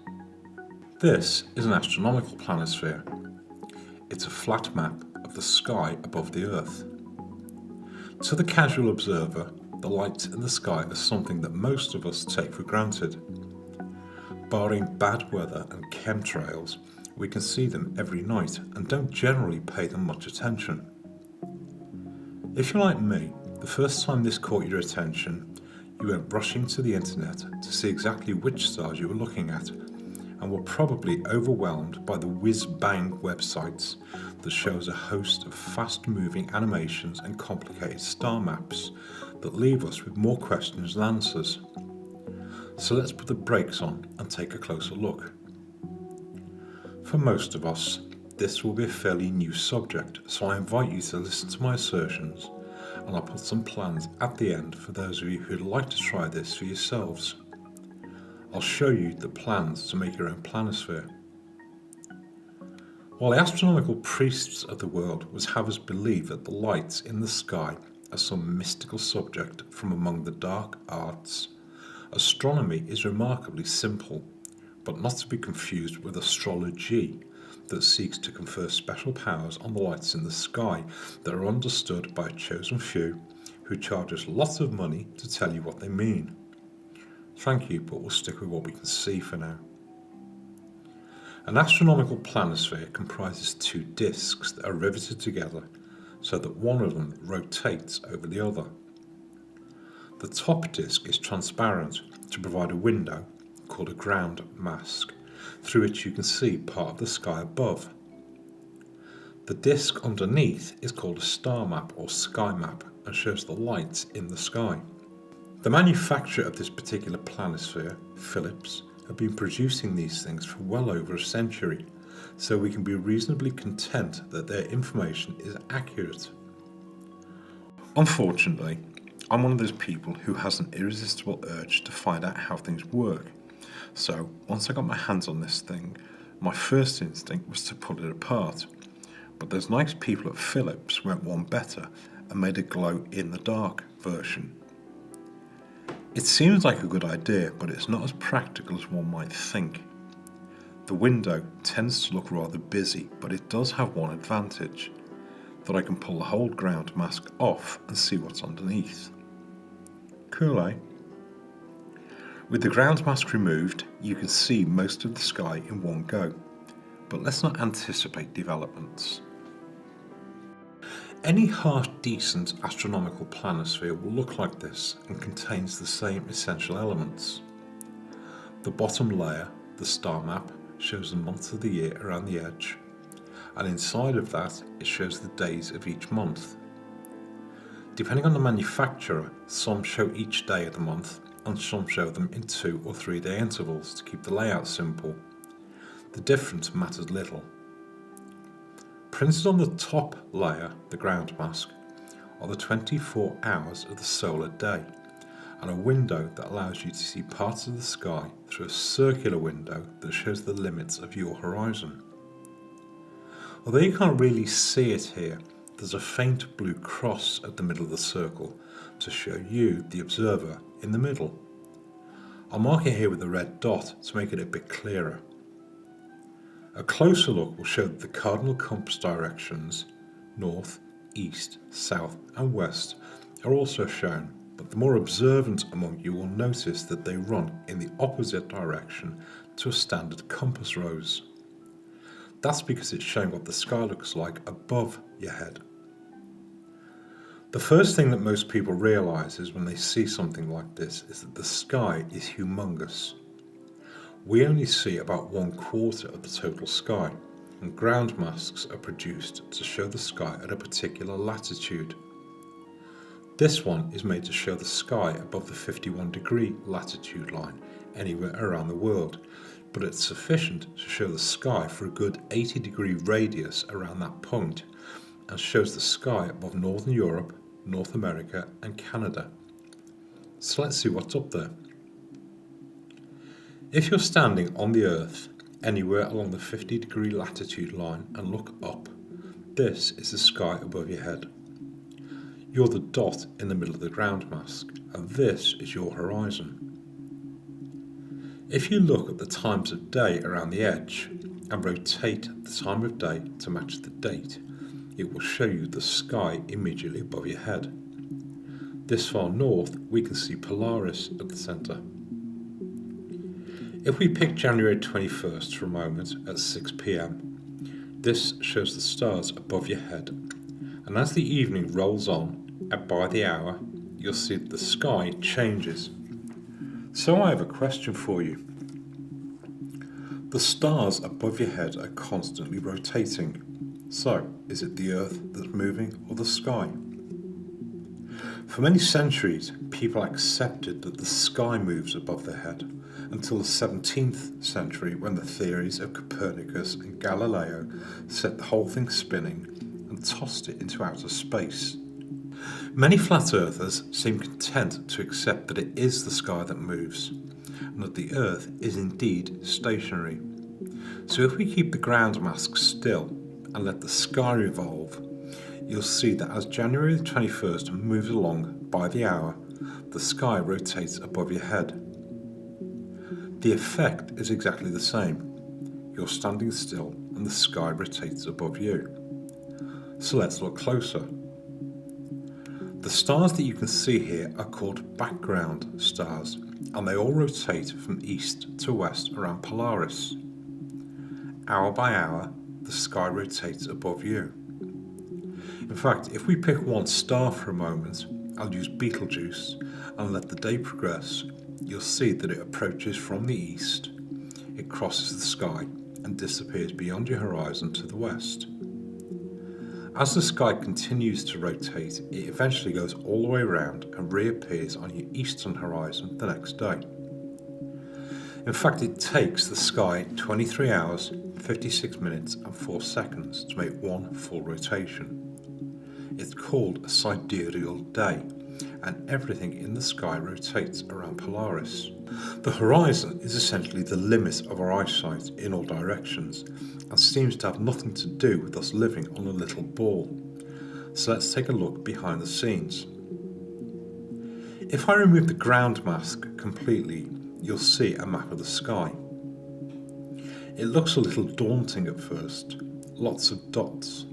This is an astronomical planisphere. It's a flat map of the sky above the Earth. To the casual observer, the lights in the sky are something that most of us take for granted. Barring bad weather and chemtrails, we can see them every night and don't generally pay them much attention. If you're like me, the first time this caught your attention, you went rushing to the internet to see exactly which stars you were looking at, and were probably overwhelmed by the whiz-bang websites that shows a host of fast-moving animations and complicated star maps that leave us with more questions than answers. So let's put the brakes on and take a closer look. For most of us, this will be a fairly new subject, so I invite you to listen to my assertions, and I'll put some plans at the end for those of you who'd like to try this for yourselves. I'll show you the plans to make your own planisphere. While the astronomical priests of the world would have us believe that the lights in the sky are some mystical subject from among the dark arts, astronomy is remarkably simple, but not to be confused with astrology that seeks to confer special powers on the lights in the sky that are understood by a chosen few who charge us lots of money to tell you what they mean. Thank you, but we'll stick with what we can see for now. An astronomical planisphere comprises two disks that are riveted together so that one of them rotates over the other. The top disk is transparent to provide a window, called a ground mask, through which you can see part of the sky above. The disk underneath is called a star map or sky map and shows the lights in the sky. The manufacturer of this particular planisphere, Philips, have been producing these things for well over a century, so we can be reasonably content that their information is accurate. Unfortunately, I'm one of those people who has an irresistible urge to find out how things work. So, once I got my hands on this thing, my first instinct was to pull it apart. But those nice people at Philips went one better and made a glow-in-the-dark version. It seems like a good idea, but it's not as practical as one might think. The window tends to look rather busy, but it does have one advantage, that I can pull the whole ground mask off and see what's underneath. Cool, eh? With the ground mask removed, you can see most of the sky in one go, but let's not anticipate developments. Any half-decent astronomical planisphere will look like this and contains the same essential elements. The bottom layer, the star map, shows the months of the year around the edge, and inside of that it shows the days of each month. Depending on the manufacturer, some show each day of the month and some show them in 2 or 3 day intervals to keep the layout simple. The difference matters little. Printed on the top layer, the ground mask, are the 24 hours of the solar day, and a window that allows you to see parts of the sky through a circular window that shows the limits of your horizon. Although you can't really see it here, there's a faint blue cross at the middle of the circle to show you, the observer, in the middle. I'll mark it here with a red dot to make it a bit clearer. A closer look will show that the cardinal compass directions, north, east, south and west, are also shown, but the more observant among you will notice that they run in the opposite direction to a standard compass rose. That's because it's showing what the sky looks like above your head. The first thing that most people realise when they see something like this is that the sky is humongous. We only see about 1/4 of the total sky, and ground masks are produced to show the sky at a particular latitude. This one is made to show the sky above the 51-degree latitude line anywhere around the world, but it's sufficient to show the sky for a good 80-degree radius around that point, and shows the sky above Northern Europe, North America and Canada. So let's see what's up there. If you're standing on the Earth anywhere along the 50-degree latitude line and look up, this is the sky above your head. You're the dot in the middle of the ground mask, and this is your horizon. If you look at the times of day around the edge and rotate the time of day to match the date, it will show you the sky immediately above your head. This far north, we can see Polaris at the centre. If we pick January 21st for a moment at 6 p.m, this shows the stars above your head, and as the evening rolls on, and by the hour, you'll see that the sky changes. So I have a question for you. The stars above your head are constantly rotating. So, is it the Earth that's moving or the sky? For many centuries, people accepted that the sky moves above their head, until the 17th century when the theories of Copernicus and Galileo set the whole thing spinning and tossed it into outer space. Many flat earthers seem content to accept that it is the sky that moves, and that the Earth is indeed stationary. So if we keep the ground mask still and let the sky revolve, you'll see that as January the 21st moves along by the hour, the sky rotates above your head. The effect is exactly the same. You're standing still and the sky rotates above you. So let's look closer. The stars that you can see here are called background stars, and they all rotate from east to west around Polaris. Hour by hour, the sky rotates above you. In fact, if we pick one star for a moment, I'll use Betelgeuse, and let the day progress, you'll see that it approaches from the east, it crosses the sky and disappears beyond your horizon to the west. As the sky continues to rotate, it eventually goes all the way around and reappears on your eastern horizon the next day. In fact, it takes the sky 23 hours, 56 minutes and 4 seconds to make one full rotation. It's called a sidereal day, and everything in the sky rotates around Polaris. The horizon is essentially the limit of our eyesight in all directions, and seems to have nothing to do with us living on a little ball. So let's take a look behind the scenes. If I remove the ground mask completely, you'll see a map of the sky. It looks a little daunting at first, lots of dots,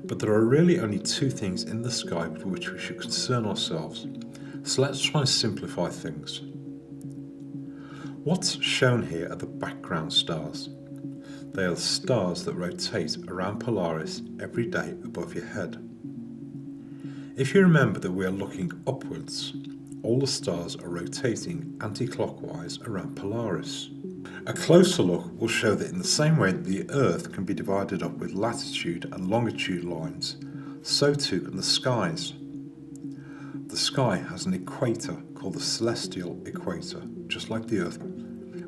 but there are really only two things in the sky with which we should concern ourselves, so let's try and simplify things. What's shown here are the background stars. They are the stars that rotate around Polaris every day above your head. If you remember that we are looking upwards, all the stars are rotating anti-clockwise around Polaris. A closer look will show that in the same way that the Earth can be divided up with latitude and longitude lines, so too can the skies. The sky has an equator called the celestial equator, just like the Earth,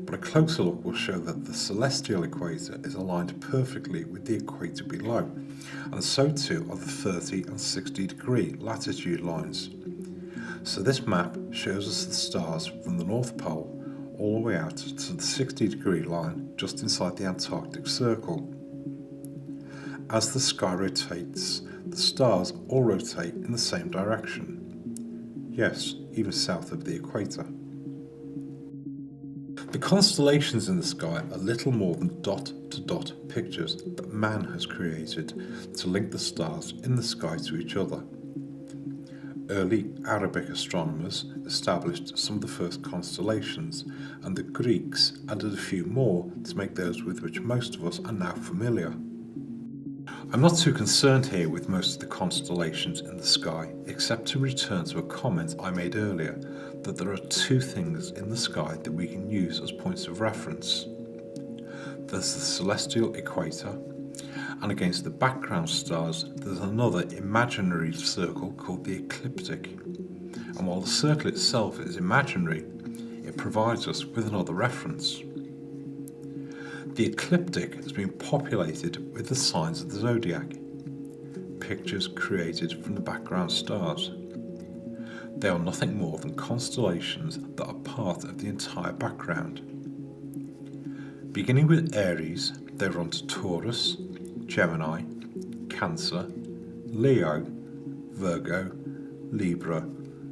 but a closer look will show that the celestial equator is aligned perfectly with the equator below, and so too are the 30 and 60 degree latitude lines. So this map shows us the stars from the North Pole all the way out to the 60 degree line just inside the Antarctic Circle. As the sky rotates, the stars all rotate in the same direction. Yes, even south of the equator. The constellations in the sky are little more than dot-to-dot pictures that man has created to link the stars in the sky to each other. Early Arabic astronomers established some of the first constellations, and the Greeks added a few more to make those with which most of us are now familiar. I'm not too concerned here with most of the constellations in the sky, except to return to a comment I made earlier, that there are two things in the sky that we can use as points of reference. There's the celestial equator, and against the background stars there's another imaginary circle called the ecliptic. And while the circle itself is imaginary, it provides us with another reference. The ecliptic has been populated with the signs of the zodiac, pictures created from the background stars. They are nothing more than constellations that are part of the entire background. Beginning with Aries, they run to Taurus, Gemini, Cancer, Leo, Virgo, Libra,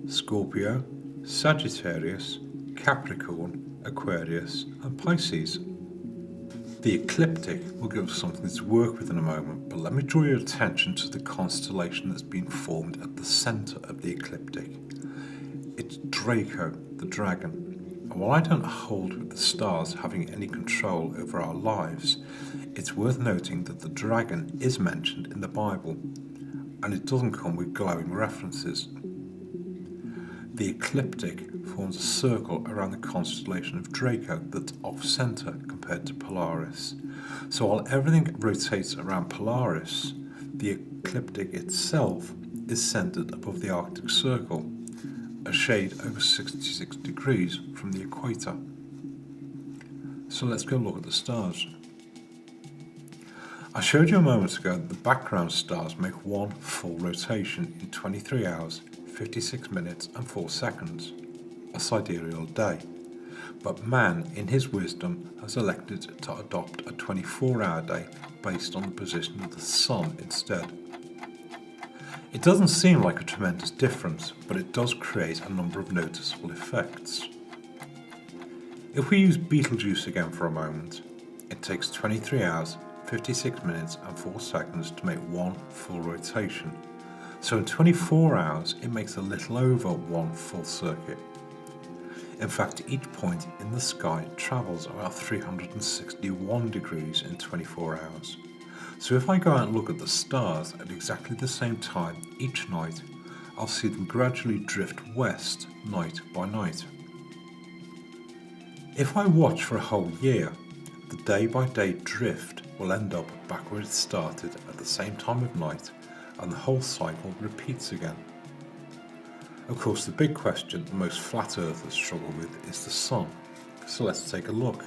Scorpio, Sagittarius, Capricorn, Aquarius and Pisces. The ecliptic will give us something to work with in a moment, but let me draw your attention to the constellation that's been formed at the centre of the ecliptic. It's Draco, the dragon. And while I don't hold with the stars having any control over our lives, it's worth noting that the dragon is mentioned in the Bible, and it doesn't come with glowing references. The ecliptic forms a circle around the constellation of Draco that's off-centre compared to Polaris. So while everything rotates around Polaris, the ecliptic itself is centred above the Arctic Circle, a shade over 66 degrees from the equator. So let's go look at the stars. I showed you a moment ago that the background stars make one full rotation in 23 hours, 56 minutes and 4 seconds, a sidereal day. But man, in his wisdom, has elected to adopt a 24-hour day based on the position of the sun instead. It doesn't seem like a tremendous difference, but it does create a number of noticeable effects. If we use Betelgeuse again for a moment, it takes 23 hours, 56 minutes and 4 seconds to make one full rotation. So in 24 hours, it makes a little over one full circuit. In fact, each point in the sky travels about 361 degrees in 24 hours. So if I go out and look at the stars at exactly the same time each night, I'll see them gradually drift west night by night. If I watch for a whole year, the day-by-day drift will end up back where it started at the same time of night, and the whole cycle repeats again. Of course, the big question most flat earthers struggle with is the sun, so let's take a look.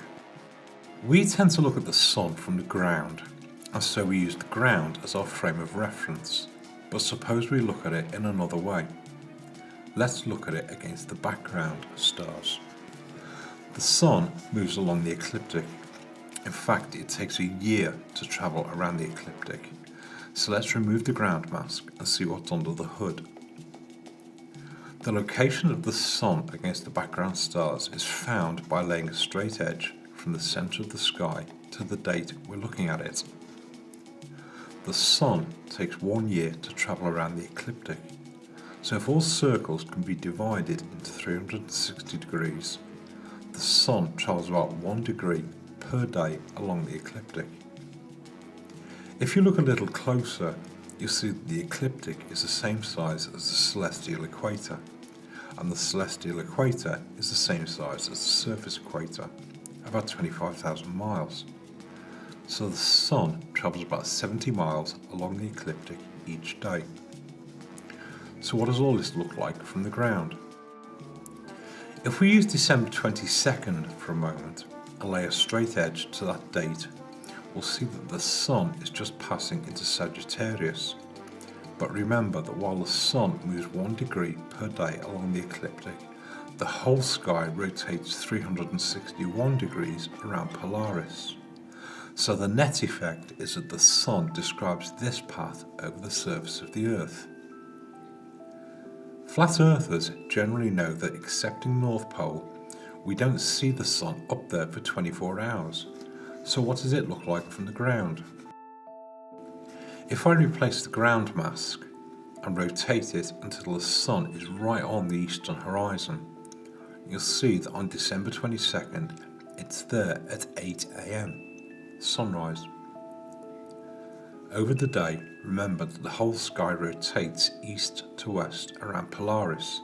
We tend to look at the sun from the ground, and so we use the ground as our frame of reference, but suppose we look at it in another way. Let's look at it against the background of stars. The sun moves along the ecliptic. In fact, it takes a year to travel around the ecliptic. So let's remove the ground mask and see what's under the hood. The location of the sun against the background stars is found by laying a straight edge from the centre of the sky to the date we're looking at it. The sun takes 1 year to travel around the ecliptic. So if all circles can be divided into 360 degrees, the sun travels about 1 degree per day along the ecliptic. If you look a little closer, you'll see that the ecliptic is the same size as the celestial equator, and the celestial equator is the same size as the surface equator, about 25,000 miles. So the sun travels about 70 miles along the ecliptic each day. So what does all this look like from the ground? If we use December 22nd for a moment and lay a straight edge to that date, we'll see that the sun is just passing into Sagittarius. But remember that while the sun moves 1 degree per day along the ecliptic, the whole sky rotates 361 degrees around Polaris. So the net effect is that the sun describes this path over the surface of the Earth. Flat earthers generally know that excepting North Pole, we don't see the sun up there for 24 hours. So what does it look like from the ground? If I replace the ground mask and rotate it until the sun is right on the eastern horizon, you'll see that on December 22nd, it's there at 8 AM, sunrise. Over the day, remember that the whole sky rotates east to west around Polaris,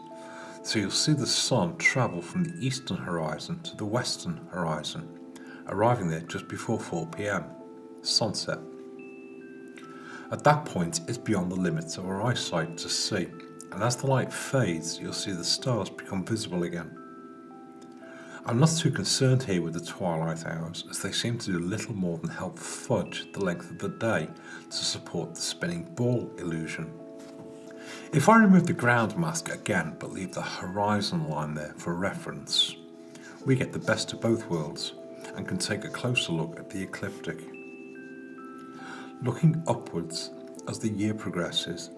so you'll see the sun travel from the eastern horizon to the western horizon, arriving there just before 4 PM, sunset. At that point, it's beyond the limits of our eyesight to see, and as the light fades, you'll see the stars become visible again. I'm not too concerned here with the twilight hours, as they seem to do little more than help fudge the length of the day to support the spinning ball illusion. If I remove the ground mask again but leave the horizon line there for reference, we get the best of both worlds and can take a closer look at the ecliptic. Looking upwards as the year progresses,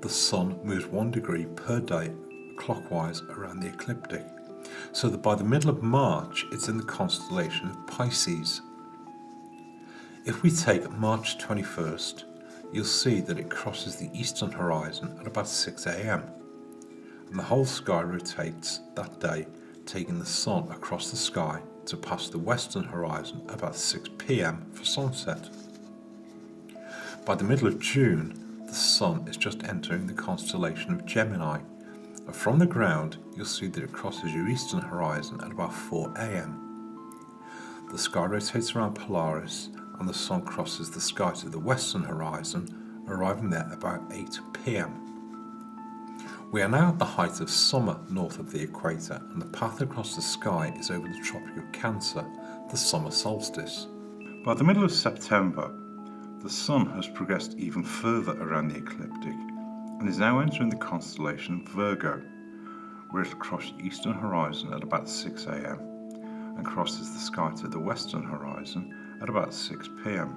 the Sun moves 1 degree per day clockwise around the ecliptic, so that by the middle of March it's in the constellation of Pisces. If we take March 21st, you'll see that it crosses the eastern horizon at about 6 a.m. and the whole sky rotates that day, taking the Sun across the sky to pass the western horizon about 6 p.m. for sunset. By the middle of June, the Sun is just entering the constellation of Gemini, and from the ground you'll see that it crosses your eastern horizon at about 4 a.m. The sky rotates around Polaris and the Sun crosses the sky to the western horizon, arriving there about 8 p.m. We are now at the height of summer north of the equator, and the path across the sky is over the Tropic of Cancer, the summer solstice. By the middle of September, the Sun has progressed even further around the ecliptic and is now entering the constellation Virgo, where it will cross the eastern horizon at about 6 a.m. and crosses the sky to the western horizon at about 6 p.m.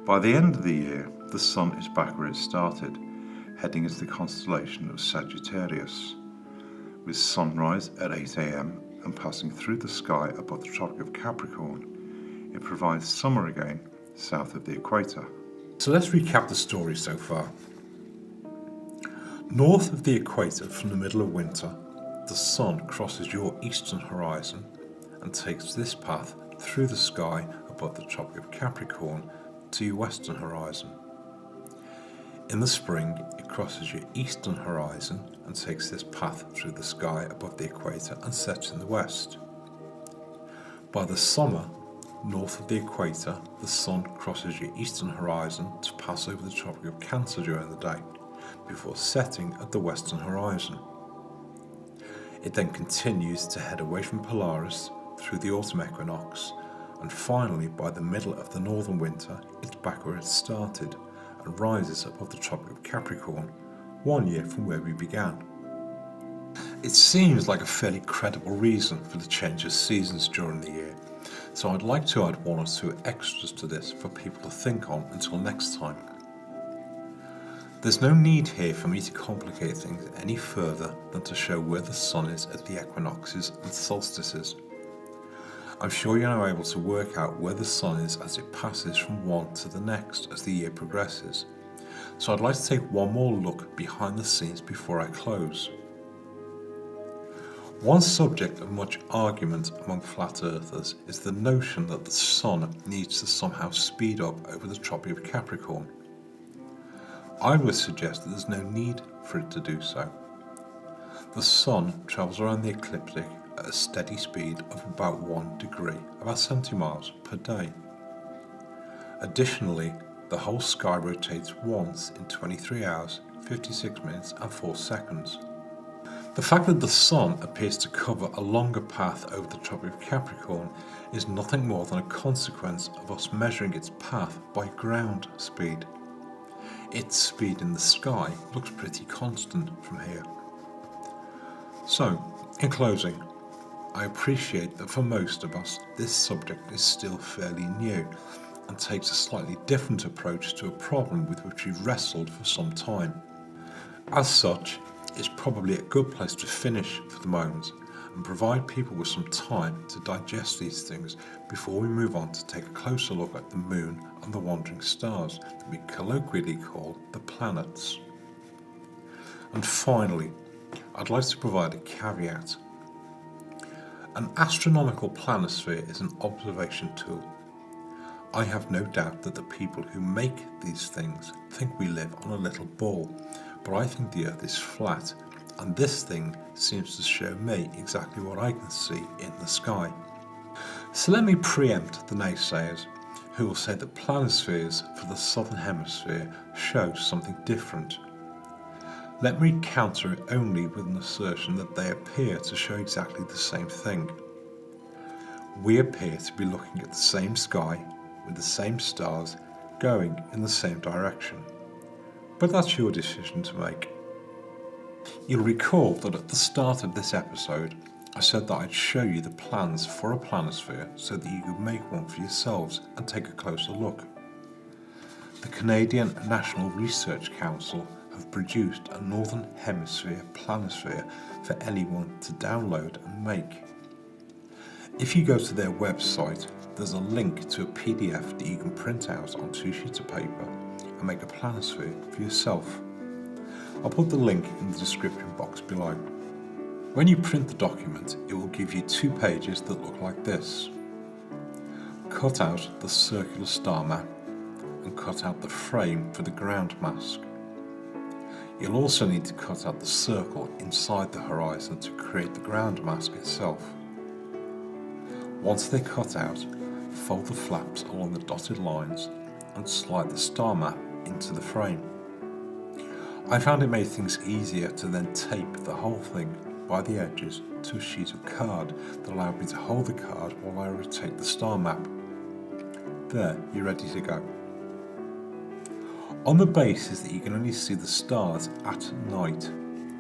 By the end of the year, the Sun is back where it started, heading into the constellation of Sagittarius, with sunrise at 8 a.m. and passing through the sky above the Tropic of Capricorn. It provides summer again south of the equator. So let's recap the story so far. North of the equator from the middle of winter, the Sun crosses your eastern horizon and takes this path through the sky above the Tropic of Capricorn to your western horizon. In the spring, it crosses your eastern horizon and takes this path through the sky above the equator and sets in the west. By the summer, north of the equator, the Sun crosses your eastern horizon to pass over the Tropic of Cancer during the day, before setting at the western horizon. It then continues to head away from Polaris through the autumn equinox, and finally by the middle of the northern winter, it's back where it started and rises above the Tropic of Capricorn, 1 year from where we began. It seems like a fairly credible reason for the change of seasons during the year, so I'd like to add 1 or 2 extras to this for people to think on until next time. There's no need here for me to complicate things any further than to show where the Sun is at the equinoxes and solstices. I'm sure you're now able to work out where the Sun is as it passes from one to the next as the year progresses, so I'd like to take 1 more look behind the scenes before I close. One subject of much argument among flat earthers is the notion that the Sun needs to somehow speed up over the Tropic of Capricorn. I would suggest that there's no need for it to do so. The Sun travels around the ecliptic at a steady speed of about 1 degree, about 70 miles per day. Additionally, the whole sky rotates once in 23 hours, 56 minutes and 4 seconds. The fact that the Sun appears to cover a longer path over the Tropic of Capricorn is nothing more than a consequence of us measuring its path by ground speed. Its speed in the sky looks pretty constant from here. So, in closing, I appreciate that for most of us this subject is still fairly new and takes a slightly different approach to a problem with which we've wrestled for some time. As such, it's probably a good place to finish for the moment and provide people with some time to digest these things before we move on to take a closer look at the Moon and the wandering stars that we colloquially call the planets. And finally, I'd like to provide a caveat. An astronomical planisphere is an observation tool. I have no doubt that the people who make these things think we live on a little ball, but I think the Earth is flat, and this thing seems to show me exactly what I can see in the sky. So let me preempt the naysayers, who will say that planispheres for the southern hemisphere show something different. Let me counter it only with an assertion that they appear to show exactly the same thing. We appear to be looking at the same sky with the same stars going in the same direction. But that's your decision to make. You'll recall that at the start of this episode, I said that I'd show you the plans for a planisphere so that you could make one for yourselves and take a closer look. The Canadian National Research Council have produced a Northern Hemisphere planisphere for anyone to download and make. If you go to their website, there's a link to a PDF that you can print out on 2 sheets of paper and make a planisphere for yourself. I'll put the link in the description box below. When you print the document, it will give you 2 pages that look like this. Cut out the circular star map and cut out the frame for the ground mask. You'll also need to cut out the circle inside the horizon to create the ground mask itself. Once they're cut out, fold the flaps along the dotted lines and slide the star map into the frame. I found it made things easier to then tape the whole thing by the edges to a sheet of card that allowed me to hold the card while I rotate the star map. There, you're ready to go. On the basis that you can only see the stars at night,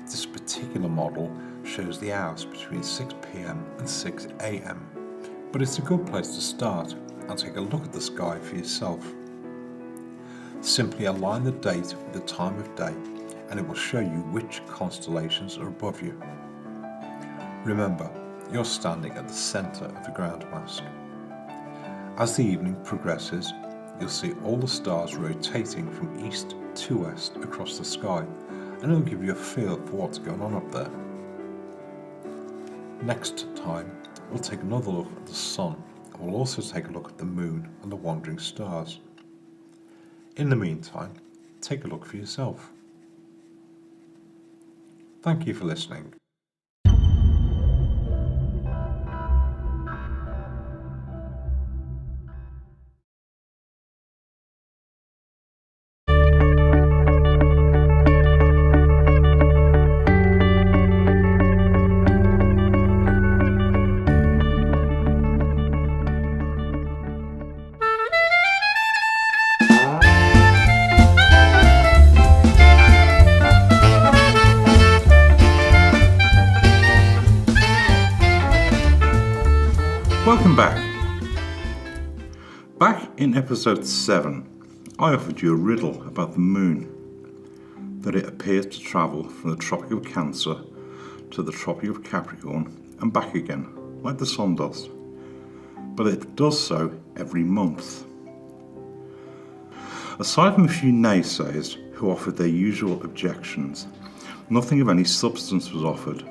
this particular model shows the hours between 6 PM and 6 AM, but it's a good place to start and take a look at the sky for yourself. Simply align the date with the time of day and it will show you which constellations are above you. Remember, you're standing at the centre of the ground mask. As the evening progresses, you'll see all the stars rotating from east to west across the sky, and it'll give you a feel for what's going on up there. Next time, we'll take another look at the sun, and we'll also take a look at the moon and the wandering stars. In the meantime, take a look for yourself. Thank you for listening. Welcome back. Back in episode 7, I offered you a riddle about the moon, that it appears to travel from the Tropic of Cancer to the Tropic of Capricorn and back again, like the sun does, but it does so every month. Aside from a few naysayers who offered their usual objections, nothing of any substance was offered.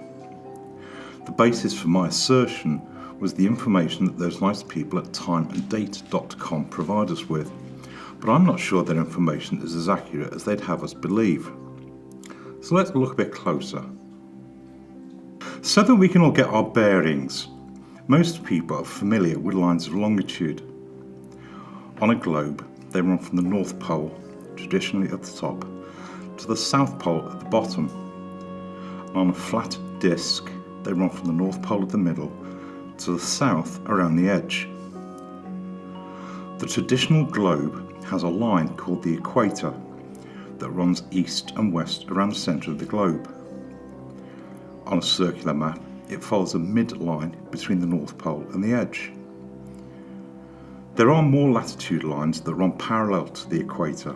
The basis for my assertion was the information that those nice people at timeanddate.com provide us with, but I'm not sure their information is as accurate as they'd have us believe. So let's look a bit closer. So that we can all get our bearings, most people are familiar with lines of longitude. On a globe, they run from the North Pole, traditionally at the top, to the South Pole at the bottom. And on a flat disc, they run from the North Pole at the middle to the south around the edge. The traditional globe has a line called the equator that runs east and west around the centre of the globe. On a circular map, it follows a midline between the North Pole and the edge. There are more latitude lines that run parallel to the equator,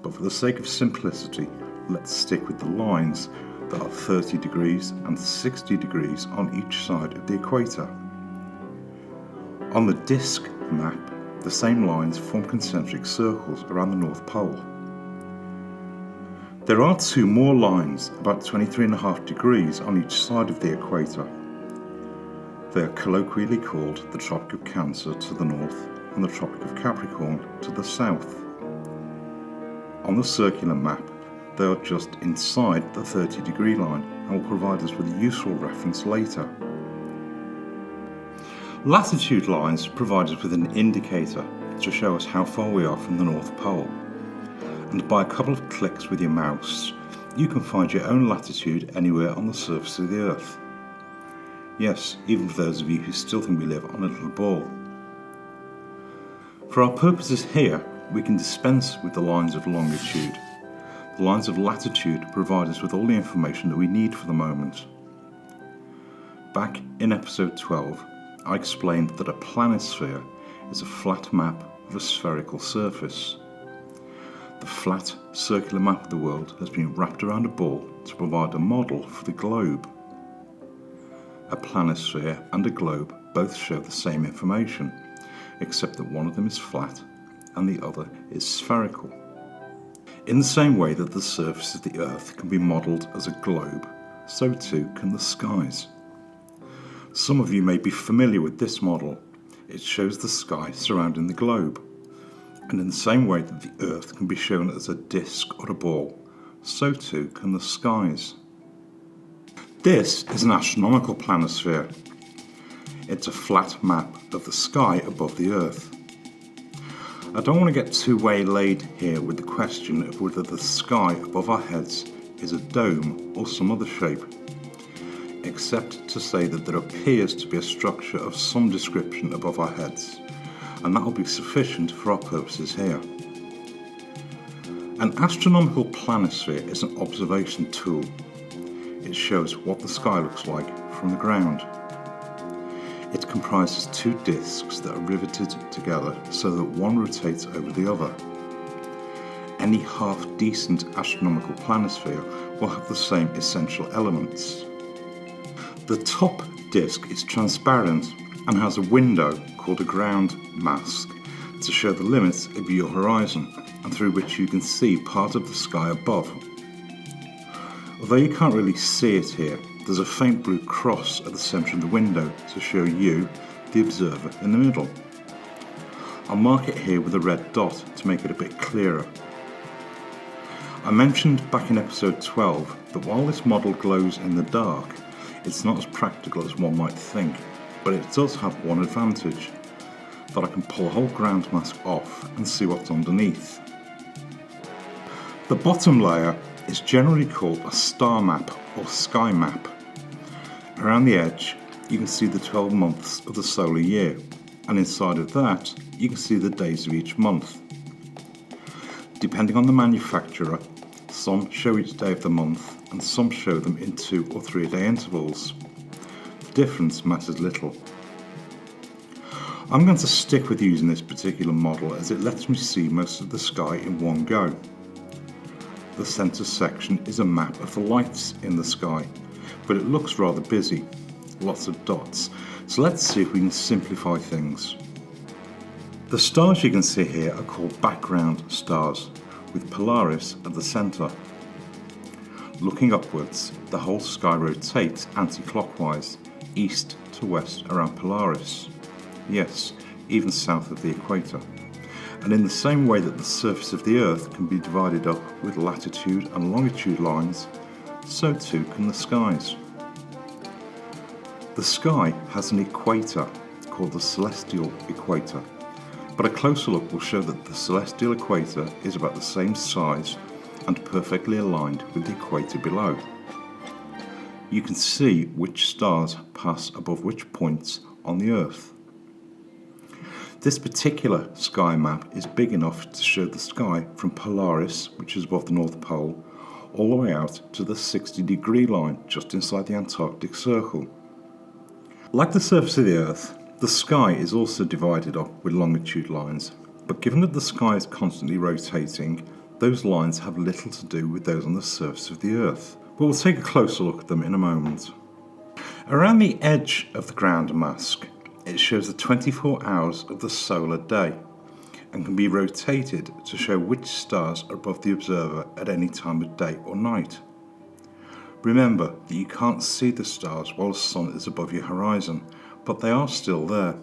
but for the sake of simplicity, let's stick with the lines that are 30 degrees and 60 degrees on each side of the equator. On the disk map, the same lines form concentric circles around the North Pole. There are 2 more lines about 23.5 degrees on each side of the equator. They are colloquially called the Tropic of Cancer to the north and the Tropic of Capricorn to the south. On the circular map, they are just inside the 30-degree line and will provide us with a useful reference later. Latitude lines provide us with an indicator to show us how far we are from the North Pole, and by a couple of clicks with your mouse, you can find your own latitude anywhere on the surface of the Earth. Yes, even for those of you who still think we live on a little ball. For our purposes here, we can dispense with the lines of longitude. The lines of latitude provide us with all the information that we need for the moment. Back in episode 12, I explained that a planisphere is a flat map of a spherical surface. The flat, circular map of the world has been wrapped around a ball to provide a model for the globe. A planisphere and a globe both show the same information, except that one of them is flat and the other is spherical. In the same way that the surface of the Earth can be modelled as a globe, so too can the skies. Some of you may be familiar with this model. It shows the sky surrounding the globe. And in the same way that the Earth can be shown as a disk or a ball, so too can the skies. This is an astronomical planisphere. It's a flat map of the sky above the Earth. I don't want to get too waylaid here with the question of whether the sky above our heads is a dome or some other shape, except to say that there appears to be a structure of some description above our heads, and that will be sufficient for our purposes here. An astronomical planisphere is an observation tool. It shows what the sky looks like from the ground. It comprises two disks that are riveted together so that one rotates over the other. Any half-decent astronomical planisphere will have the same essential elements. The top disk is transparent and has a window called a ground mask to show the limits of your horizon and through which you can see part of the sky above. Although you can't really see it here, there's a faint blue cross at the centre of the window to show you, the observer, in the middle. I'll mark it here with a red dot to make it a bit clearer. I mentioned back in episode 12 that while this model glows in the dark, it's not as practical as one might think, but it does have one advantage, that I can pull the whole ground mask off and see what's underneath. The bottom layer is generally called a star map or sky map. Around the edge, you can see the 12 months of the solar year, and inside of that, you can see the days of each month. Depending on the manufacturer, some show each day of the month, and some show them in 2 or 3 day intervals. The difference matters little. I'm going to stick with using this particular model as it lets me see most of the sky in one go. The centre section is a map of the lights in the sky, but it looks rather busy, lots of dots, so let's see if we can simplify things. The stars you can see here are called background stars, with Polaris at the centre. Looking upwards, the whole sky rotates anti-clockwise, east to west around Polaris. Yes, even south of the equator. And in the same way that the surface of the Earth can be divided up with latitude and longitude lines, so too can the skies. The sky has an equator called the celestial equator, but a closer look will show that the celestial equator is about the same size and perfectly aligned with the equator below. You can see which stars pass above which points on the Earth. This particular sky map is big enough to show the sky from Polaris, which is above the North Pole, all the way out to the 60-degree line just inside the Antarctic Circle. Like the surface of the Earth, the sky is also divided up with longitude lines, but given that the sky is constantly rotating, those lines have little to do with those on the surface of the Earth, but we'll take a closer look at them in a moment. Around the edge of the ground mask, it shows the 24 hours of the solar day and can be rotated to show which stars are above the observer at any time of day or night. Remember that you can't see the stars while the sun is above your horizon, but they are still there.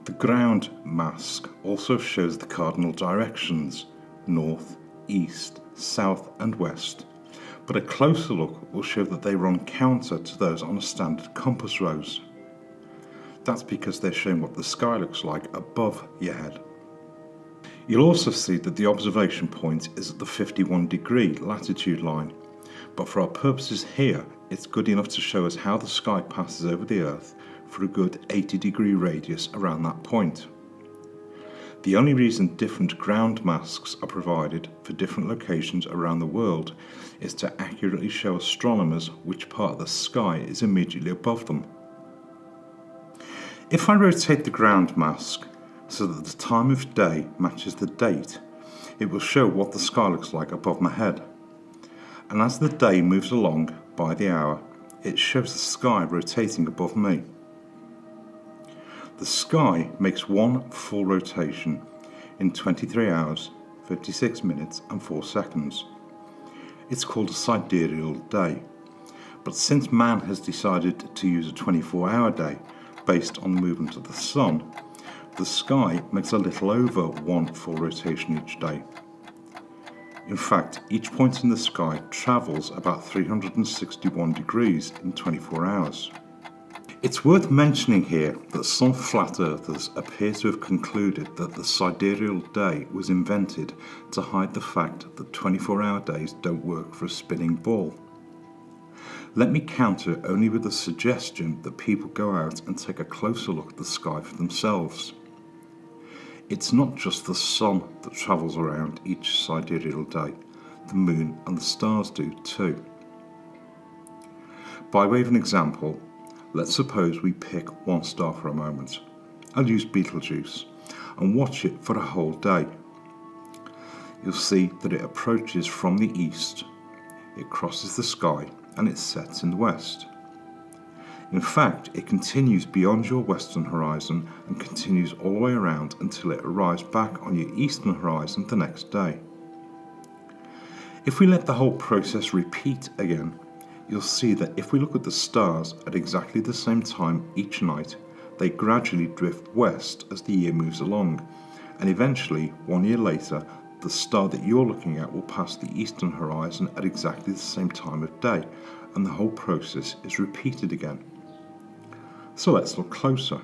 The ground mask also shows the cardinal directions, north, east, south and west, but a closer look will show that they run counter to those on a standard compass rose. That's because they're showing what the sky looks like above your head. You'll also see that the observation point is at the 51-degree latitude line, but for our purposes here, it's good enough to show us how the sky passes over the Earth for a good 80-degree radius around that point. The only reason different ground masks are provided for different locations around the world is to accurately show astronomers which part of the sky is immediately above them. If I rotate the ground mask so that the time of day matches the date, it will show what the sky looks like above my head. And as the day moves along by the hour, it shows the sky rotating above me. The sky makes one full rotation in 23 hours, 56 minutes and 4 seconds. It's called a sidereal day, but since man has decided to use a 24-hour day based on the movement of the sun, the sky makes a little over one full rotation each day. In fact, each point in the sky travels about 361 degrees in 24 hours. It's worth mentioning here that some flat earthers appear to have concluded that the sidereal day was invented to hide the fact that 24-hour days don't work for a spinning ball. Let me counter only with the suggestion that people go out and take a closer look at the sky for themselves. It's not just the sun that travels around each sidereal day, the moon and the stars do too. By way of an example, let's suppose we pick one star for a moment. I'll use Betelgeuse and watch it for a whole day. You'll see that it approaches from the east, it crosses the sky and it sets in the west. In fact, it continues beyond your western horizon and continues all the way around until it arrives back on your eastern horizon the next day. If we let the whole process repeat again, you'll see that if we look at the stars at exactly the same time each night, they gradually drift west as the year moves along, and eventually, 1 year later, the star that you're looking at will pass the eastern horizon at exactly the same time of day, and the whole process is repeated again. So let's look closer.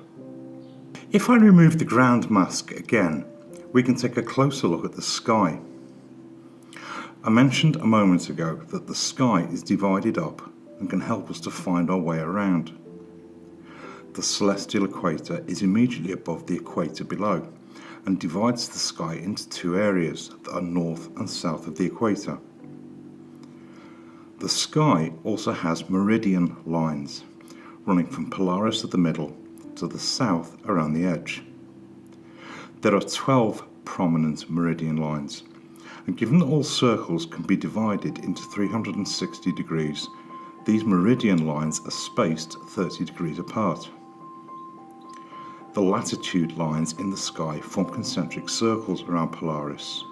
If I remove the ground mask again, we can take a closer look at the sky. I mentioned a moment ago that the sky is divided up and can help us to find our way around. The celestial equator is immediately above the equator below and divides the sky into two areas that are north and south of the equator. The sky also has meridian lines running from Polaris at the middle to the south around the edge. There are 12 prominent meridian lines, and given that all circles can be divided into 360 degrees, these meridian lines are spaced 30 degrees apart. The latitude lines in the sky form concentric circles around Polaris,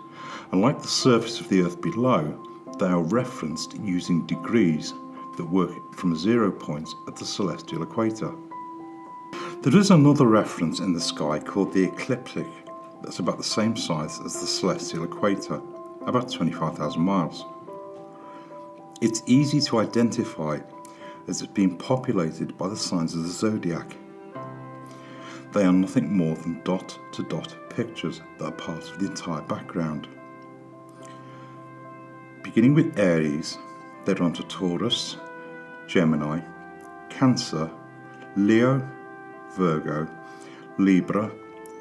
and like the surface of the Earth below, they are referenced using degrees that work from a 0 point at the celestial equator. There is another reference in the sky called the ecliptic that's about the same size as the celestial equator, about 25,000 miles. It's easy to identify as it's being populated by the signs of the zodiac. They are nothing more than dot-to-dot pictures that are part of the entire background. Beginning with Aries, they run to Taurus, Gemini, Cancer, Leo, Virgo, Libra,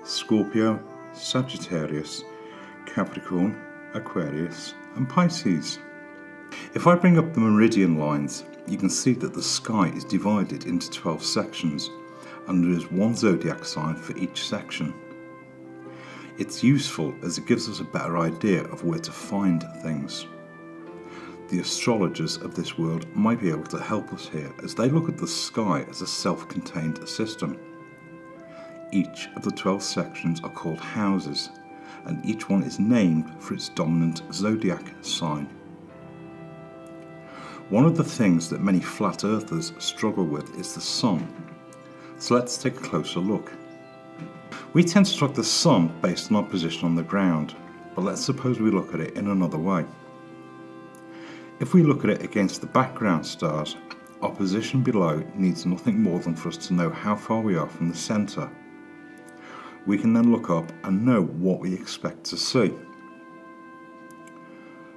Scorpio, Sagittarius, Capricorn, Aquarius and Pisces. If I bring up the meridian lines, you can see that the sky is divided into 12 sections and there is one zodiac sign for each section. It's useful as it gives us a better idea of where to find things. The astrologers of this world might be able to help us here as they look at the sky as a self-contained system. Each of the 12 sections are called houses, and each one is named for its dominant zodiac sign. One of the things that many flat earthers struggle with is the sun, so let's take a closer look. We tend to track the sun based on our position on the ground, but let's suppose we look at it in another way. If we look at it against the background stars, our position below needs nothing more than for us to know how far we are from the centre. We can then look up and know what we expect to see.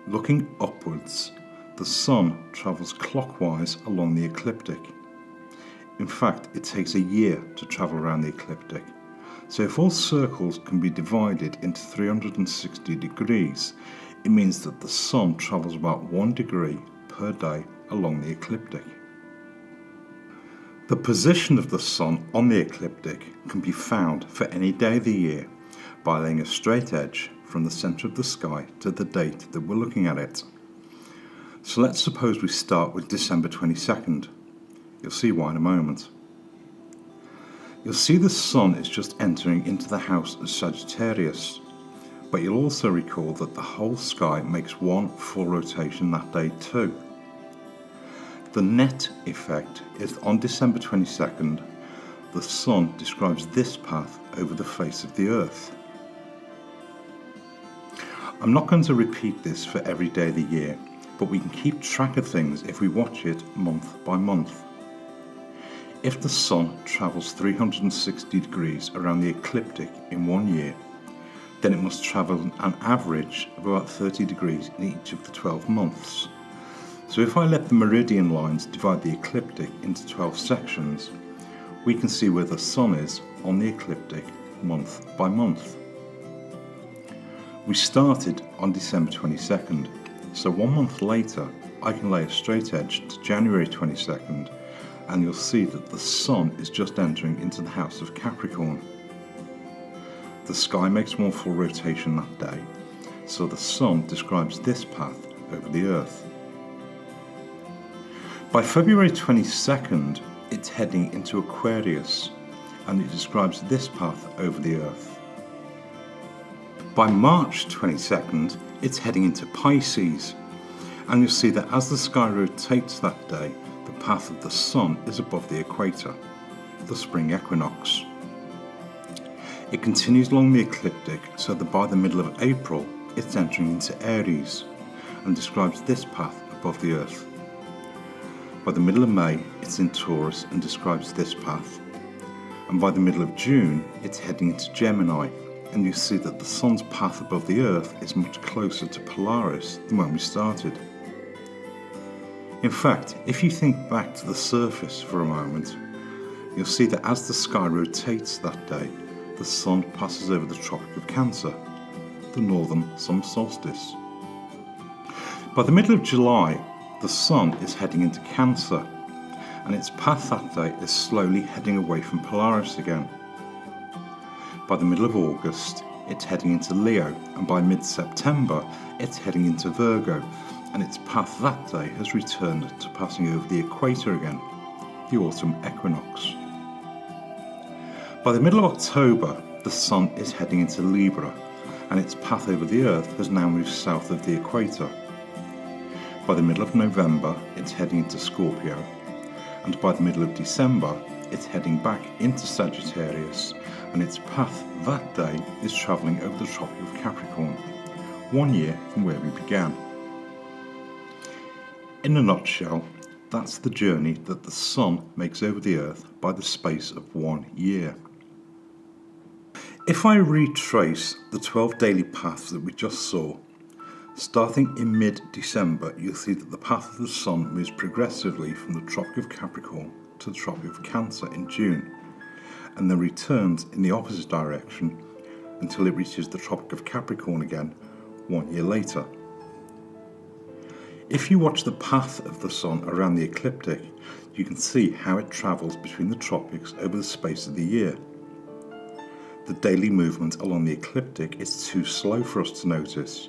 Looking upwards, the sun travels clockwise along the ecliptic. In fact, it takes a year to travel around the ecliptic, So if all circles can be divided into 360 degrees, it means that the Sun travels about 1 degree per day along the ecliptic. The position of the Sun on the ecliptic can be found for any day of the year by laying a straight edge from the centre of the sky to the date that we're looking at it. So let's suppose we start with December 22nd. You'll see why in a moment. You'll see the Sun is just entering into the house of Sagittarius, but you'll also recall that the whole sky makes one full rotation that day too. The net effect is on December 22nd, the Sun describes this path over the face of the Earth. I'm not going to repeat this for every day of the year, but we can keep track of things if we watch it month by month. If the Sun travels 360 degrees around the ecliptic in 1 year, then it must travel an average of about 30 degrees in each of the 12 months. So if I let the meridian lines divide the ecliptic into 12 sections, we can see where the Sun is on the ecliptic month by month. We started on December 22nd, so 1 month later I can lay a straight edge to January 22nd, and you'll see that the Sun is just entering into the house of Capricorn. The sky makes one full rotation that day, so the Sun describes this path over the Earth. By February 22nd, it's heading into Aquarius, and it describes this path over the Earth. By March 22nd, it's heading into Pisces, and you'll see that as the sky rotates that day, the path of the Sun is above the equator, the spring equinox. It continues along the ecliptic so that by the middle of April, it's entering into Aries, and describes this path above the Earth. By the middle of May, it's in Taurus and describes this path, and by the middle of June, it's heading into Gemini, and you see that the Sun's path above the Earth is much closer to Polaris than when we started. In fact, if you think back to the surface for a moment, you'll see that as the sky rotates that day, the Sun passes over the Tropic of Cancer, the northern summer solstice. By the middle of July, the Sun is heading into Cancer, and its path that day is slowly heading away from Polaris again. By the middle of August, it's heading into Leo, and by mid-September, it's heading into Virgo, and its path that day has returned to passing over the equator again, the autumn equinox. By the middle of October, the Sun is heading into Libra, and its path over the Earth has now moved south of the equator. By the middle of November, it's heading into Scorpio, and by the middle of December, it's heading back into Sagittarius, and its path that day is travelling over the Tropic of Capricorn, 1 year from where we began. In a nutshell, that's the journey that the Sun makes over the Earth by the space of 1 year. If I retrace the 12 daily paths that we just saw, starting in mid-December, you'll see that the path of the Sun moves progressively from the Tropic of Capricorn to the Tropic of Cancer in June, and then returns in the opposite direction until it reaches the Tropic of Capricorn again 1 year later. If you watch the path of the Sun around the ecliptic, you can see how it travels between the tropics over the space of the year. The daily movement along the ecliptic is too slow for us to notice,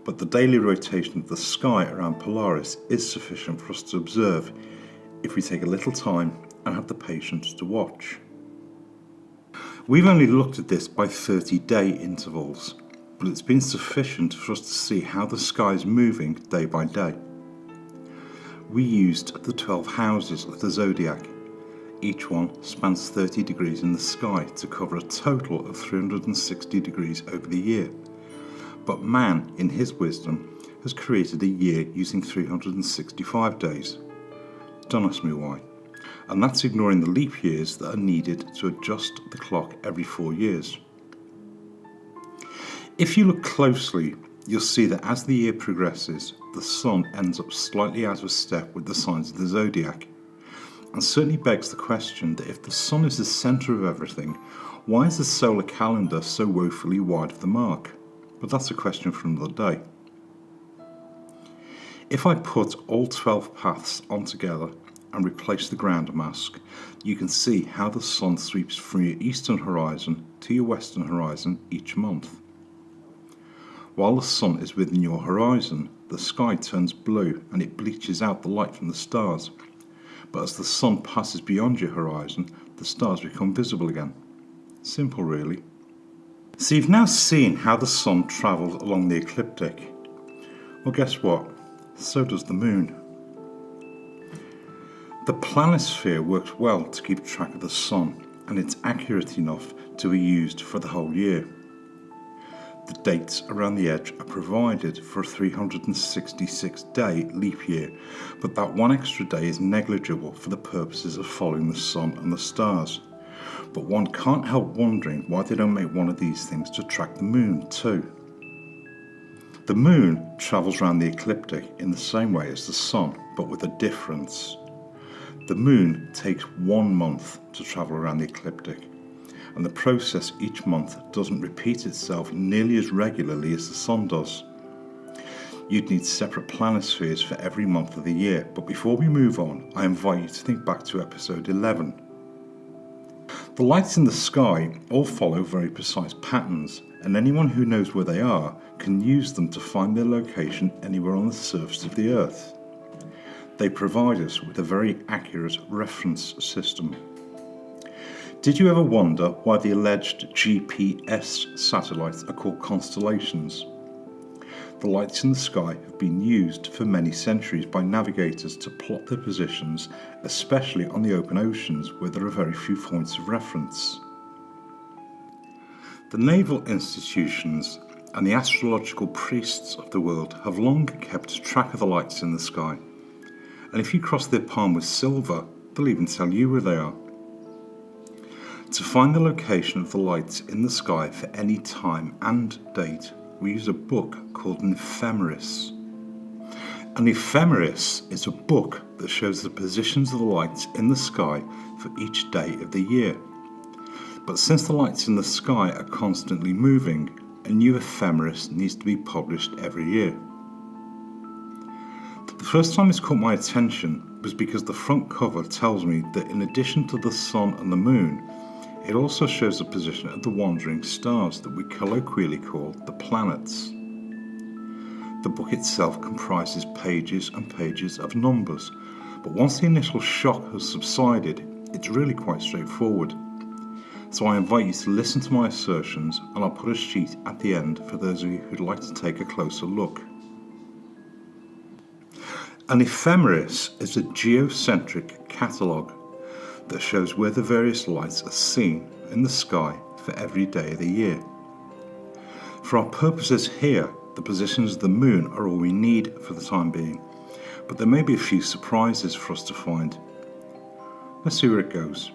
but the daily rotation of the sky around Polaris is sufficient for us to observe if we take a little time and have the patience to watch. We've only looked at this by 30-day intervals, but it's been sufficient for us to see how the sky is moving day by day. We used the 12 houses of the zodiac. Each one spans 30 degrees in the sky to cover a total of 360 degrees over the year. But man, in his wisdom, has created a year using 365 days. Don't ask me why. And that's ignoring the leap years that are needed to adjust the clock every 4 years. If you look closely, you'll see that as the year progresses, the Sun ends up slightly out of step with the signs of the zodiac, and certainly begs the question that if the Sun is the centre of everything, Why is the solar calendar so woefully wide of the mark? But that's a question for another day. If I put all 12 paths on together and replace the ground mask, you can see how the sun sweeps from your eastern horizon to your western horizon each month. While the sun is within your horizon, the sky turns blue and it bleaches out the light from the stars. But as the sun passes beyond your horizon, the stars become visible again. Simple, really. So you've now seen how the sun travels along the ecliptic. Well, guess what? So does the moon. The planisphere works well to keep track of the sun, and it's accurate enough to be used for the whole year. The dates around the edge are provided for a 366-day leap year, but that one extra day is negligible for the purposes of following the sun and the stars. But one can't help wondering why they don't make one of these things to track the moon too. The moon travels around the ecliptic in the same way as the sun, but with a difference. The moon takes 1 month to travel around the ecliptic, and the process each month doesn't repeat itself nearly as regularly as the sun does. You'd need separate planispheres for every month of the year, but before we move on, I invite you to think back to episode 11. The lights in the sky all follow very precise patterns, and anyone who knows where they are can use them to find their location anywhere on the surface of the Earth. They provide us with a very accurate reference system. Did you ever wonder why the alleged GPS satellites are called constellations? The lights in the sky have been used for many centuries by navigators to plot their positions, especially on the open oceans where there are very few points of reference. The naval institutions and the astrological priests of the world have long kept track of the lights in the sky, and if you cross their palm with silver, they'll even tell you where they are. To find the location of the lights in the sky for any time and date, we use a book called an ephemeris. An ephemeris is a book that shows the positions of the lights in the sky for each day of the year. But since the lights in the sky are constantly moving, a new ephemeris needs to be published every year. The first time this caught my attention was because the front cover tells me that in addition to the sun and the moon, it also shows the position of the wandering stars that we colloquially call the planets. The book itself comprises pages and pages of numbers, but once the initial shock has subsided, it's really quite straightforward. So I invite you to listen to my assertions, and I'll put a sheet at the end for those of you who'd like to take a closer look. An ephemeris is a geocentric catalogue that shows where the various lights are seen in the sky for every day of the year. For our purposes here, the positions of the moon are all we need for the time being, but there may be a few surprises for us to find. Let's see where it goes.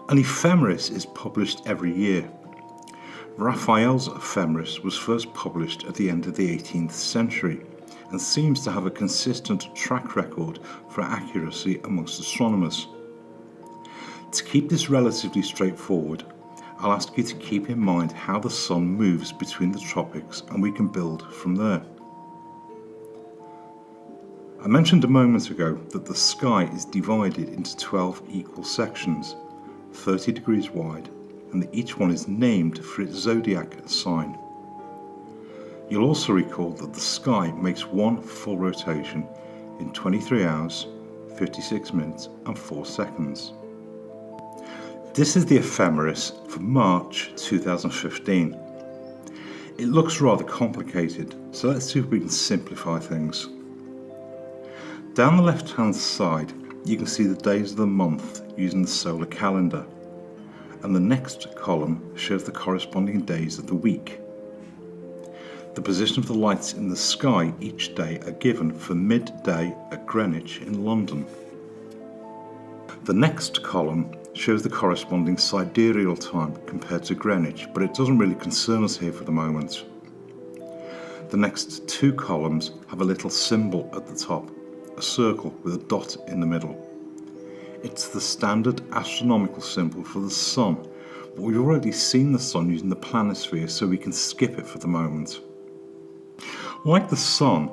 An ephemeris is published every year. Raphael's ephemeris was first published at the end of the 18th century, and seems to have a consistent track record for accuracy amongst astronomers. To keep this relatively straightforward, I'll ask you to keep in mind how the sun moves between the tropics, and we can build from there. I mentioned a moment ago that the sky is divided into 12 equal sections, 30 degrees wide, and that each one is named for its zodiac sign. You'll also recall that the sky makes one full rotation in 23 hours, 56 minutes and 4 seconds. This is the ephemeris for March 2015. It looks rather complicated, so let's see if we can simplify things. Down the left hand side you can see the days of the month using the solar calendar, and the next column shows the corresponding days of the week. The position of the lights in the sky each day are given for midday at Greenwich in London. The next column shows the corresponding sidereal time compared to Greenwich, but it doesn't really concern us here for the moment. The next two columns have a little symbol at the top, a circle with a dot in the middle. It's the standard astronomical symbol for the Sun, but we've already seen the Sun using the planisphere, so we can skip it for the moment. Like the Sun,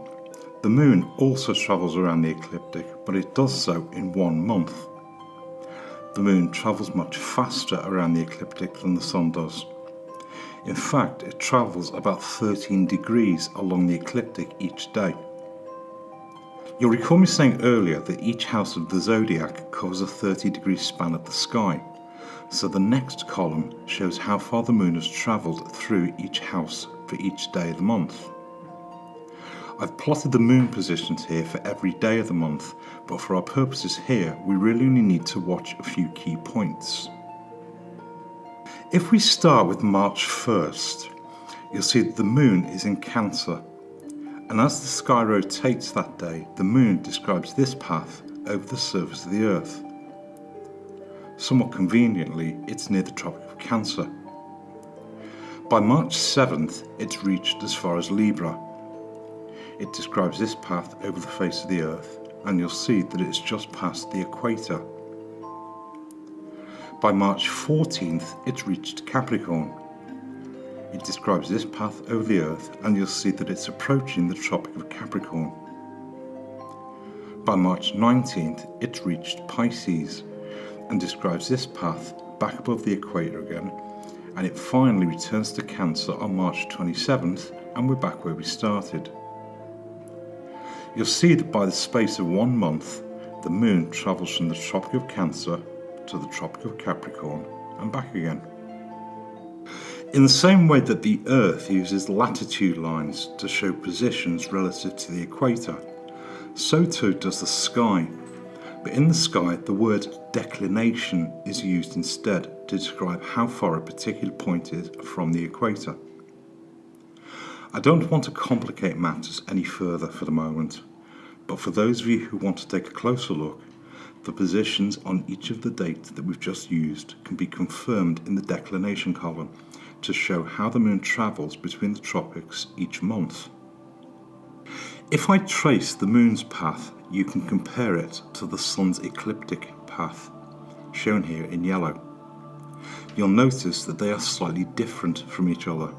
the Moon also travels around the ecliptic, but it does so in 1 month. The Moon travels much faster around the ecliptic than the Sun does. In fact, it travels about 13 degrees along the ecliptic each day. You'll recall me saying earlier that each house of the zodiac covers a 30-degree span of the sky, so the next column shows how far the Moon has travelled through each house for each day of the month. I've plotted the Moon positions here for every day of the month, but for our purposes here, we really only need to watch a few key points. If we start with March 1st, you'll see that the Moon is in Cancer, and as the sky rotates that day, the Moon describes this path over the surface of the Earth. Somewhat conveniently, it's near the Tropic of Cancer. By March 7th, it's reached as far as Libra. It describes this path over the face of the Earth, and you'll see that it's just past the equator. By March 14th, it's reached Capricorn. It describes this path over the Earth, and you'll see that it's approaching the Tropic of Capricorn. By March 19th, it's reached Pisces, and describes this path back above the equator again, and it finally returns to Cancer on March 27th, and we're back where we started. You'll see that by the space of 1 month, the Moon travels from the Tropic of Cancer to the Tropic of Capricorn and back again. In the same way that the Earth uses latitude lines to show positions relative to the equator, so too does the sky. But in the sky, the word declination is used instead to describe how far a particular point is from the equator. I don't want to complicate matters any further for the moment, but for those of you who want to take a closer look, the positions on each of the dates that we've just used can be confirmed in the declination column to show how the Moon travels between the tropics each month. If I trace the Moon's path, you can compare it to the Sun's ecliptic path, shown here in yellow. You'll notice that they are slightly different from each other.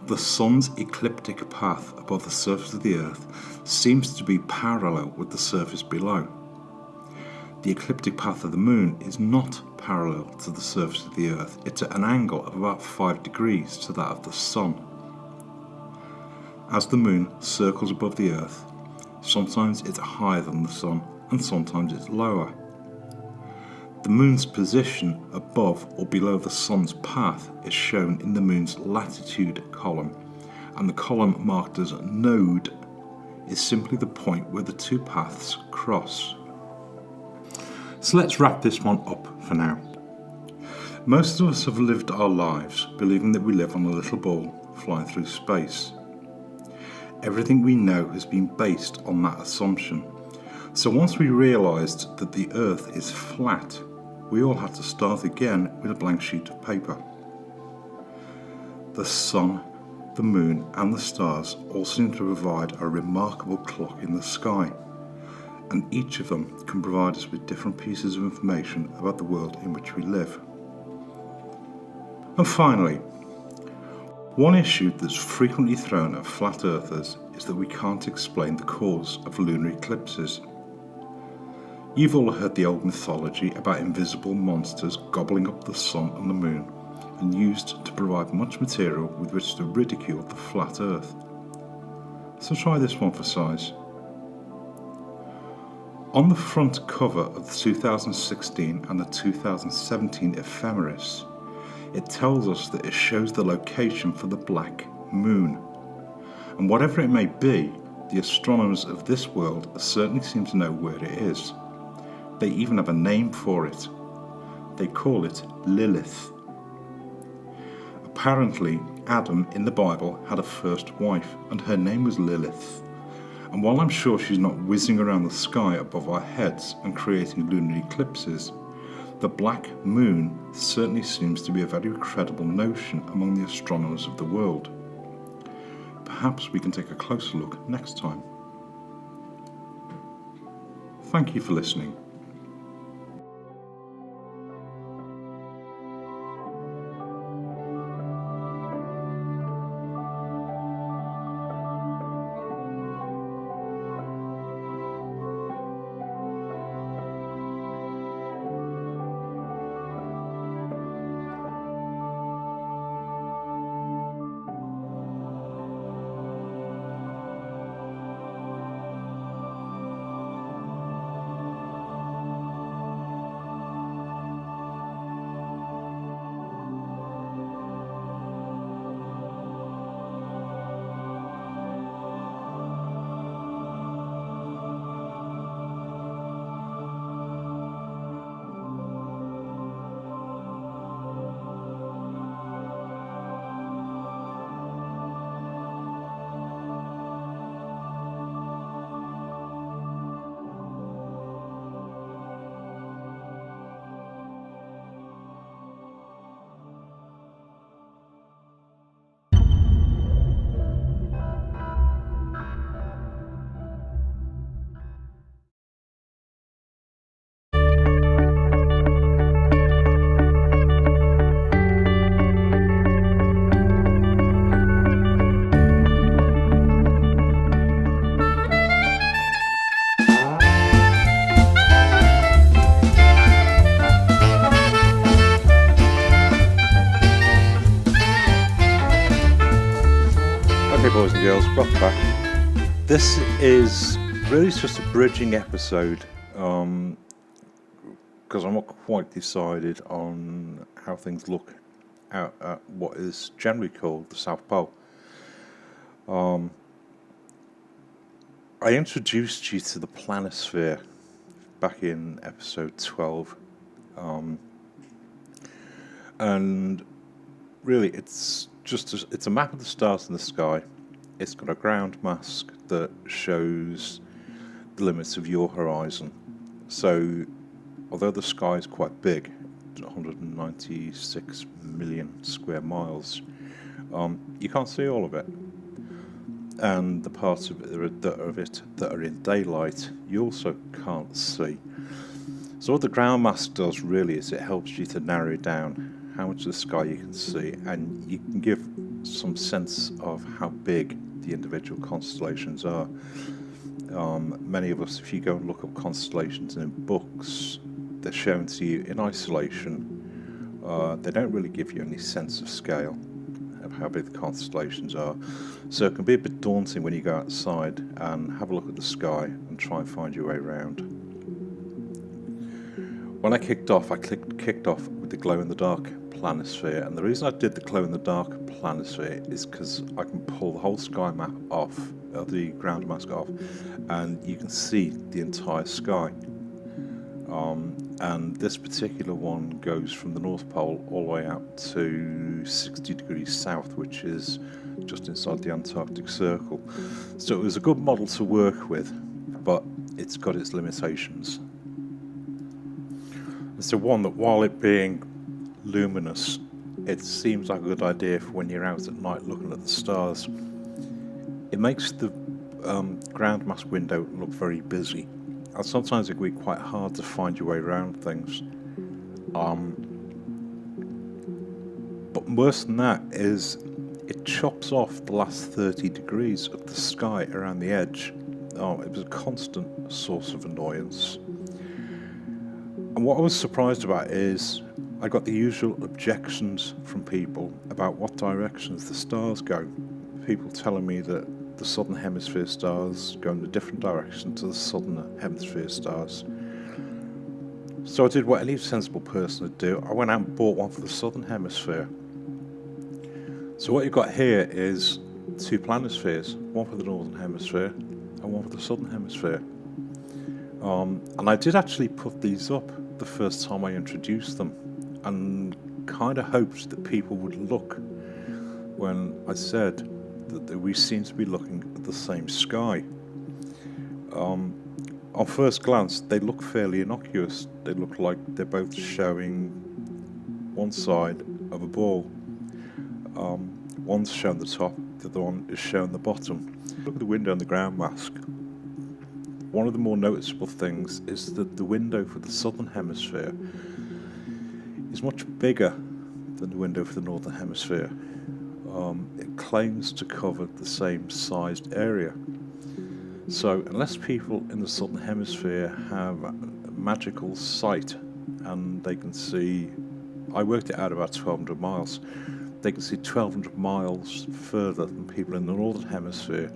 The Sun's ecliptic path above the surface of the Earth seems to be parallel with the surface below. The ecliptic path of the Moon is not parallel to the surface of the Earth. It's at an angle of about 5 degrees to that of the Sun. As the Moon circles above the Earth, sometimes it's higher than the Sun and sometimes it's lower. The Moon's position above or below the Sun's path is shown in the Moon's latitude column, and the column marked as node is simply the point where the two paths cross. So let's wrap this one up for now. Most of us have lived our lives believing that we live on a little ball flying through space. Everything we know has been based on that assumption. So once we realised that the Earth is flat, we all had to start again with a blank sheet of paper. The Sun, the Moon and the stars all seem to provide a remarkable clock in the sky, and each of them can provide us with different pieces of information about the world in which we live. And finally, one issue that's frequently thrown at flat earthers is that we can't explain the cause of lunar eclipses. You've all heard the old mythology about invisible monsters gobbling up the Sun and the Moon and used to provide much material with which to ridicule the flat Earth. So try this one for size. On the front cover of the 2016 and the 2017 ephemeris, it tells us that it shows the location for the black moon. And whatever it may be, the astronomers of this world certainly seem to know where it is. They even have a name for it. They call it Lilith. Apparently, Adam in the Bible had a first wife, and her name was Lilith. And while I'm sure she's not whizzing around the sky above our heads and creating lunar eclipses, the black moon certainly seems to be a very credible notion among the astronomers of the world. Perhaps we can take a closer look next time. Thank you for listening. girls, welcome back. This is really just a bridging episode because I'm not quite decided on how things look out at what is generally called the South Pole. I introduced you to the planisphere back in episode 12, and really it's a map of the stars in the sky. It's got a ground mask that shows the limits of your horizon. So although the sky is quite big, 196 million square miles, you can't see all of it. And the parts of it that are in daylight, you also can't see. So what the ground mask does really is it helps you to narrow down how much of the sky you can see, and you can give some sense of how big the individual constellations are. Many of us, if you go and look up constellations in books, they're shown to you in isolation. They don't really give you any sense of scale of how big the constellations are. So it can be a bit daunting when you go outside and have a look at the sky and try and find your way around. When I kicked off with the glow-in-the-dark planisphere, and the reason I did the glow-in-the-dark planisphere is because I can pull the whole sky map off, the ground mask off, and you can see the entire sky. And this particular one goes from the North Pole all the way out to 60 degrees south, which is just inside the Antarctic Circle. So it was a good model to work with, but it's got its limitations. It's the one that, while it being luminous, it seems like a good idea for when you're out at night looking at the stars. It makes the ground mask window look very busy, and sometimes it can be quite hard to find your way around things. But worse than that is it chops off the last 30 degrees of the sky around the edge. It was a constant source of annoyance. And what I was surprised about is I got the usual objections from people about what directions the stars go. People telling me that the southern hemisphere stars go in a different direction to the southern hemisphere stars. So I did what any sensible person would do. I went out and bought one for the southern hemisphere. So what you've got here is two planispheres, one for the northern hemisphere and one for the southern hemisphere. And I did actually put these up the first time I introduced them, and kind of hoped that people would look when I said that we seem to be looking at the same sky. On first glance, they look fairly innocuous. They look like they're both showing one side of a ball. One's showing the top, the other one is showing the bottom. Look at the window on the ground mask. One of the more noticeable things is that the window for the southern hemisphere is much bigger than the window for the northern hemisphere. It claims to cover the same sized area. So unless people in the southern hemisphere have a magical sight and they can see, I worked it out about 1,200 miles, they can see 1,200 miles further than people in the northern hemisphere,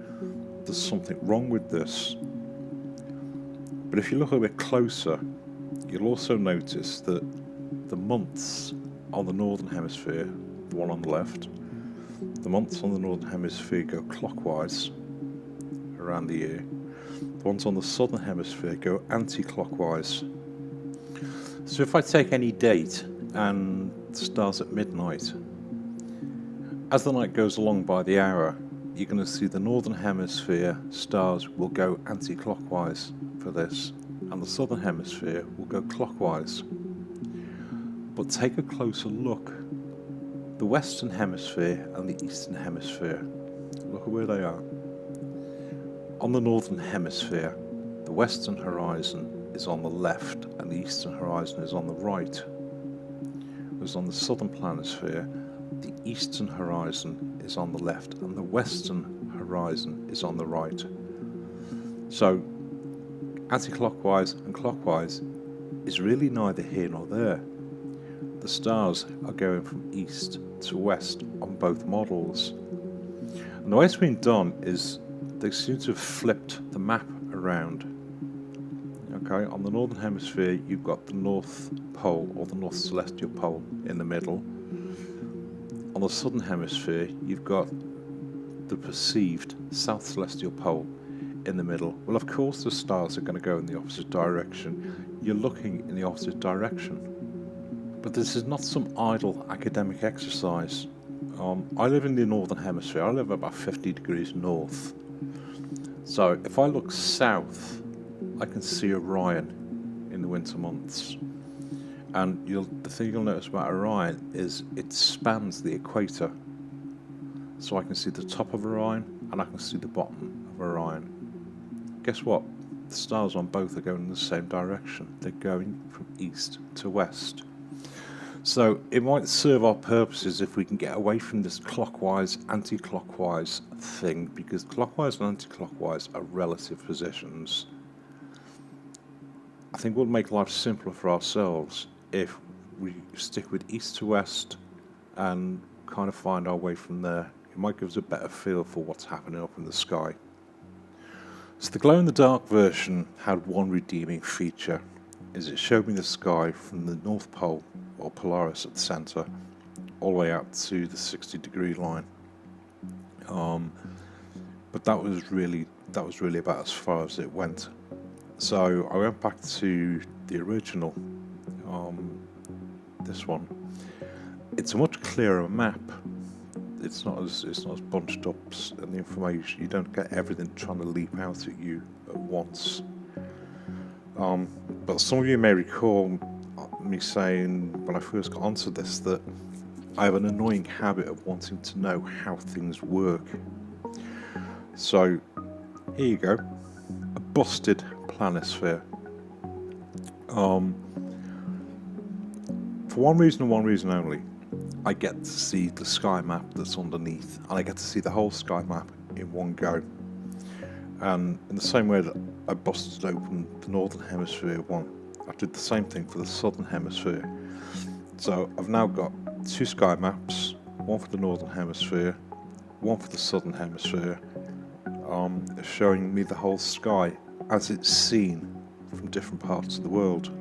there's something wrong with this. But if you look a bit closer, you'll also notice that the months on the northern hemisphere, the one on the left, the months on the northern hemisphere go clockwise around the year. The ones on the southern hemisphere go anti-clockwise. So if I take any date and stars at midnight, as the night goes along by the hour, you're going to see the northern hemisphere stars will go anti-clockwise for this, and the southern hemisphere will go clockwise. But take a closer look. The western hemisphere and the eastern hemisphere, look at where they are. On the northern hemisphere, the western horizon is on the left and the eastern horizon is on the right. Whereas on the southern planisphere, the eastern horizon is on the left and the western horizon is on the right. So anti-clockwise and clockwise is really neither here nor there. The stars are going from east to west on both models. And And the way it's been done is they seem to have flipped the map around. Okay, on the northern hemisphere you've got the North Pole or the North Celestial Pole in the middle. On the southern hemisphere you've got the perceived South Celestial Pole in the middle. Well, of course the stars are going to go in the opposite direction. You're looking in the opposite direction. But this is not some idle academic exercise. I live in the northern hemisphere. I live about 50 degrees north. So if I look south, I can see Orion in the winter months. And the thing you'll notice about Orion is it spans the equator. So I can see the top of Orion and I can see the bottom of Orion. Guess what? The stars on both are going in the same direction. They're going from east to west. So it might serve our purposes if we can get away from this clockwise, anti-clockwise thing, because clockwise and anti-clockwise are relative positions. I think we'll make life simpler for ourselves if we stick with east to west and kind of find our way from there. It might give us a better feel for what's happening up in the sky. So the glow-in-the-dark version had one redeeming feature, is it showed me the sky from the North Pole, or Polaris at the centre, all the way out to the 60-degree line. But that was really about as far as it went. So I went back to the original, this one. It's a much clearer map. It's not as bunched up in the information. You don't get everything trying to leap out at you at once. But some of you may recall me saying when I first got onto this that I have an annoying habit of wanting to know how things work. So here you go, a busted planisphere. For one reason and one reason only, I get to see the sky map that's underneath, and I get to see the whole sky map in one go. And in the same way that I busted open the northern hemisphere one, I did the same thing for the southern hemisphere. So I've now got two sky maps, one for the northern hemisphere, one for the southern hemisphere, showing me the whole sky as it's seen from different parts of the world.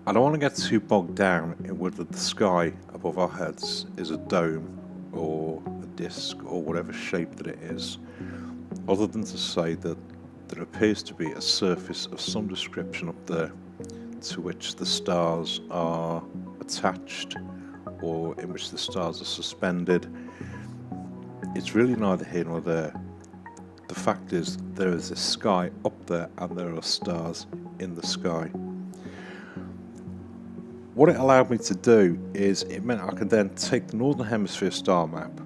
I don't want to get too bogged down in whether the sky above our heads is a dome or a disc or whatever shape that it is, other than to say that there appears to be a surface of some description up there to which the stars are attached or in which the stars are suspended. It's really neither here nor there. The fact is there is a sky up there and there are stars in the sky. What it allowed me to do is it meant I could then take the Northern Hemisphere star map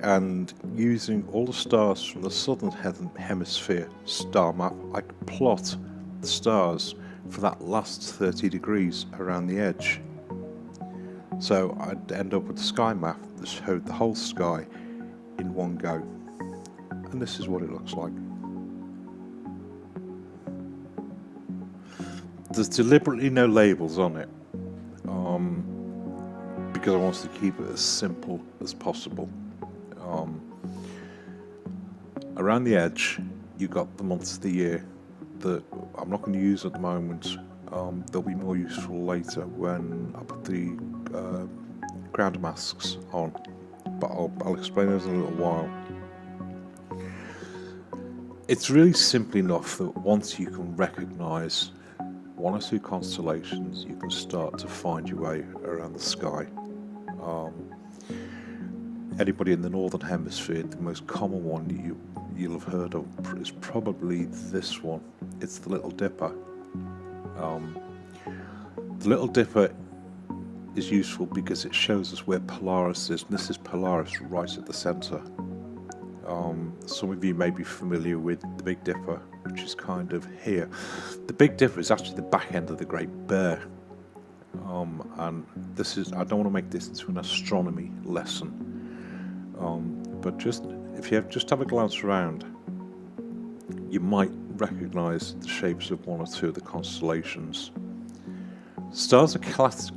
and using all the stars from the Southern Hemisphere star map, I could plot the stars for that last 30 degrees around the edge. So I'd end up with a sky map that showed the whole sky in one go. And this is what it looks like. There's deliberately no labels on it. Because I wanted to keep it as simple as possible. Around the edge, you got the months of the year that I'm not going to use at the moment. They'll be more useful later when I put the ground masks on, but I'll explain those in a little while. It's really simple enough that once you can recognise one or two constellations, you can start to find your way around the sky. Anybody in the Northern Hemisphere, the most common one you'll have heard of is probably this one. It's the Little Dipper. The Little Dipper is useful because it shows us where Polaris is, and this is Polaris right at the centre. Some of you may be familiar with the Big Dipper, which is kind of here. The Big Dipper is actually the back end of the Great Bear. And this is, I don't want to make this into an astronomy lesson, but just if you just have a glance around, you might recognise the shapes of one or two of the constellations. Stars are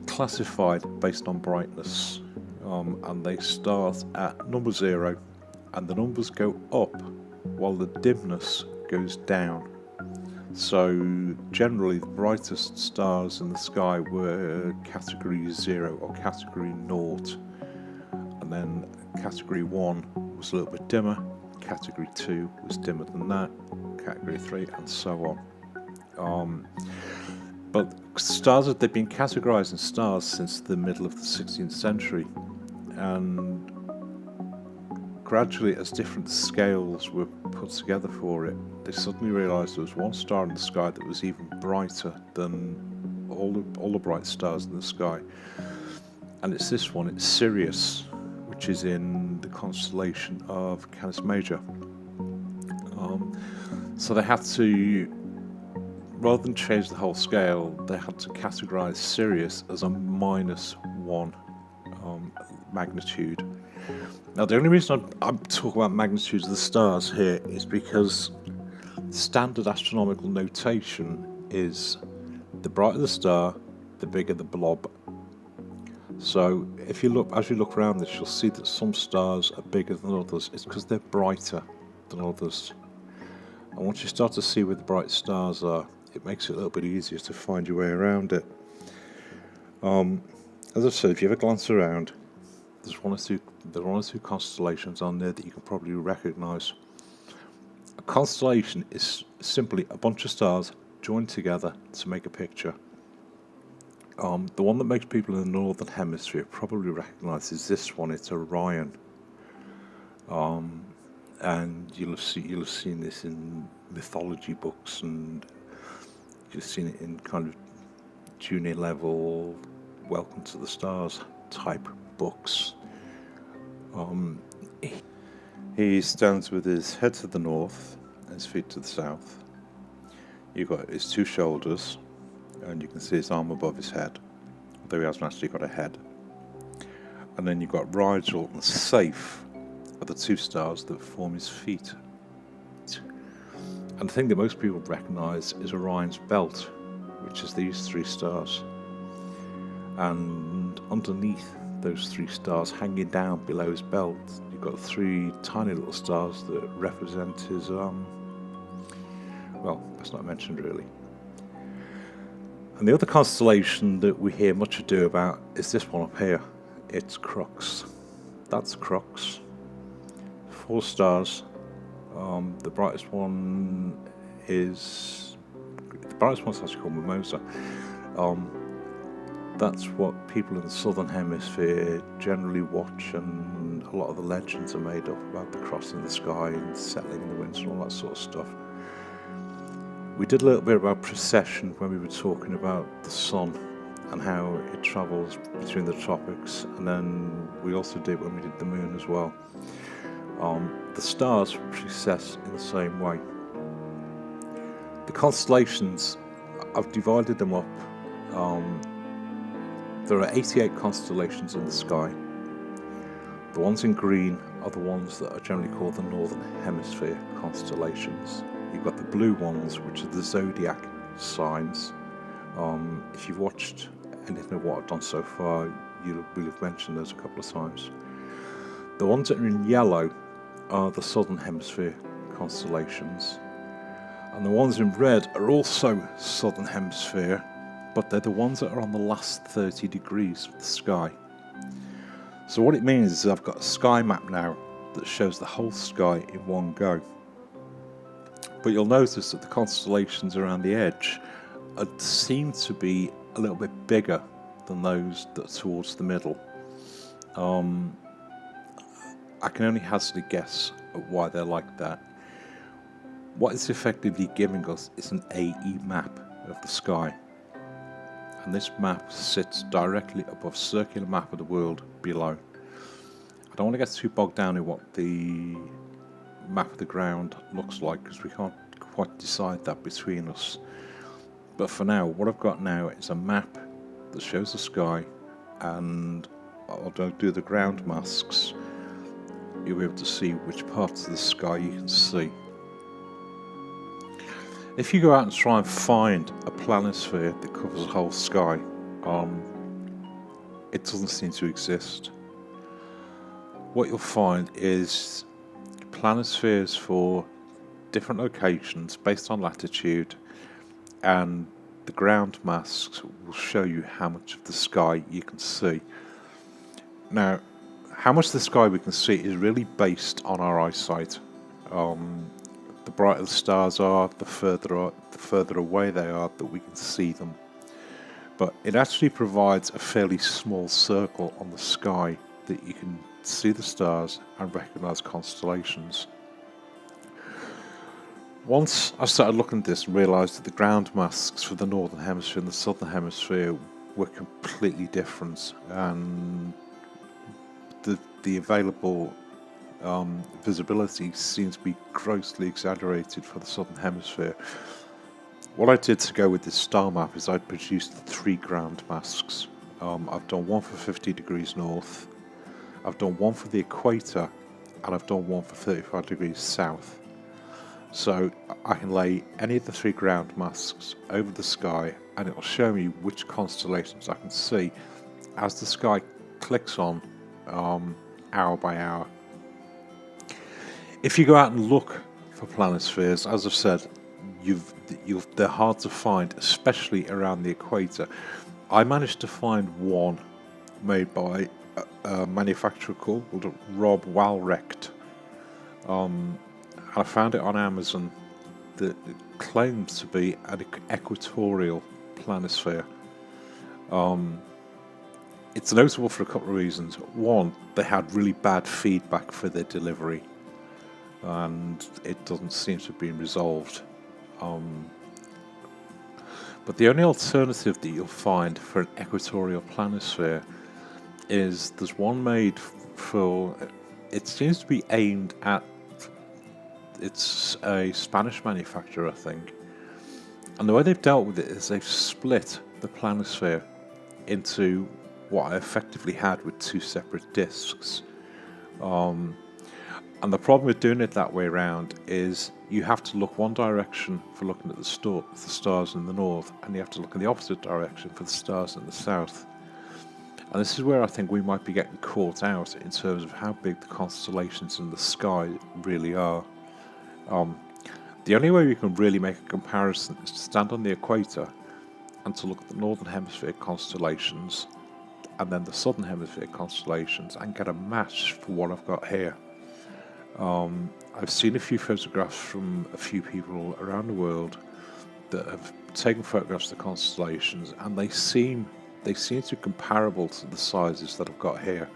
classified based on brightness. and they start at number 0, and the numbers go up while the dimness goes down. So generally the brightest stars in the sky were category 0 or category 0, and then category 1 was a little bit dimmer, category 2 was dimmer than that, category 3, and so on. But stars, they've been categorized in stars since the middle of the 16th century, and gradually, as different scales were put together for it, they suddenly realized there was one star in the sky that was even brighter than all the bright stars in the sky, and it's this one. It's Sirius, which is in the constellation of Canis Major. So they had to, rather than change the whole scale, they had to categorize Sirius as a -1 magnitude. Now, the only reason I'm talking about magnitudes of the stars here is because standard astronomical notation is the brighter the star, the bigger the blob. So if you look, as you look around this, you'll see that some stars are bigger than others. It's because they're brighter than others. And once you start to see where the bright stars are, it makes it a little bit easier to find your way around it. As I said, if you ever glance around, there's one or two constellations on there that you can probably recognise. A constellation is simply a bunch of stars joined together to make a picture. The one that makes people in the northern hemisphere probably recognise is this one. It's Orion, and you'll have seen this in mythology books, and you've seen it in kind of junior level Welcome to the Stars type books. He stands with his head to the north and his feet to the south. You've got his two shoulders, and you can see his arm above his head, although he hasn't actually got a head. And then you've got Rigel and Safe are the two stars that form his feet. And the thing that most people recognise is Orion's belt, which is these three stars. And underneath those three stars, hanging down below his belt, you've got three tiny little stars that represent his, well, that's not mentioned really. And the other constellation that we hear much ado about is this one up here. It's Crux. That's Crux. 4 stars. The brightest one's actually called Mimosa. That's what people in the southern hemisphere generally watch, and a lot of the legends are made up about the crossing the sky and settling in the winds and all that sort of stuff. We did a little bit about precession when we were talking about the sun and how it travels between the tropics, and then we also did when we did the moon as well. The stars precess in the same way. The constellations, I've divided them up. There are 88 constellations in the sky. The ones in green are the ones that are generally called the Northern Hemisphere constellations. You've got the blue ones, which are the zodiac signs. If you've watched anything of what I've done so far, you will have mentioned those a couple of times. The ones that are in yellow are the Southern Hemisphere constellations. And the ones in red are also Southern Hemisphere, but they're the ones that are on the last 30 degrees of the sky. So what it means is I've got a sky map now that shows the whole sky in one go. But you'll notice that the constellations around the edge seem to be a little bit bigger than those that are towards the middle. I can only hazard a guess at why they're like that. What it's effectively giving us is an AE map of the sky. And this map sits directly above a circular map of the world below. I don't want to get too bogged down in what the map of the ground looks like, because we can't quite decide that between us. But for now, what I've got now is a map that shows the sky, and I'll do the ground masks. You'll be able to see which parts of the sky you can see. If you go out and try and find a planisphere that covers the whole sky, it doesn't seem to exist. what you'll find is planispheres for different locations based on latitude, and the ground masks will show you how much of the sky you can see. Now, how much of the sky we can see is really based on our eyesight. The brighter the stars are, the further away they are that we can see them. But it actually provides a fairly small circle on the sky that you can see the stars and recognize constellations. Once I started looking at this and realised that the ground masks for the northern hemisphere and the southern hemisphere were completely different, and the available visibility seems to be grossly exaggerated for the southern hemisphere, what I did to go with this star map is I produced 3 ground masks. I've done one for 50 degrees north, I've done one for the equator, and I've done one for 35 degrees south. So I can lay any of the 3 ground masks over the sky and it will show me which constellations I can see as the sky clicks on hour by hour. If you go out and look for planispheres, as I've said, they're hard to find, especially around the equator. I managed to find one made by a manufacturer called Rob Walrecht. I found it on Amazon that it claims to be an equatorial planisphere. It's notable for a couple of reasons. One, they had really bad feedback for their delivery, and it doesn't seem to have been resolved. But the only alternative that you'll find for an equatorial planisphere is there's one made for, it seems to be aimed at, it's a Spanish manufacturer, I think, and the way they've dealt with it is they've split the planisphere into what I effectively had with 2 separate discs. And the problem with doing it that way around is you have to look one direction for looking at the stars in the north, and you have to look in the opposite direction for the stars in the south. And this is where I think we might be getting caught out in terms of how big the constellations in the sky really are. The only way we can really make a comparison is to stand on the equator and to look at the northern hemisphere constellations and then the southern hemisphere constellations and get a match for what I've got here. I've seen a few photographs from a few people around the world that have taken photographs of the constellations, and they seem to be comparable to the sizes that I've got here.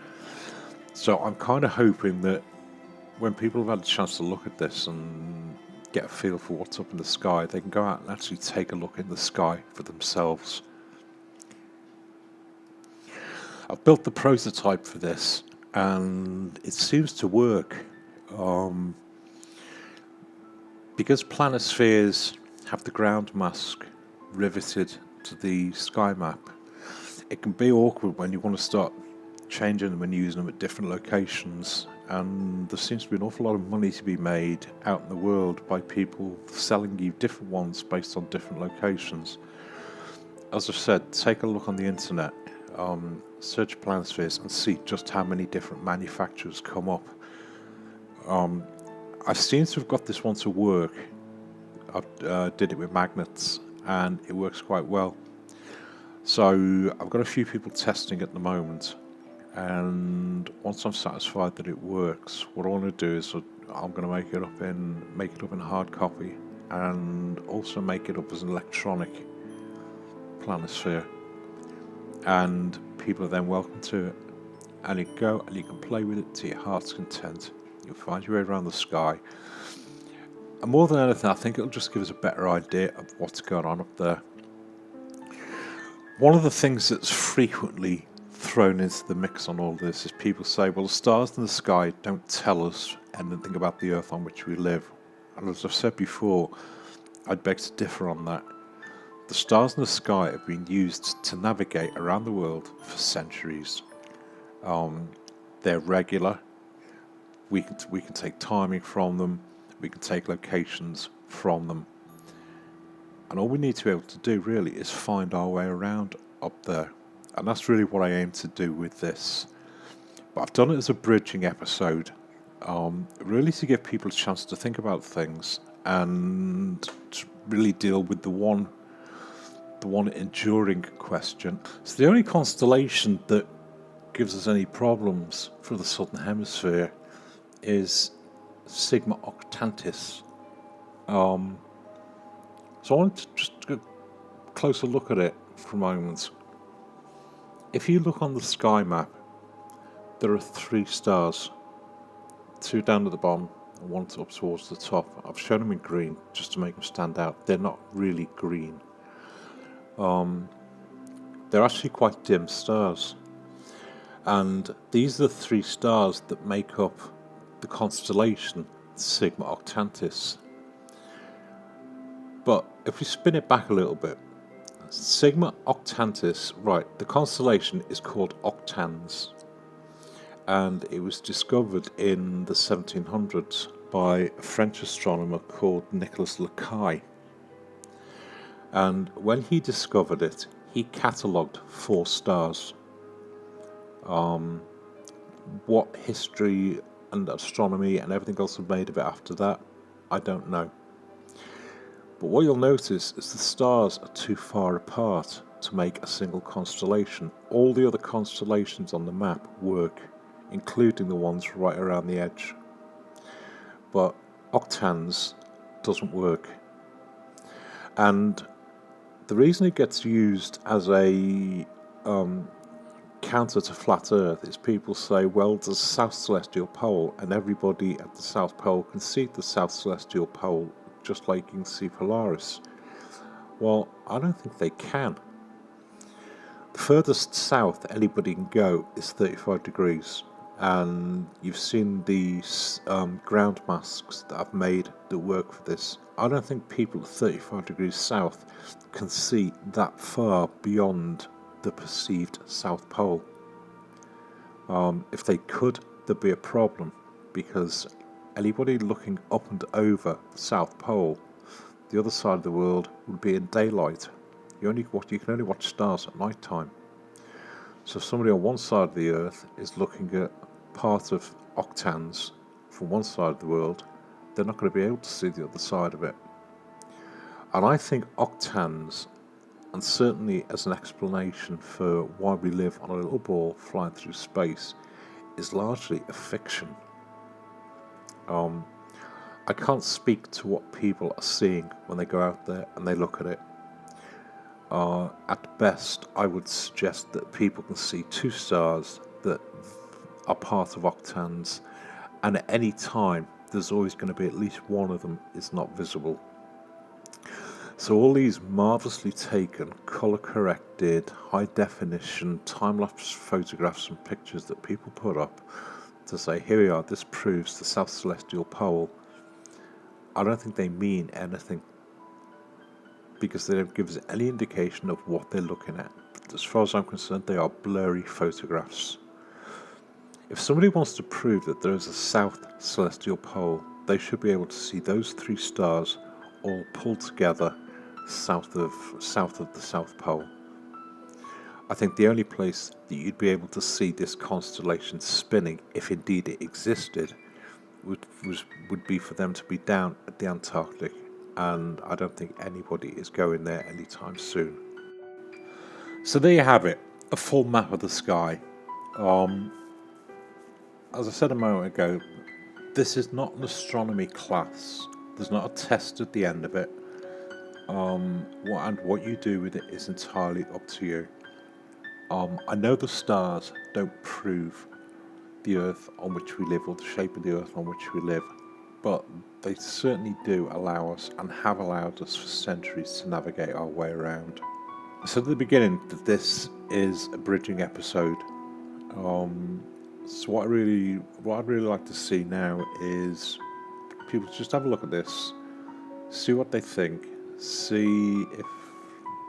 So I'm kind of hoping that when people have had a chance to look at this and get a feel for what's up in the sky, they can go out and actually take a look in the sky for themselves. I've built the prototype for this and it seems to work. Because planispheres have the ground mask riveted to the sky map, it can be awkward when you want to start changing them and using them at different locations, and there seems to be an awful lot of money to be made out in the world by people selling you different ones based on different locations. As I've said, take a look on the internet, search planispheres and see just how many different manufacturers come up. I seem to have got this one to work. I did it with magnets and it works quite well. So I've got a few people testing at the moment, and once I'm satisfied that it works, what I want to do is I'm going to make it up in hard copy and also make it up as an electronic planisphere, and people are then welcome to it, and you go and you can play with it to your heart's content. You'll find your way around the sky, and more than anything I think it'll just give us a better idea of what's going on up there. One of the things that's frequently thrown into the mix on all this is people say, well, the stars in the sky don't tell us anything about the earth on which we live. And as I've said before, I'd beg to differ on that. The stars in the sky have been used to navigate around the world for centuries. They're regular. We can take timing from them. We can take locations from them. And all we need to be able to do really is find our way around up there. And that's really what I aim to do with this. But I've done it as a bridging episode, really to give people a chance to think about things and to really deal with the one enduring question. So the only constellation that gives us any problems for the Southern Hemisphere is Sigma Octantis. So I want to just get a closer look at it for a moment. If you look on the sky map, there are 3 stars, 2 down at the bottom and 1 up towards the top. I've shown them in green just to make them stand out. They're not really green. They're actually quite dim stars. And these are the 3 stars that make up the constellation Sigma Octantis. But if we spin it back a little bit, Sigma Octantis, right, the constellation is called Octans. And it was discovered in the 1700s by a French astronomer called Nicolas Lecaille. And when he discovered it, he catalogued 4 stars. What history and astronomy and everything else was made of it after that, I don't know. But what you'll notice is the stars are too far apart to make a single constellation. All the other constellations on the map work, including the ones right around the edge. But Octans doesn't work. And the reason it gets used as a counter to flat Earth is people say, well, there's a South Celestial Pole and everybody at the South Pole can see the South Celestial Pole just like you can see Polaris. Well, I don't think they can. The furthest south anybody can go is 35 degrees, and you've seen these ground masks that I've made that work for this. I don't think people at 35 degrees south can see that far beyond the perceived South Pole. If they could, there'd be a problem, because anybody looking up and over the South Pole, the other side of the world, would be in daylight. You can only watch stars at night time. So if somebody on one side of the Earth is looking at part of Octans from one side of the world, they're not going to be able to see the other side of it. And I think Octans, and certainly as an explanation for why we live on a little ball flying through space, is largely a fiction. I can't speak to what people are seeing when they go out there and they look at it. At best, I would suggest that people can see 2 stars that are part of Octans, and at any time there's always going to be at least one of them is not visible. So all these marvellously taken, colour corrected, high definition, time-lapse photographs and pictures that people put up to say, here we are, this proves the South Celestial Pole, I don't think they mean anything, because they don't give us any indication of what they're looking at. As far as I'm concerned, they are blurry photographs. If somebody wants to prove that there is a South Celestial Pole, they should be able to see those 3 stars all pulled together south of the South Pole. I think the only place that you'd be able to see this constellation spinning, if indeed it existed, would be for them to be down at the Antarctic, and I don't think anybody is going there anytime soon. So there you have it, a full map of the sky. As I said a moment ago, this is not an astronomy class. There's not a test at the end of it. What you do with it is entirely up to you. I know the stars don't prove the Earth on which we live, or the shape of the Earth on which we live, but they certainly do allow us, and have allowed us for centuries, to navigate our way around. So at the beginning, this is a bridging episode. So what I'd really like to see now is people just have a look at this, see what they think, see if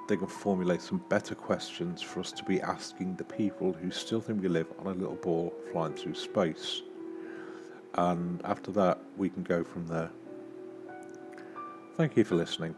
they can formulate some better questions for us to be asking the people who still think we live on a little ball flying through space. And after that, we can go from there. Thank you for listening.